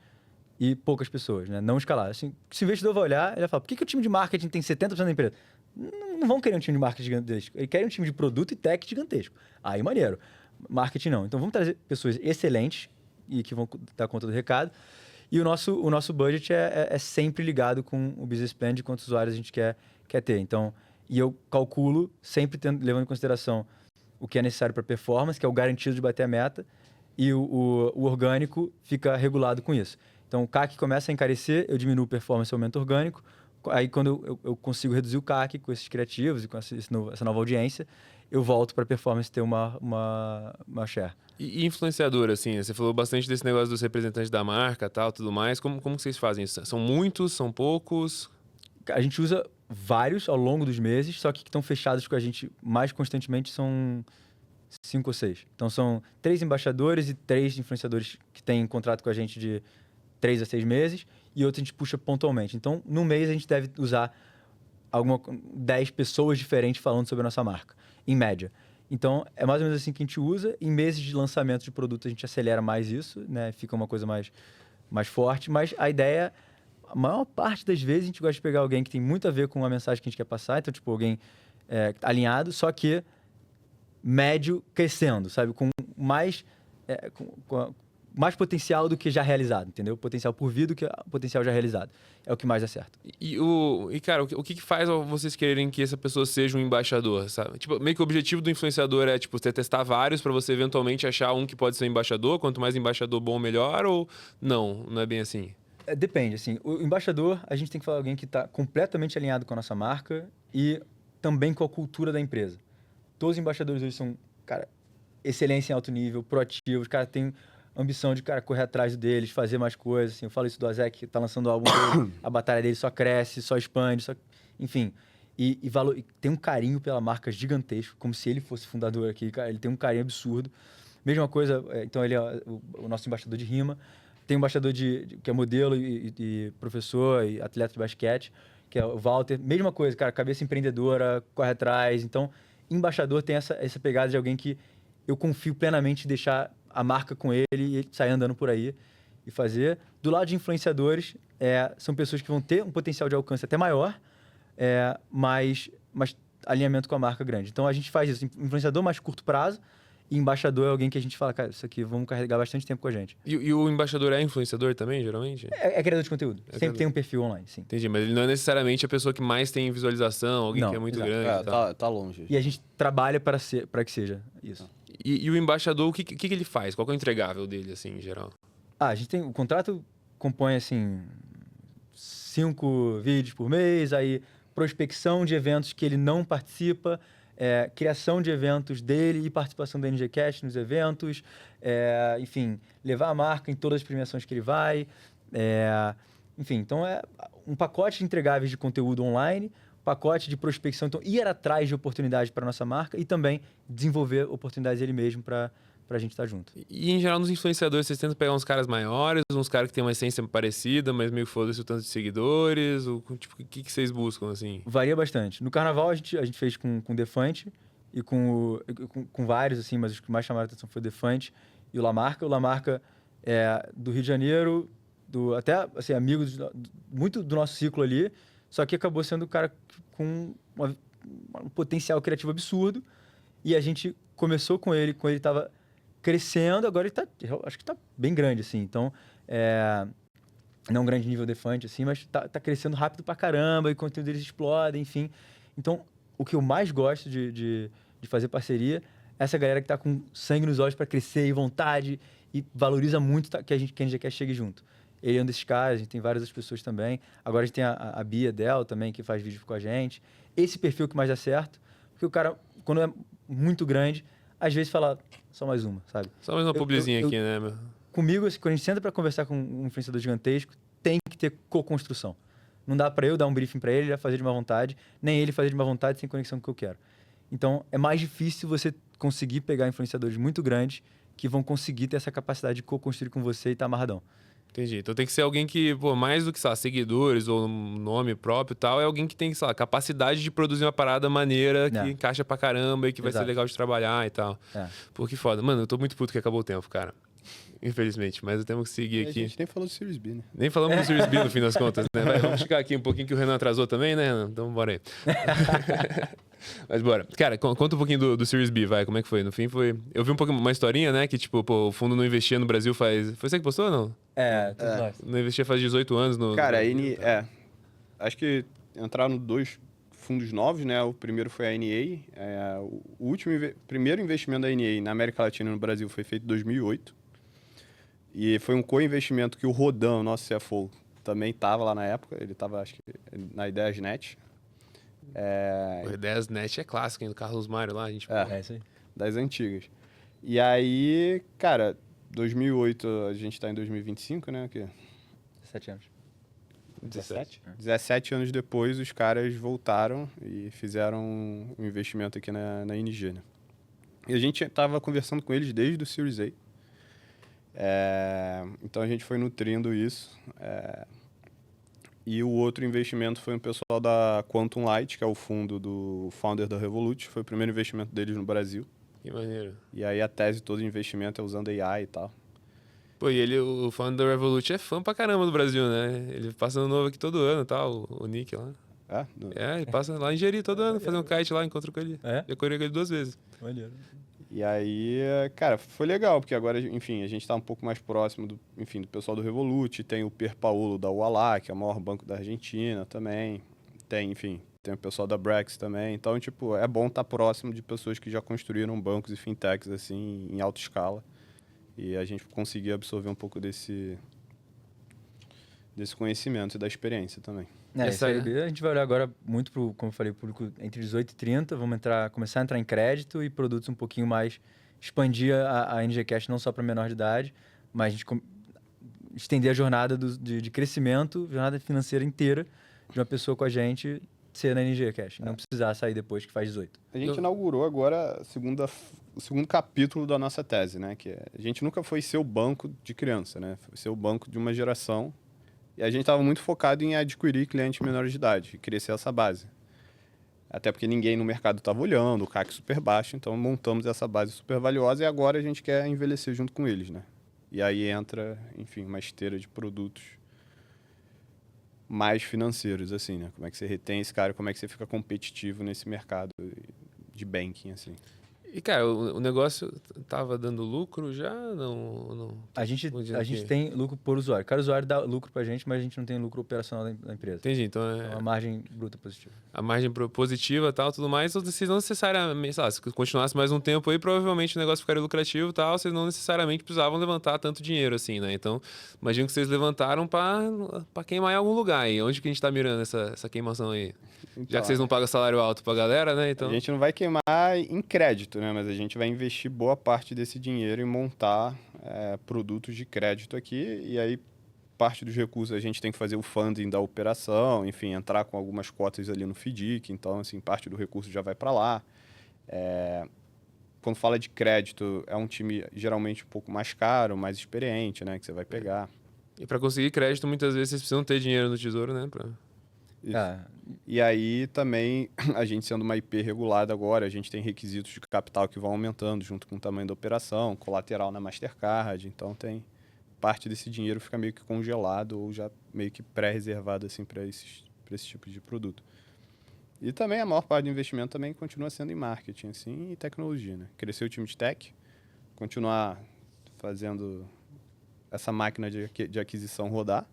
e poucas pessoas, né? Não escalar. Assim, se o investidor vai olhar, ele vai falar, por que o time de marketing tem 70% da empresa? Não vão querer um time de marketing gigantesco. Eles querem um time de produto e tech gigantesco. Aí, maneiro. Marketing não. Então, vamos trazer pessoas excelentes e que vão dar conta do recado. E o nosso budget é sempre ligado com o business plan de quantos usuários a gente quer ter. Então, e eu calculo, sempre levando em consideração o que é necessário para performance, que é o garantido de bater a meta, e o orgânico fica regulado com isso. Então, o CAC começa a encarecer, eu diminuo performance e aumento orgânico. Aí, quando eu consigo reduzir o CAC com esses criativos e com essa nova audiência, eu volto para a performance ter uma share. E influenciador, assim, você falou bastante desse negócio dos representantes da marca, tal, tudo mais. Como que vocês fazem isso? São muitos? São poucos? A gente usa vários ao longo dos meses, só que estão fechados com a gente mais constantemente são 5 ou 6. Então, são 3 embaixadores e 3 influenciadores que têm contrato com a gente de 3 a 6 meses, e outro a gente puxa pontualmente. Então, no mês, a gente deve usar 10 pessoas diferentes falando sobre a nossa marca, em média. Então, é mais ou menos assim que a gente usa. Em meses de lançamento de produto, a gente acelera mais isso, né? Fica uma coisa mais forte. Mas a ideia, a maior parte das vezes, a gente gosta de pegar alguém que tem muito a ver com a mensagem que a gente quer passar. Então, tipo, alguém alinhado, só que médio crescendo, sabe? Com mais... mais potencial do que já realizado, entendeu? Potencial por vir do que potencial já realizado. É o que mais dá certo. E cara, o que faz vocês quererem que essa pessoa seja um embaixador, sabe? Tipo, meio que o objetivo do influenciador é, tipo, você testar vários para você eventualmente achar um que pode ser embaixador. Quanto mais embaixador bom, melhor? Ou não é bem assim? Depende, assim. O embaixador, a gente tem que falar alguém que está completamente alinhado com a nossa marca e também com a cultura da empresa. Todos os embaixadores hoje são, cara, excelência em alto nível, proativos, cara, tem ambição de, cara, correr atrás deles, fazer mais coisas, assim. Eu falo isso do Azek, que tá lançando o álbum dele, a batalha dele só cresce, só expande, enfim. E tem um carinho pela marca gigantesco, como se ele fosse fundador aqui, cara, ele tem um carinho absurdo. Mesma coisa, então ele é o nosso embaixador de rima. Tem um embaixador que é modelo e professor e atleta de basquete, que é o Walter. Mesma coisa, cara, cabeça empreendedora, corre atrás. Então, embaixador tem essa pegada de alguém que eu confio plenamente em deixar a marca com ele e sair andando por aí e fazer. Do lado de influenciadores, são pessoas que vão ter um potencial de alcance até maior, mas alinhamento com a marca grande. Então, a gente faz isso. Influenciador mais curto prazo e embaixador é alguém que a gente fala, cara, isso aqui vamos carregar bastante tempo com a gente. E o embaixador é influenciador também, geralmente? É criador de conteúdo. Sempre tem um perfil online, sim. Entendi, mas ele não é necessariamente a pessoa que mais tem visualização, alguém que é muito grande. Tá longe. E a gente trabalha para que seja isso. E o embaixador, o que ele faz? Qual que é o entregável dele, assim, em geral? A gente tem... O contrato compõe, assim, 5 vídeos por mês, aí prospecção de eventos que ele não participa, criação de eventos dele e participação da NGCast nos eventos, enfim, levar a marca em todas as premiações que ele vai. Enfim, então é um pacote de entregáveis de conteúdo online, pacote de prospecção, então ir atrás de oportunidades para a nossa marca e também desenvolver oportunidades ele mesmo para a gente estar junto. E em geral nos influenciadores, vocês tentam pegar uns caras maiores, uns caras que têm uma essência parecida, mas meio foda-se o tanto de seguidores, tipo, o que vocês buscam, assim? Varia bastante. No Carnaval a gente fez com o Defante e com vários, assim, mas os que mais chamaram a atenção foi o Defante e o Lamarca. O Lamarca é do Rio de Janeiro, até assim, amigo muito do nosso ciclo ali, só que acabou sendo um cara com um potencial criativo absurdo. E a gente começou com ele, quando ele estava crescendo, agora ele acho que está bem grande, assim. Então, não um grande nível Defante, assim, mas tá crescendo rápido pra caramba, e o conteúdo deles explode, enfim. Então, o que eu mais gosto de fazer parceria é essa galera que tá com sangue nos olhos para crescer e vontade, e valoriza muito que a gente já quer chegar junto. Ele é um desses caras, a gente tem várias outras pessoas também. Agora a gente tem a Bia Del também, que faz vídeo com a gente. Esse perfil que mais dá certo, porque o cara, quando é muito grande, às vezes fala só mais uma, sabe? Só mais uma publizinha aqui, né, meu? Comigo, assim, quando a gente senta para conversar com um influenciador gigantesco, tem que ter co-construção. Não dá para eu dar um briefing para ele, ele vai fazer de má vontade, nem ele fazer de má vontade sem conexão com o que eu quero. Então, é mais difícil você conseguir pegar influenciadores muito grandes que vão conseguir ter essa capacidade de co-construir com você e estar amarradão. Entendi. Então tem que ser alguém que, pô, mais do que, sei lá, seguidores ou um nome próprio e tal, é alguém que tem, sei lá, capacidade de produzir uma parada maneira, que encaixa pra caramba e que vai ser legal de trabalhar e tal. Pô, que foda. Mano, eu tô muito puto que acabou o tempo, cara. Infelizmente, mas temos que seguir aqui. A gente nem falou do Series B, né? Nem falamos do Series B no fim das contas, né? Vamos ficar aqui um pouquinho que o Renan atrasou também, né, Renan? Então bora aí. Mas bora. Cara, conta um pouquinho do Series B, vai. Como é que foi? No fim foi... Eu vi um pouco uma historinha, né? Que tipo, pô, o fundo não investia no Brasil faz... Foi você que postou ou não? Tudo nós. Não investia faz 18 anos no... Cara, no... acho que entraram 2 fundos novos, né? O primeiro foi a NA. O primeiro investimento da NA na América Latina e no Brasil foi feito em 2008. E foi um co-investimento que o Rodan, nosso CFO, também estava lá na época. Ele estava, acho que, na Ideiasnet. O Ideiasnet é clássico, hein? Do Carlos Mário lá, a gente... É isso aí. Das antigas. E aí, cara, 2008, a gente está em 2025, né? 7 anos. 17? 17 anos depois, os caras voltaram e fizeram um investimento aqui na NG, né? E a gente estava conversando com eles desde o Series A. Então a gente foi nutrindo isso. E o outro investimento foi um pessoal da Quantum Light, que é o fundo do founder da Revolut. Foi o primeiro investimento deles no Brasil. Que maneiro. E aí a tese todo de investimento é usando AI e tal. Pô, e ele, o founder da Revolut, é fã pra caramba do Brasil, né? Ele passa ano novo aqui todo ano e tal, o Nick lá. Ele passa lá em Jeri todo ano, fazer um kite lá, encontro com ele. Já corri com ele 2 vezes. Maneiro. E aí, cara, foi legal, porque agora, enfim, a gente tá um pouco mais próximo do pessoal do Revolut, tem o Pierpaolo da Ualá, que é o maior banco da Argentina também, tem o pessoal da Brex também, então, tipo, é bom estar próximo de pessoas que já construíram bancos e fintechs, assim, em alta escala, e a gente conseguir absorver um pouco desse conhecimento e da experiência também. A gente vai olhar agora muito para, como eu falei, público entre 18 e 30. Vamos começar a entrar em crédito e produtos um pouquinho mais... Expandir a NG Cash não só para menor de idade, mas a gente estender a jornada de crescimento, jornada financeira inteira de uma pessoa com a gente ser na NG Cash. Não precisar sair depois que faz 18. A gente inaugurou agora o segundo capítulo da nossa tese, né? Que a gente nunca foi ser o banco de criança, né? Foi ser o banco de uma geração. E a gente estava muito focado em adquirir clientes menores de idade e crescer essa base. Até porque ninguém no mercado estava olhando, o CAC super baixo, então montamos essa base super valiosa e agora a gente quer envelhecer junto com eles, né? E aí entra, enfim, uma esteira de produtos mais financeiros, assim, né? Como é que você retém esse cara, como é que você fica competitivo nesse mercado de banking, assim. E, cara, o negócio tava dando lucro já? Não. A gente tem lucro por usuário. Cada usuário dá lucro pra gente, mas a gente não tem lucro operacional da empresa. Entendi, então é uma margem bruta positiva. A margem positiva e tal, tudo mais, vocês não necessariamente, sei lá, se continuasse mais um tempo aí, provavelmente o negócio ficaria lucrativo e tal, vocês não necessariamente precisavam levantar tanto dinheiro assim, né? Então, imagino que vocês levantaram pra queimar em algum lugar. E onde que a gente tá mirando essa queimação aí? Então, já que vocês não pagam salário alto pra galera, né? Então... A gente não vai queimar em crédito, né? Mas a gente vai investir boa parte desse dinheiro em montar produtos de crédito aqui. E aí, parte dos recursos a gente tem que fazer o funding da operação, enfim, entrar com algumas cotas ali no FDIC. Então, assim, parte do recurso já vai para lá. Quando fala de crédito, é um time geralmente um pouco mais caro, mais experiente, né? Que você vai pegar. E para conseguir crédito, muitas vezes vocês precisam ter dinheiro no tesouro, né? E aí também, a gente sendo uma IP regulada agora, a gente tem requisitos de capital que vão aumentando junto com o tamanho da operação, colateral na Mastercard, então tem parte desse dinheiro fica meio que congelado ou já meio que pré-reservado assim, para esse tipo de produto. E também a maior parte do investimento também continua sendo em marketing assim, e tecnologia, né? Crescer o time de tech, continuar fazendo essa máquina de aquisição rodar,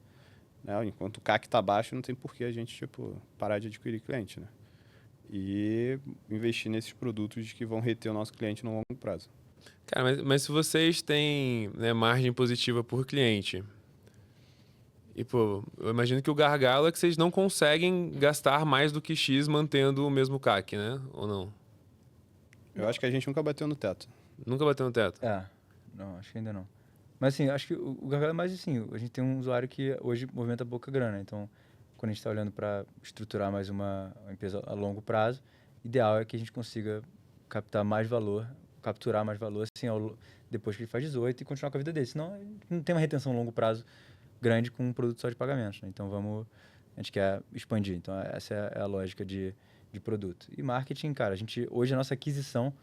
né? Enquanto o CAC está baixo, não tem por que a gente parar de adquirir cliente, né? E investir nesses produtos que vão reter o nosso cliente no longo prazo. Cara, mas se vocês têm, né, margem positiva por cliente, E, pô, eu imagino que o gargalo é que vocês não conseguem gastar mais do que X mantendo o mesmo CAC, né? Ou não? Eu acho que a gente nunca bateu no teto. Nunca bateu no teto. Não, acho que ainda não. Mas assim, acho que o gargalo é mais assim, a gente tem um usuário que hoje movimenta pouca grana, então quando a gente está olhando para estruturar mais uma empresa a longo prazo, ideal é que a gente consiga capturar mais valor assim, depois que ele faz 18 e continuar com a vida dele, senão a gente não tem uma retenção a longo prazo grande com um produto só de pagamentos, né? Então a gente quer expandir, então essa é a lógica de produto. E marketing, cara, hoje a nossa aquisição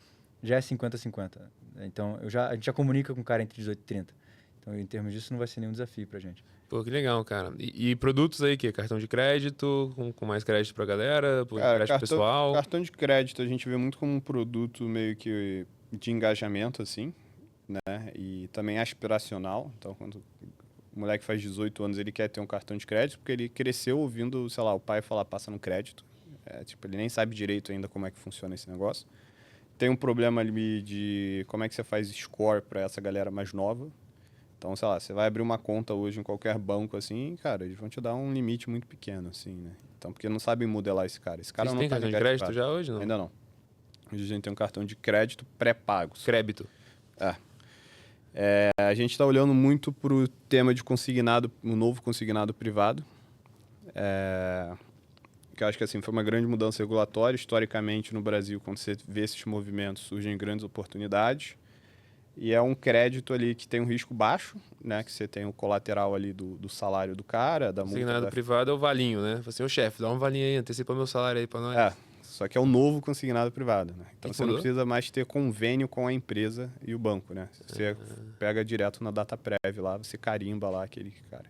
já é 50-50, então a gente já comunica com o cara entre 18 e 30. Então, em termos disso, não vai ser nenhum desafio pra gente. Pô, que legal, cara. E produtos aí, que cartão de crédito, com mais crédito pra galera, crédito pessoal? Cartão de crédito a gente vê muito como um produto meio que de engajamento, assim, né? E também aspiracional. Então, quando o moleque faz 18 anos, ele quer ter um cartão de crédito, porque ele cresceu ouvindo, sei lá, o pai falar, passa no crédito. Tipo, ele nem sabe direito ainda como é que funciona esse negócio. Tem um problema ali de como é que você faz score para essa galera mais nova. Então, sei lá, você vai abrir uma conta hoje em qualquer banco, assim, cara, eles vão te dar um limite muito pequeno, assim, né? Então, porque não sabem modelar esse cara. Esse cara Vocês não têm tá cartão de crédito já hoje, não? Ainda não. Hoje a gente tem um cartão de crédito pré-pago. Crédito. A gente está olhando muito para o tema de consignado, o novo consignado privado. Que eu acho que assim, foi uma grande mudança regulatória. Historicamente, no Brasil, quando você vê esses movimentos, surgem grandes oportunidades. E é um crédito ali que tem um risco baixo, né? Que você tem o colateral ali do salário do cara, da multa. Consignado privado é o valinho, né? Fala assim, ô chefe, dá um valinho aí, antecipa meu salário aí pra nós. Só que é o novo consignado privado, né? Então E você não mudou? precisa mais ter convênio com a empresa e o banco, né? Você pega direto na data prévia lá, você carimba lá aquele cara.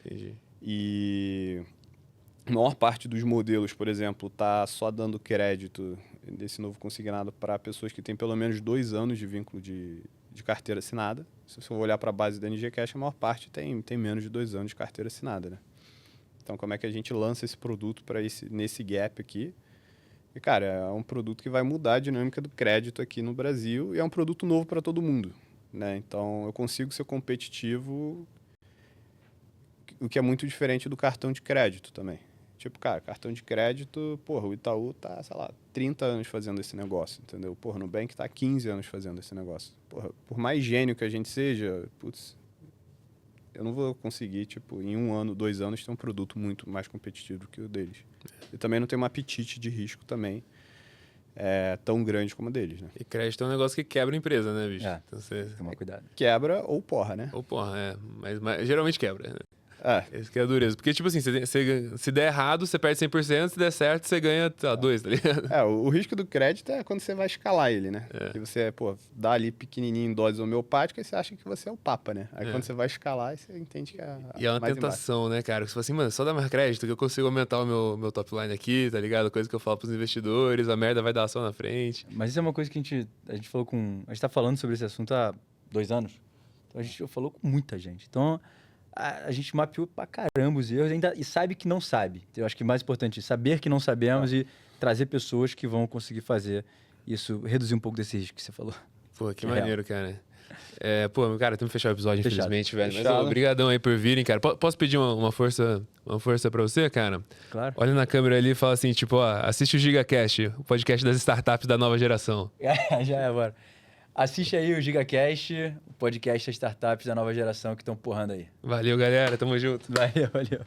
Entendi. E a maior parte dos modelos, por exemplo, tá só dando crédito desse novo consignado para pessoas que têm pelo menos 2 anos de vínculo de carteira assinada. Se você for olhar para a base da NG Cash, a maior parte tem menos de 2 anos de carteira assinada, né? Então, como é que a gente lança esse produto para nesse gap aqui? E, cara, é um produto que vai mudar a dinâmica do crédito aqui no Brasil e é um produto novo para todo mundo, né? Então, eu consigo ser competitivo, o que é muito diferente do cartão de crédito também. Tipo, cara, cartão de crédito, porra, o Itaú tá, sei lá, 30 anos fazendo esse negócio, entendeu? Porra, no Nubank tá 15 anos fazendo esse negócio. Porra, por mais gênio que a gente seja, putz, eu não vou conseguir, tipo, em 1 ano, 2 anos, ter um produto muito mais competitivo do que o deles. E também não tem um apetite de risco também tão grande como o deles, né? E crédito é um negócio que quebra a empresa, né, bicho? Então Tem que tomar cuidado. Quebra ou porra, né? Ou porra, mas geralmente quebra, né? É. Esse que é a dureza. Porque, tipo assim, se der errado, você perde 100%, se der certo, você ganha 2, tá ligado? O risco do crédito é quando você vai escalar ele, né? Que você, dá ali pequenininho em dose homeopática e você acha que você é o papa, né? Aí quando você vai escalar, aí você entende que E é uma mais tentação, né, cara? Você fala assim, mano, só dá mais crédito que eu consigo aumentar o meu top line aqui, tá ligado? Coisa que eu falo pros investidores, a merda vai dar só na frente. Mas isso é uma coisa que a gente falou com... A gente tá falando sobre esse assunto há 2 anos. Então a gente falou com muita gente. Então a gente mapeou pra caramba os erros e sabe que não sabe. Eu acho que o mais importante é saber que não sabemos e trazer pessoas que vão conseguir fazer isso, reduzir um pouco desse risco que você falou. Pô, que maneiro, cara. Cara, temos que fechar o episódio, Fechado. infelizmente, velho. Fechado. Mas obrigadão aí por virem, cara. Posso pedir uma força pra você, cara? Claro. Olha na câmera ali e fala assim, tipo, ó, assiste o GigaCast, o podcast das startups da nova geração. Já é agora. Assiste aí o GigaCast, o podcast das startups da nova geração que estão porrando aí. Valeu, galera. Tamo junto. Valeu.